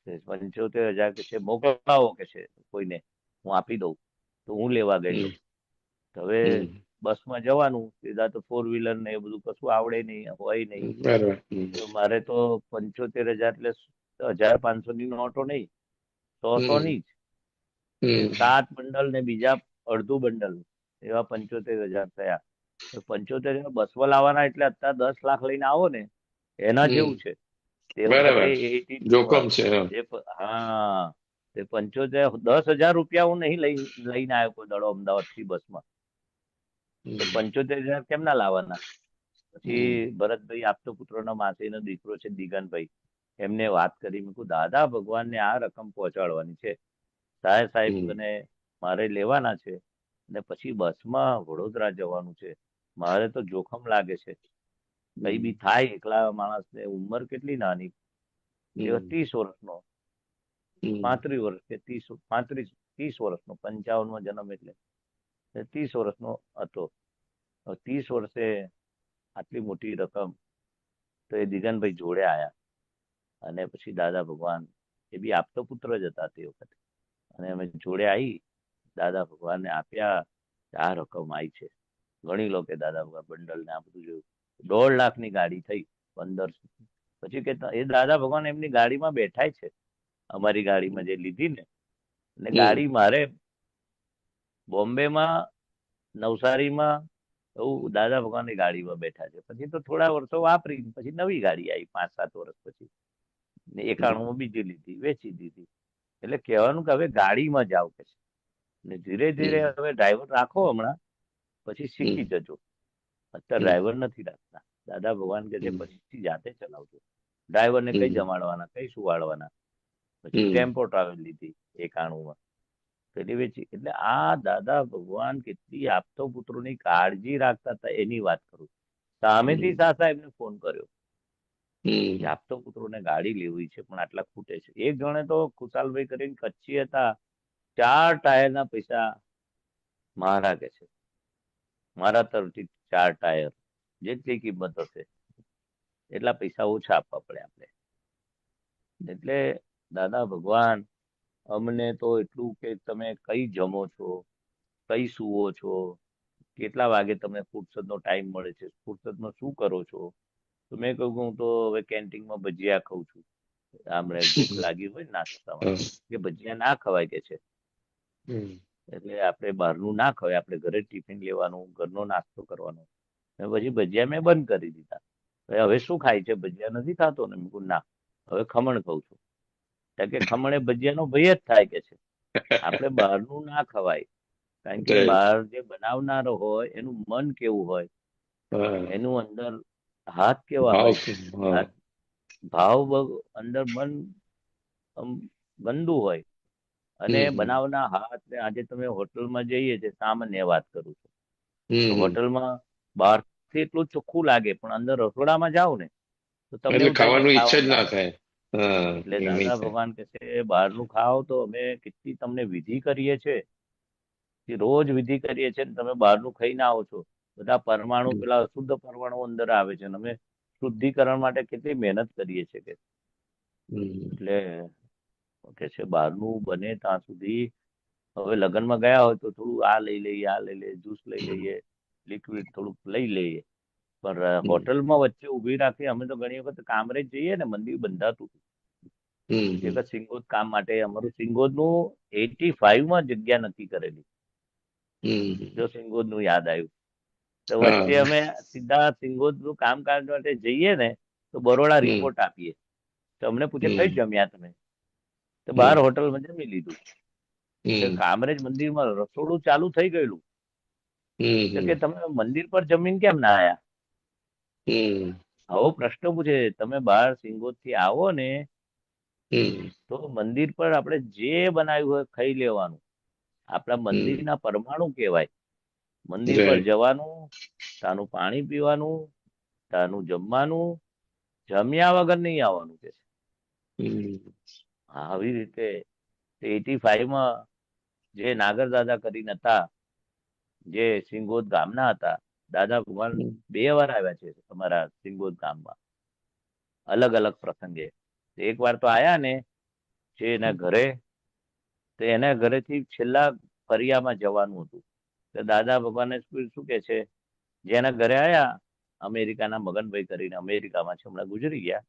[SPEAKER 1] 75,000 કે છે મોકલાવો કે છે કોઈને, હું આપી દઉં. તો હું લેવા ગયેલો. તો હવે બસમાં જવાનું, સીધા તો 4 વ્હીલર ને એ બધું કશું આવડે નહીં, હોય નહીં. તો મારે તો 75,000 એટલે 1,500 ની નોટો નહીં, 100 ની જ. 7 બંડલ ને બીજા અડધું બંડલ, એવા 75,000 થયા. 75,000 બસમાં લાવવાના એટલે અત્યારે 10 લાખ લઈને આવો ને એના જેવું છે. તે વખતે 82
[SPEAKER 4] જોખમ છે.
[SPEAKER 1] હા, તે 10,000 રૂપિયા હું નહીં લઈને આવ્યો કોઈ દડો અમદાવાદ થી બસમાં. તો 75,000 કેમ ના લાવવાના? પછી ભરતભાઈ આપતો પુત્રોના માસીનો દીકરો છે દિગનભાઈ, એમને વાત કરી. મેં કહ્યું દાદા ભગવાનને આ રકમ પહોંચાડવાની છે, સાહેબને મારે લેવાના છે, ને પછી બસમાં વડોદરા જવાનું છે. મારે તો જોખમ લાગે છે, કઈ બી થાય એકલા માણસને. ઉંમર કેટલી નાની, 30 વર્ષનો, 35 વર્ષ કે 30 વર્ષનો, 55 માં જન્મ, એટલે 30 વર્ષનો હતો. 30 વર્ષે આટલી મોટી રકમ. તો એ દિગનભાઈ જોડે આયા, અને પછી દાદા ભગવાન, એ બી આપતો પુત્ર જ હતા તે વખતે, અને અમે જોડે આવી, દાદા ભગવાનને આપ્યા. આ રકમ આવી છે, ગણી લો કે દાદા ભગવાન બંડલ ને આ બધું જોયું. 1.5 લાખની ગાડી થઈ, 15. પછી કે એ દાદા ભગવાન એમની ગાડીમાં બેઠાય છે, અમારી ગાડીમાં જે લીધી ને. અને ગાડી મારે બોમ્બેમાં, નવસારીમાં, એવું દાદા ભગવાનની ગાડીમાં બેઠા છે. પછી તો થોડા વર્ષો વાપરી, પછી નવી ગાડી આવી 5-7 વર્ષ પછી, 91 માં બીજી લીધી, વેચી દીધી. એટલે કહેવાનું કે હવે ગાડીમાં જાવ કે છે, ને ધીરે ધીરે હવે ડ્રાઈવર રાખો હમણાં, પછી શીખી જજો. અત્યારે ડ્રાઈવર નથી રાખતા. દાદા ભગવાન કે છે પછી જાતે ચલાવજો. ડ્રાઈવરને કઈ જમાડવાના, કઈ સુવાડવાના. પછી ટેમ્પો ટ્રાવેલ લીધી 91 માં, પેલી વેચી. એટલે આ દાદા ભગવાન કેટલી આપતો પુત્રોની કાળજી રાખતા હતા એની વાત કરું. સામેથી શાહ સાહેબને ફોન કર્યો કે આપતો પુત્રોને ગાડી લેવી છે, પણ આટલા ખૂટે છે. એક જણે તો ખુશાલભાઈ કરીને કચ્છી હતા, 4 ટાયરના પૈસા મારા કે છે, મારા તરફથી 4 ટાયર, જેટલી કિંમત હશે એટલા પૈસા ઓછા આપવા પડે આપણે. એટલે દાદા ભગવાન અમને તો એટલું કે તમે કઈ જમો છો, કઈ સુવો છો, કેટલા વાગે તમને ફુરસદનો ટાઈમ મળે છે, ફુરસદમાં શું કરો છો. તો મેં કહ્યું હું તો હવે કેન્ટીનમાં ભજીયા ખાઉં છું. આપણે ભૂખ લાગી હોય નાસ્તામાં, કે ભજીયા ના ખવાય કે છે. એટલે આપણે બહારનું ના ખવાય, આપણે ઘરે ટિફિન લેવાનું, ઘરનો નાસ્તો કરવાનો. અને પછી ભજીયા મેં બંધ કરી દીધા. હવે શું ખાય છે? ભજીયા નથી ખાતો ને? મેં કીધું ના, હવે ખમણ ખાઉં છું. કારણ કે ખમણે ભજીયાનો ભય જ થાય કે છે. આપણે બહારનું ના ખવાય, કારણ કે
[SPEAKER 4] Right.
[SPEAKER 1] બહાર જે બનાવનારો હોય એનું મન કેવું હોય,
[SPEAKER 4] હા,
[SPEAKER 1] એનું અંદર હાથ કેવા
[SPEAKER 4] ભાવ
[SPEAKER 1] હોય,
[SPEAKER 4] હા
[SPEAKER 1] હાથ અંદર મન આમ ગંદુ હોય. અને
[SPEAKER 4] હમ હમ
[SPEAKER 1] બનાવના હાથ ને, આજે તમે હોટલમાં જઈએ છે, સામાન્ય વાત કરું છું, તો
[SPEAKER 4] હમ હમ.
[SPEAKER 1] હોટલમાં બહારથી એટલું ચોખ્ખું લાગે, પણ અંદર રસોડામાં જાઓ ને તો તમને
[SPEAKER 4] એટલે
[SPEAKER 1] એવું થાય કે
[SPEAKER 4] ખાવાનું ઈચ્છા જ
[SPEAKER 1] ખાવાનું ના
[SPEAKER 4] ના
[SPEAKER 1] આવે.
[SPEAKER 4] થાય. હા,
[SPEAKER 1] એટલે
[SPEAKER 4] એ નહીં
[SPEAKER 1] દાદા
[SPEAKER 4] થાય.
[SPEAKER 1] ભગવાન કહે છે બહારનું ખાઓ તો અમે કેટલી તમને વિધિ કરીએ છે, કે રોજ વિધિ કરીએ છીએ, ને તમે બહારનું ખાઈને આવો છો. બધા પરમાણુ, પેલા અશુદ્ધ પરમાણુ અંદર આવે છે, અને અમે શુદ્ધિકરણ માટે કેટલી મહેનત કરીએ છીએ કે.
[SPEAKER 4] હમ
[SPEAKER 1] એટલે કે છે બહારનું બને ત્યાં સુધી, હવે લગ્નમાં ગયા હોય તો થોડું આ લઈ લઈએ, આ લઈ લઈએ, જ્યુસ લઈ લઈએ, લિક્વિડ થોડુંક લઈ લઈએ. પણ
[SPEAKER 4] હમ
[SPEAKER 1] હોટલમાં વચ્ચે ઊભી રાખી, અમે તો ઘણી વખત કામરેજ જઈએ ને, મંદિર બંધાતું હતું. એક
[SPEAKER 4] હમ
[SPEAKER 1] જ સિંગોદ કામ માટે, અમારું સિંગોદનું 85માં જગ્યા નક્કી કરેલી.
[SPEAKER 4] હમ.
[SPEAKER 1] જો સિંગોદનું યાદ આવ્યું તો વચ્ચે
[SPEAKER 4] હા.
[SPEAKER 1] અમે સીધા સિંગોદનું કામકાજ માટે જઈએ ને, તો બરોડા
[SPEAKER 4] હમ
[SPEAKER 1] રિપોર્ટ આપીએ. તો અમને પૂછે કઈ
[SPEAKER 4] હમ
[SPEAKER 1] જમ્યા તમે? તો
[SPEAKER 4] હમ
[SPEAKER 1] બહાર હોટલમાં જમી લીધું. તો
[SPEAKER 4] હમ
[SPEAKER 1] કામરેજ મંદિરમાં રસોડું ચાલુ થઈ ગયેલું. તો
[SPEAKER 4] હમ
[SPEAKER 1] કે તમે મંદિર પર જમીન કેમ ના આયા?
[SPEAKER 4] હમ
[SPEAKER 1] આવો પ્રશ્ન પૂછે. તમે બહાર સિંગોદ થી આવો ને,
[SPEAKER 4] હમ
[SPEAKER 1] તો મંદિર પર આપણે જે બનાવ્યું હોય ખાઈ લેવાનું. આપણા
[SPEAKER 4] હમ.
[SPEAKER 1] મંદિરના પરમાણુ કહેવાય. મંદિર પર
[SPEAKER 4] રાઈટ.
[SPEAKER 1] જવાનું, તાનું પાણી પીવાનું, તાનું જમવાનું, જમ્યા વગર નહીં આવવાનું કે છે.
[SPEAKER 4] હમ
[SPEAKER 1] આવી રીતે 85માં જે નાગર દાદા કરીને હતા, જે સિંગોદ ગામના હતા, દાદા ભગવાન
[SPEAKER 4] હમ
[SPEAKER 1] 2 વાર આવ્યા છે અમારા સિંગોદ ગામમાં, અલગ અલગ પ્રસંગે. એક વાર તો આયા ને, જે એના ઘરે, તો એના ઘરેથી છેલ્લા ફરિયામાં જવાનું હતું. તો દાદા ભગવાને શું કે છે, જેના ઘરે આયા, અમેરિકાના મગનભાઈ કરીને, અમેરિકામાં છે, હમણાં ગુજરી ગયા,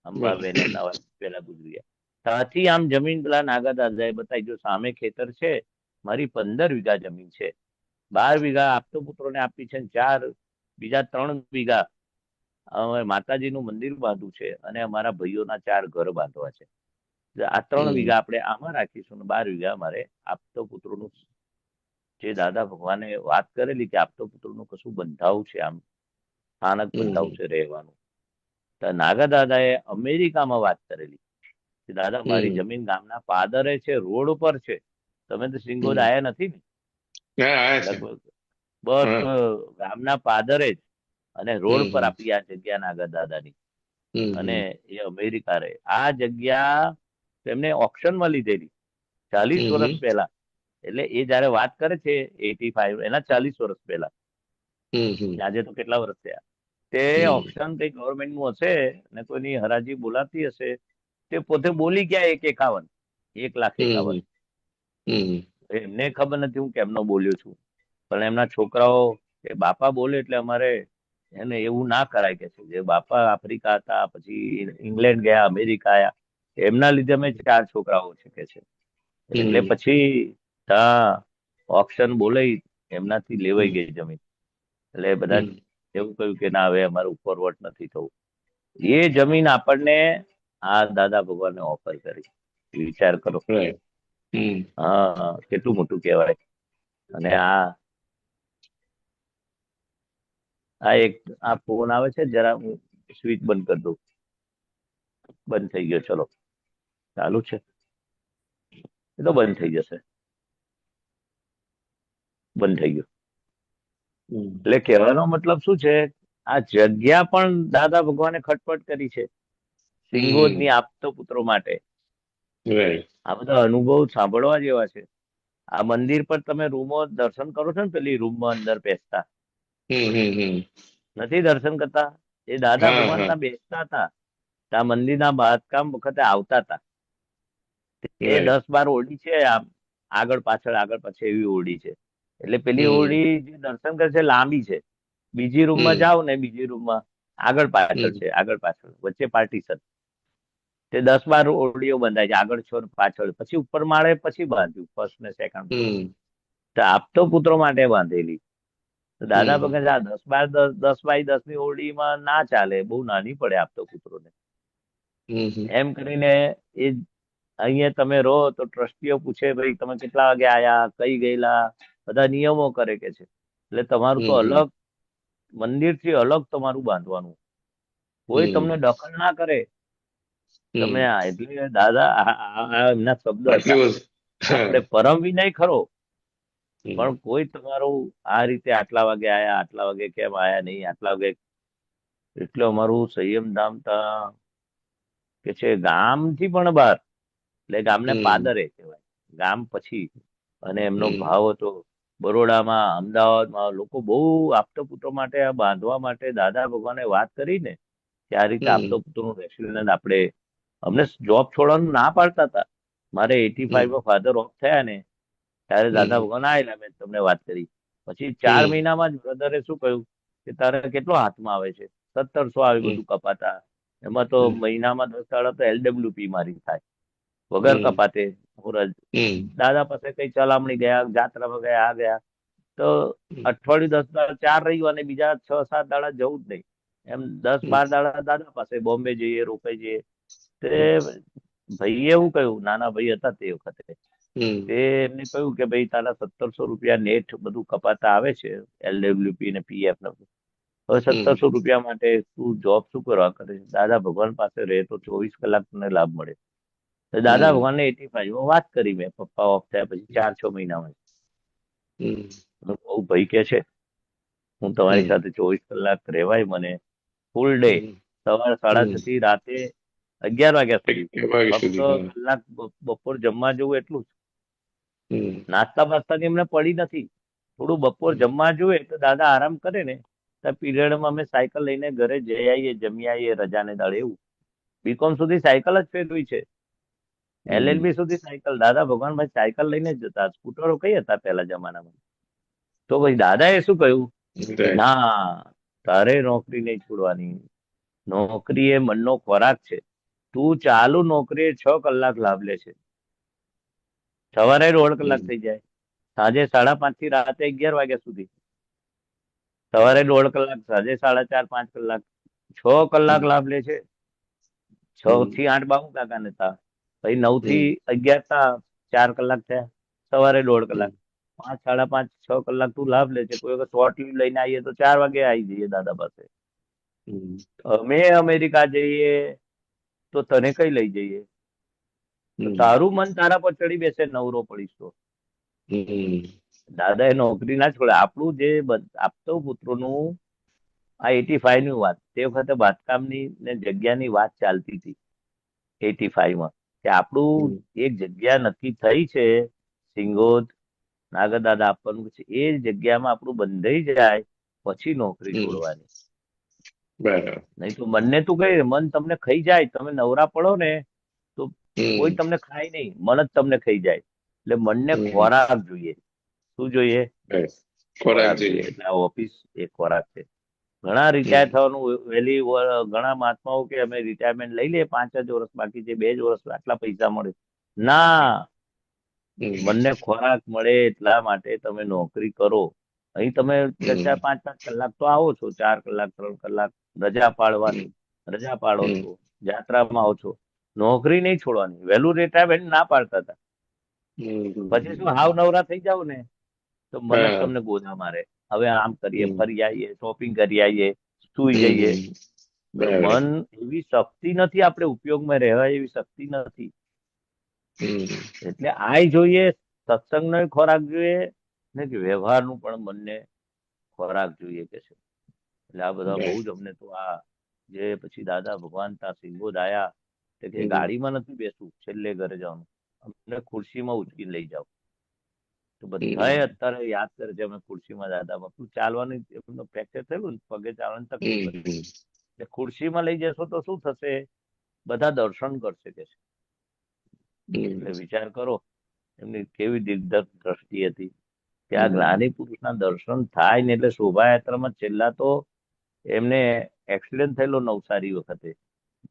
[SPEAKER 1] અંબાબેન એમના વર્ષ પહેલા ગુજરી ગયા. ત્યાંથી આમ જમીન પેલા નાગા દાદાએ બતાવી, જો સામે ખેતર છે, મારી 15 વીઘા જમીન છે. 12 વીઘા આપતો પુત્રોને આપી છે, ને બીજા 3 વીઘા હવે માતાજીનું મંદિર બાંધવું છે, અને અમારા ભાઈઓના 4 ઘર બાંધવા છે. આ 3
[SPEAKER 4] હમ
[SPEAKER 1] વીઘા આપણે આમાં રાખીશું, ને 12 વીઘા અમારે આપતો પુત્રોનું, જે દાદા ભગવાને વાત કરેલી કે આપતો પુત્રોનું કશું બંધાવું છે, આમ સ્થાનક બંધાવું
[SPEAKER 4] હમ
[SPEAKER 1] છે રહેવાનું. તો નાગા દાદાએ અમેરિકામાં વાત કરેલી કે દાદા મારી
[SPEAKER 4] હમ
[SPEAKER 1] જમીન ગામના પાદરે છે, રોડ પર છે. તમે તો સિંગોદ
[SPEAKER 4] હમ.
[SPEAKER 1] આયા નથી ને?
[SPEAKER 4] હા, આયા છે.
[SPEAKER 1] લગભગ બસ
[SPEAKER 4] હા.
[SPEAKER 1] ગામના પાદરે જ, અને રોડ પર
[SPEAKER 4] હમ
[SPEAKER 1] આપી આ જગ્યા નાગા દાદાની.
[SPEAKER 4] હમ
[SPEAKER 1] અને
[SPEAKER 4] હમ
[SPEAKER 1] એ અમેરિકા રહે. આ જગ્યા તેમને ઓપ્શનમાં લીધેલી 40 વર્ષ
[SPEAKER 4] હમ
[SPEAKER 1] પહેલા. એટલે એ જયારે વાત કરે છે 85, એના 40 વર્ષ પહેલા.
[SPEAKER 4] હમ
[SPEAKER 1] આજે તો કેટલા વર્ષ થયા. તે
[SPEAKER 4] હમ
[SPEAKER 1] ઓપ્શન કઈ ગવર્મેન્ટ નું હશે, ને કોઈની હરાજી બોલાતી હશે, તે પોતે બોલી ગયા 1,51, 1,51,000.
[SPEAKER 4] હમ હમ
[SPEAKER 1] એમને ખબર નથી હું કેમનો બોલ્યો છું, પણ એમના છોકરાઓ કે બાપા બોલે એટલે અમારે એને એવું ના કરાય કે છે. જે બાપા આફ્રિકા હતા, પછી ઇંગ્લેન્ડ ગયા, અમેરિકા આયા, એમના લીધે અમે 4 છોકરાઓ છે કે છે. એટલે
[SPEAKER 4] હમ
[SPEAKER 1] પછી ત્યાં ઓપ્શન બોલાઈ, એમનાથી લેવાઈ
[SPEAKER 4] હમ
[SPEAKER 1] ગઈ જમીન. એટલે બધા
[SPEAKER 4] હમ.
[SPEAKER 1] એવું કહ્યું કે ના, હવે અમારું ફોરવર્ડ નથી થવું. એ જમીન આપણને આ દાદા ભગવાને ઓફર કરી. વિચાર કરો.
[SPEAKER 4] રાઈટ. હમ
[SPEAKER 1] હા, કેટલું મોટું કહેવાય. અને આ ફોન આવે છે, જરા હું સ્વિચ બંધ કરી દઉં. બંધ થઈ ગયો, ચલો. ચાલુ છે, એ તો બંધ થઈ જશે. બંધ થઈ ગયો.
[SPEAKER 4] હમ.
[SPEAKER 1] એટલે કહેવાનો મતલબ શું છે, આ જગ્યા પણ દાદા ભગવાને ખટપટ કરી છે
[SPEAKER 4] હમ.
[SPEAKER 1] સિંગોદની આપતો પુત્રો માટે.
[SPEAKER 4] રાઈટ.
[SPEAKER 1] આ બધા અનુભવ સાંભળવા જેવા છે. આ મંદિર પર તમે રૂમો દર્શન કરો છો ને, પેલી રૂમમાં અંદર બેસતા
[SPEAKER 4] હમ.
[SPEAKER 1] નથી દર્શન કરતા, એ દાદા
[SPEAKER 4] હા
[SPEAKER 1] ભગવાન
[SPEAKER 4] હા.
[SPEAKER 1] ત્યાં બેસતા હતા. ત્યાં મંદિરના બાંધકામ વખતે આવતા હતા. એ
[SPEAKER 4] રાઈટ.
[SPEAKER 1] 10-12 ઓરડી છે, આમ આગળ પાછળ એવી ઓરડી છે. એટલે પેલી
[SPEAKER 4] હમ
[SPEAKER 1] ઓરડી જે દર્શન કરે છે લાંબી છે. બીજી રૂમમાં
[SPEAKER 4] હમ
[SPEAKER 1] જાઓ ને, બીજી રૂમમાં આગળ પાછળ
[SPEAKER 4] હમ
[SPEAKER 1] છે, આગળ પાછળ, વચ્ચે પાર્ટીશન. તે 10-12 ઓરડીઓ બંધાય છે, આગળ છોડ પાછળ, પછી ઉપર માળે પછી બાંધ્યું, ફર્સ્ટ ને સેકન્ડ ફ્લોર.
[SPEAKER 4] હમ
[SPEAKER 1] તો આપતો પુત્રો માટે બાંધેલી. તો દાદા
[SPEAKER 4] હમ
[SPEAKER 1] ભગવાન આ 10 બાય 10 ની ઓરડીમાં ના ચાલે, બહુ નાની પડે આપતો પુત્રોને.
[SPEAKER 4] હમ
[SPEAKER 1] એમ કરીને એ અહીંયા તમે રહો તો ટ્રસ્ટીઓ પૂછે, ભાઈ તમે કેટલા વાગે આયા, કઈ ગયેલા, બધા નિયમો કરે કે છે. એટલે તમારું તો
[SPEAKER 4] હમ
[SPEAKER 1] અલગ, મંદિરથી અલગ તમારું બાંધવાનું, કોઈ તમને દખલ ના કરે. તમે એટલે દાદા આ એમના શબ્દ
[SPEAKER 4] આટલી
[SPEAKER 1] હતા,
[SPEAKER 4] વસ્તુ
[SPEAKER 1] આપણે પરમ વિનય ખરો,
[SPEAKER 4] હમ
[SPEAKER 1] પણ કોઈ તમારું આ રીતે આટલા વાગે આયા, આટલા વાગે કેમ આયા નહીં, આટલા વાગે. એટલે અમારું સંયમ ધામ તા કે છે ગામથી પણ બહાર, એટલે ગામને પાદરે કહેવાય, ગામ પછી. અને એમનો ભાવ હતો બરોડામાં, અમદાવાદમાં લોકો બહુ આપતો પુત્રો માટે આ બાંધવા માટે દાદા ભગવાને વાત કરી ને કે આ રીતે આપતો પુત્રોનું રેસ્ટોરન્ટ આપણે, અમને જોબ છોડવાનું ના પાડતા હતા. મારે 85 ફાધર ઓફ થયા ને ત્યારે દાદા ભગવાન આવેલા, મેં તમને વાત કરી. પછી 4 મહિનામાં જ બ્રધરે શું કહ્યું કે તારે કેટલો હાથમાં આવે છે, 1700 આવે બધું કપાતા. એમાં તો મહિનામાં 10 દાડા તો LWP મારી થાય વગર કપાતે. મુરજ દાદા પાસે કઈ ચલામણી ગયા, જાત્રામાં ગયા, આ ગયા, તો અઠવાડિયું 10 દાડા 4 રહ્યું અને બીજા 6-7 દાડા જવું જ નહીં. એમ 10-12 દાડા દાદા પાસે બોમ્બે જઈએ, રોકાઈ જઈએ. તે ભાઈએ એવું કહ્યું, નાના ભાઈ હતા તે વખતે, તે એમને કહ્યું કે ભાઈ તારા 1700 રૂપિયા નેટ બધું કપાતા આવે છે, LWP ને PF ને. હવે 1700 રૂપિયા માટે તું જોબ શું કરવા કરે? દાદા ભગવાન પાસે રહે તો 24 કલાક તને લાભ મળે. તો દાદા ભગવાનને 85 વાત કરી મેં, પપ્પા ઓફ થયા પછી 4-6 મહિનામાં. બહુ ભાઈ કે છે હું તમારી સાથે 24 કલાક રહેવાય મને, ફૂલ ડે, સવારે 6:30 થી રાતે 11 વાગ્યા સુધી, ફક્ત કલાક બપોર જમવા જવું એટલું જ. નાસ્તા બાસ્તાની એમને પડી નથી. થોડું બપોર જમવા જોઈએ તો દાદા આરામ કરે ને, તો પીરિયડમાં અમે સાયકલ લઈને ઘરે જઈ આવીએ, જમી આવીએ રજાને દાડે. એવું બીકોમ સુધી સાયકલ જ ફેરવી છે, LLB સુધી સાયકલ. દાદા ભગવાન ભાઈ સાયકલ લઈને જ જતા, સ્કૂટરો કઈ હતા પહેલા જમાનામાં. તો ભાઈ દાદાએ શું કહ્યું, ના તારે નોકરી નહીં છોડવાની, નોકરી એ મનનો ખોરાક છે. તું ચાલુ નોકરી 6 કલાક લાભ લે છે, સવારે 1.5 કલાક થઈ જાય, સાંજે 5:30 થી રાતે 11 વાગ્યા સુધી, સવારે 1.5 કલાક, સાંજે 4:30-5 કલાક, 6 કલાક લાભ લે છે. 6 થી 8 બાબુ કાકા ને હતા, પછી 9 થી 11 તા 4 કલાક થયા, સવારે 1.5 કલાક, 5-5:30, 6 કલાક તું લાભ લે છે. કોઈ વખત શોર્ટ લીવ લઈને આવીએ તો 4 વાગે આવી જઈએ દાદા પાસે. અમે અમેરિકા જઈએ તો તને કઈ લઈ જઈએ? તારું મન તારા પર ચડી બેસે, નવરો પડીશ તો. દાદા એ નોકરી ના છોડે. આપણું જે આપતો પુત્રોનું આ 85 ની વાત, તે વખતે બાંધકામની ને જગ્યાની વાત ચાલતી હતી 85 માં, કે આપણું એક જગ્યા નક્કી થઈ છે સિંગોદ નાગર દાદા આપવાનું છે, એ જગ્યામાં આપણું બંધાઈ જાય પછી નોકરી છોડવાની. નહીં તો મનને તું કઈ, મન તમને ખાઈ જાય, તમે નવરા પડો ને તો કોઈ તમને ખાય નહીં, મન જ તમને ખાઈ જાય. એટલે મનને ખોરાક જોઈએ. શું જોઈએ? ખોરાક જોઈએ. એટલે આ ઓફિસ એ ખોરાક છે. ઘણા રિટાયર થવાનું વહેલી, ઘણા મહાત્માઓ કે અમે રિટાયરમેન્ટ લઈ લઈએ, 5 જ વર્ષ બાકી છે, 2 જ વર્ષ, આટલા પૈસા મળે. ના, મનને ખોરાક મળે એટલા માટે તમે નોકરી કરો. અહીં તમે 4-5 કલાક તો આવો છો, 4 કલાક 3 કલાક રજા પાડવાની, રજા પાડો છો, જાત્રામાં આવો છો. નોકરી નહીં છોડવાની. વહેલું રિટાયરમેન્ટ ના પાડતા હતા. પછી શું હાવ નવરા થઈ જાવ ને તો મન જ તમને ગોદા મારે, હવે આમ કરીએ, ફરી આવીએ, શોપિંગ કરી આવીએ, સુઈ જઈએ. મન એવી શક્તિ નથી, આપણે ઉપયોગમાં રહેવાય એવી શક્તિ નથી. એટલે આ જોઈએ, સત્સંગનો ખોરાક જોઈએ ને કે વ્યવહારનું પણ મનને ખોરાક જોઈએ કે છે. એટલે આ બધા બહુ જ અમને તો આ જે પછી દાદા ભગવાન ત્યાં સિંગોદ આયા કે ગાડીમાં નથી બેસવું, છેલ્લે ઘરે જવાનું, અમને ખુરશીમાં ઉચકીને લઈ જાવ. તો બધાએ અત્યારે યાદ કરે છે અમે ખુરશીમાં દાદા બાપુ ચાલવાની, એમનો ફ્રેક્ચર થયેલું ને પગે ચાલવાની તકલીફ હતી, એટલે ખુરશીમાં લઈ જશો તો શું થશે, બધા દર્શન કરશે કે છે. એટલે વિચાર કરો એમની કેવી દિગ્ગજ દ્રષ્ટિ હતી કે આ જ્ઞાની પુરુષના દર્શન થાય ને. એટલે શોભાયાત્રામાં છેલ્લા તો એમને એક્સિડન્ટ થયેલો નવસારી વખતે,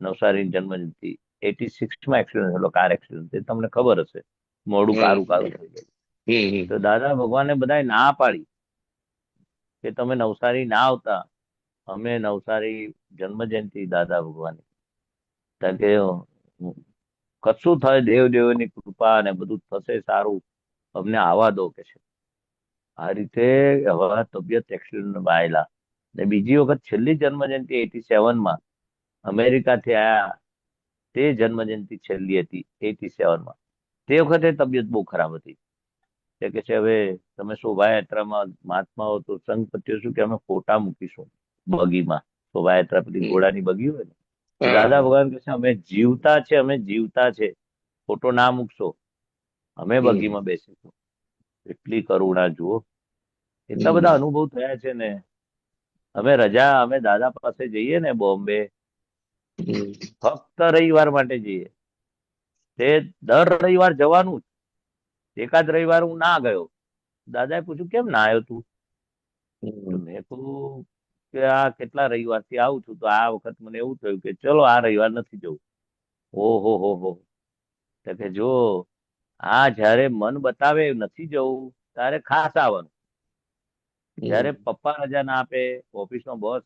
[SPEAKER 1] નવસારી જન્મજયંતિ, 86માં એક્સિડન્ટ થયેલો, કાર એક્સિડન્ટ. એ તમને ખબર હશે, મોડું કારું કારું થઈ ગયું. તો દાદા ભગવાને બધાએ ના પાડી કે તમે નવસારી ના આવતા. અમે નવસારી જન્મ જયંતિ દાદા ભગવાન, કારણ કે કશું થાય, દેવની કૃપા અને બધું થશે સારું, અમને આવા દો કે છે. આ રીતે હવે તબિયત એક્સિડન્ટ આવેલા. ને બીજી વખત છેલ્લી જન્મ જયંતિ 87માં અમેરિકાથી આયા, તે જન્મ જયંતિ છેલ્લી હતી 87માં. તે વખતે તબિયત બહુ ખરાબ હતી. તે કે છે હવે તમે શોભાયાત્રામાં મહાત્માઓ તો સંઘપતિઓ શું કે અમે ફોટા મૂકીશું બગીમાં. શોભાયાત્રા પેલી ઘોડાની બગી હોય ને, દાદા ભગવાન કહે છે અમે જીવતા છે, ફોટો ના મૂકશો, અમે બગીમાં બેસીશું. એટલી કરુણા જુઓ, એટલા બધા અનુભવ થયા છે ને. અમે દાદા પાસે જઈએ ને બોમ્બે, ફક્ત રવિવાર માટે જઈએ. તે દર રવિવાર જવાનું જ. એકાદ રવિવાર હું ના ગયો. દાદાએ પૂછ્યું કેમ ના આવ્યો તું? મેં કહ્યું કે આ કેટલા રવિવારથી આવું છું, તો આ વખત મને એવું થયું કે ચલો આ રવિવાર નથી જવું. ઓહો હો. કે જો આ જયારે મન બતાવે નથી જવું ત્યારે ખાસ આવવાનું. જયારે પપ્પા રજા ના આપે, ઓફિસમાં બોસ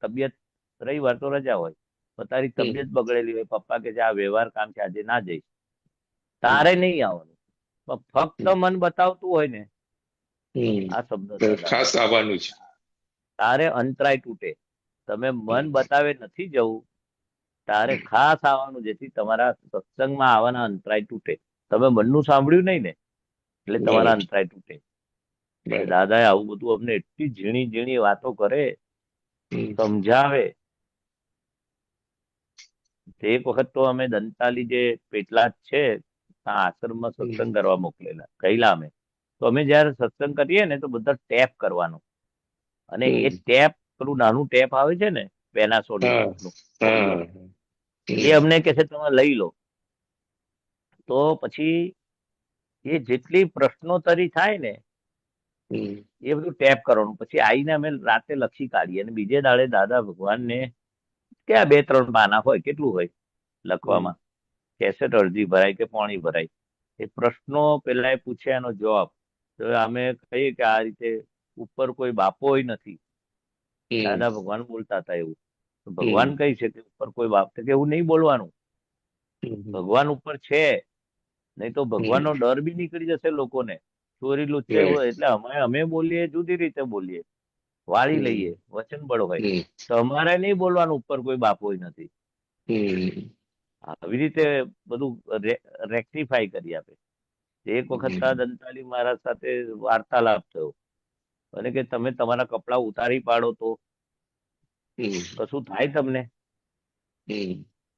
[SPEAKER 1] તબિયત, રવિવાર તો રજા હોય, પણ તારી તબિયત બગડેલી હોય, પપ્પા કે આ વ્યવહાર કામ છે આજે ના જઈશ, તારે નહીં આવવાનું. પણ ફક્ત મન બતાવતું હોય ને, આ શબ્દ
[SPEAKER 4] ખાસ આવવાનું છે.
[SPEAKER 1] તારે અંતરાય તૂટે. તમે મન બતાવે નથી જવું, તારે ખાસ આવવાનું, જેથી તમારા સત્સંગમાં આવવાના અંતરાય તૂટે. તમે મનનું સાંભળ્યું નહીં ને, એટલે તમારા અંતરાય તૂટે. દાદાએ આવું બધું અમને એટલી ઝીણી ઝીણી વાતો કરે, સમજાવે. એક વખત તો અમે દંતાલી જે પેટલાદ છે ત્યાં આશ્રમમાં સત્સંગ કરવા મોકલેલા, કહેલા અમે. તો અમે જયારે સત્સંગ કરીએ ને તો બધા ટેપ કરવાનું, અને એ ટેપ પેલું નાનું ટેપ આવે છે ને પેનાસોનિક નું, એ અમને કે છે તમે લઈ લો. તો પછી એ જેટલી પ્રશ્નોત્તરી થાય ને એ બધું ટેપ કરવાનું. પછી આવીને અમે રાતે લખી કાઢીએ, અને બીજે દાડે દાદા ભગવાનને ક્યાં 2-3 પાના હોય, કેટલું હોય લખવામાં, કેસેટ અડધી ભરાય કે પોણી ભરાય. એ પ્રશ્નો પેલા એ પૂછે, એનો જવાબ. તો અમે કહીએ કે આ રીતે ઉપર કોઈ બાપો નથી. દાદા ભગવાન બોલતા હતા એવું. ભગવાન કઈ છે કે ઉપર કોઈ બાપ, કે એવું નહીં બોલવાનું. ભગવાન ઉપર છે, નહીં તો ભગવાનનો ડર બી નીકળી જશે લોકોને. ચોરી લુચ્ચે હોય એટલે અમે બોલીએ જુદી રીતે બોલીએ, વાળી લઈએ, વચન બળ હોય. તો અમારે નહીં બોલવાનું ઉપર કોઈ બાપો નથી. આવી રીતે બધું રેક્ટિફાઈ કરી આપે. એક વખત દંતાલી મહારાજ સાથે વાર્તાલાપ થયો, અને કે તમે તમારા કપડા ઉતારી પાડો તો કશું થાય તમને?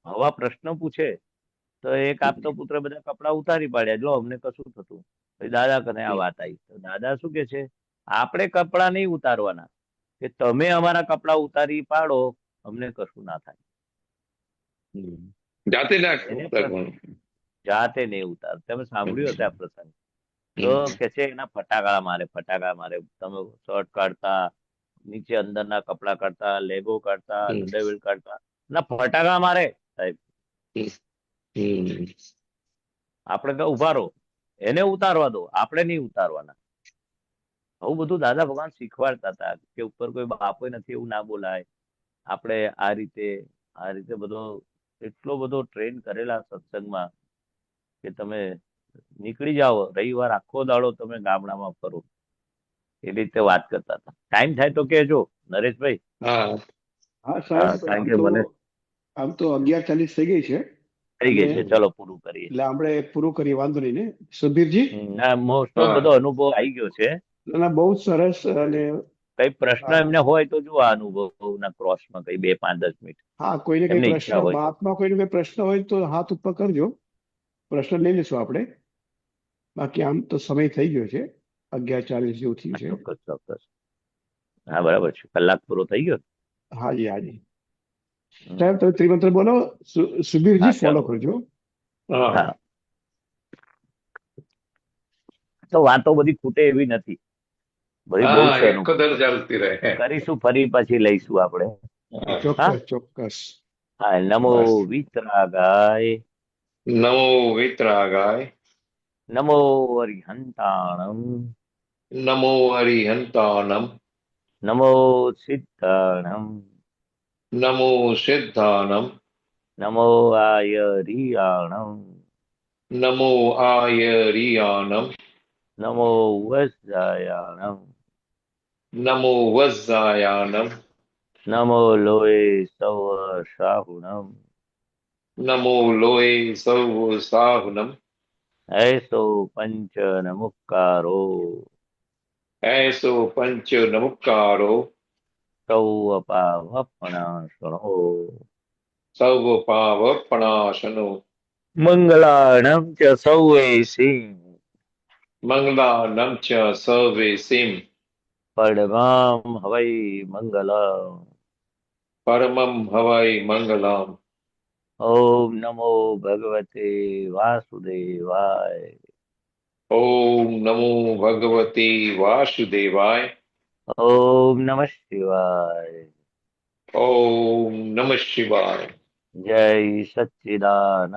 [SPEAKER 1] આવા પ્રશ્ન પૂછે તો એક આપતો પુત્ર બધા કપડા ઉતારી પાડ્યા, જો અમને કશું થતું. દાદા કને આ વાત આવી. તો દાદા શું કે છે, આપણે કપડા નહીં ઉતારવાના, કે તમે અમારા કપડા ઉતારી પાડો, અમને કશું ના થાય. જાતે નહીં ઉતાર. તમે સાંભળ્યું હશે આ પ્રસંગ. તો કે છે એના ફટાકડા મારે. તમે શર્ટ કાઢતા, નીચે અંદરના કપડા કાઢતા, લેગો કાઢતા, અંડરવેર કાઢતા, ના ફટાકડા મારે સાહેબ. આપણે તો ઉભા રહો, એને ઉતારવા દો, આપણે નહીં ઉતારવાના. આવું બધું દાદા ભગવાન શીખવાડતા હતા કે ઉપર કોઈ બાપો નથી એવું ના બોલાય. આપણે આ રીતે બધો એટલો બધો ટ્રેન કરેલા સત્સંગમાં કે તમે નીકળી જાઓ, રવિવાર આખો દાડો તમે ગામડામાં ફરો. એ રીતે વાત કરતા હતા. ટાઈમ થાય તો કહેજો નરેશભાઈ.
[SPEAKER 2] હા સાહેબ, આમ તો 11:40 થઈ ગઈ છે.
[SPEAKER 1] ચલો પૂરું કરીએ.
[SPEAKER 2] એટલે આપણે પૂરું કરીએ, વાંધો નહીં ને સુબીરજી?
[SPEAKER 1] મોસ્ટ ઓફ બધો અનુભવ આવી ગયો છે.
[SPEAKER 2] બહુ સરસ. અને
[SPEAKER 1] કઈ પ્રશ્ન એમને હોય તો જો આ અનુભવના ક્રોસમાં કઈ 2-5-10 મિનિટ.
[SPEAKER 2] હા, કોઈને કઈ પ્રશ્ન, મહાત્મા કોઈને કઈ પ્રશ્ન હોય તો હાથ ઉપર કરજો, પ્રશ્ન લઈ લેશું આપણે. બાકી આમ તો સમય થઈ ગયો છે, 11:40 જેવું થયું છે.
[SPEAKER 1] ચોક્કસ. હા બરાબર છે, કલાક પૂરો થઈ ગયો.
[SPEAKER 2] હાજી. સાહેબ તમે ત્રિમંત્ર બોલો, સુબીરજી ફોલો કરજો.
[SPEAKER 1] તો વાતો બધી ખૂટે એવી નથી, બધી બહુ છે. કરીશું ફરી, પછી લઈશું આપણે.
[SPEAKER 2] ચોક્કસ.
[SPEAKER 1] હા, નમો
[SPEAKER 4] બસ.
[SPEAKER 1] વિતરાગાય,
[SPEAKER 4] નમો વિતરાગાય,
[SPEAKER 1] નમો અરિહંતાણમ,
[SPEAKER 4] નમો હરિહંતાનમ,
[SPEAKER 1] નમો સિદ્ધાણમ,
[SPEAKER 4] નમો સિદ્ધાનમ,
[SPEAKER 1] નમો આયરિયાણમ,
[SPEAKER 4] નમો આયરિયાનમ,
[SPEAKER 1] નમો વજ્રાયાણમ,
[SPEAKER 4] નમો વજ્રાયાનમ,
[SPEAKER 1] નમો લોય સવ સાહુણમ,
[SPEAKER 4] નમો લોય સર્વ સાહુનમ,
[SPEAKER 1] એસો પંચ નમુક્કારો,
[SPEAKER 4] એસો પંચ નમુક્કારો,
[SPEAKER 1] સૌ અપાવપણાસણો,
[SPEAKER 4] સર્વ પાવપણાશનો,
[SPEAKER 1] મંગલાણમ ચ સૌએસી,
[SPEAKER 4] મંગલાનમ ચ સર્વેસીમ,
[SPEAKER 1] પડમામ હવૈ મંગલમ.
[SPEAKER 4] પરમમ હવૈ મંગલમ.
[SPEAKER 1] ઓમ નમો ભગવતે વાસુદેવાય.
[SPEAKER 4] ઓમ નમો ભગવતે વાસુદેવાય.
[SPEAKER 1] ઓમ નમઃ શિવાય.
[SPEAKER 4] ઓમ નમઃ શિવાય.
[SPEAKER 1] જય સચ્ચિદાનંદ.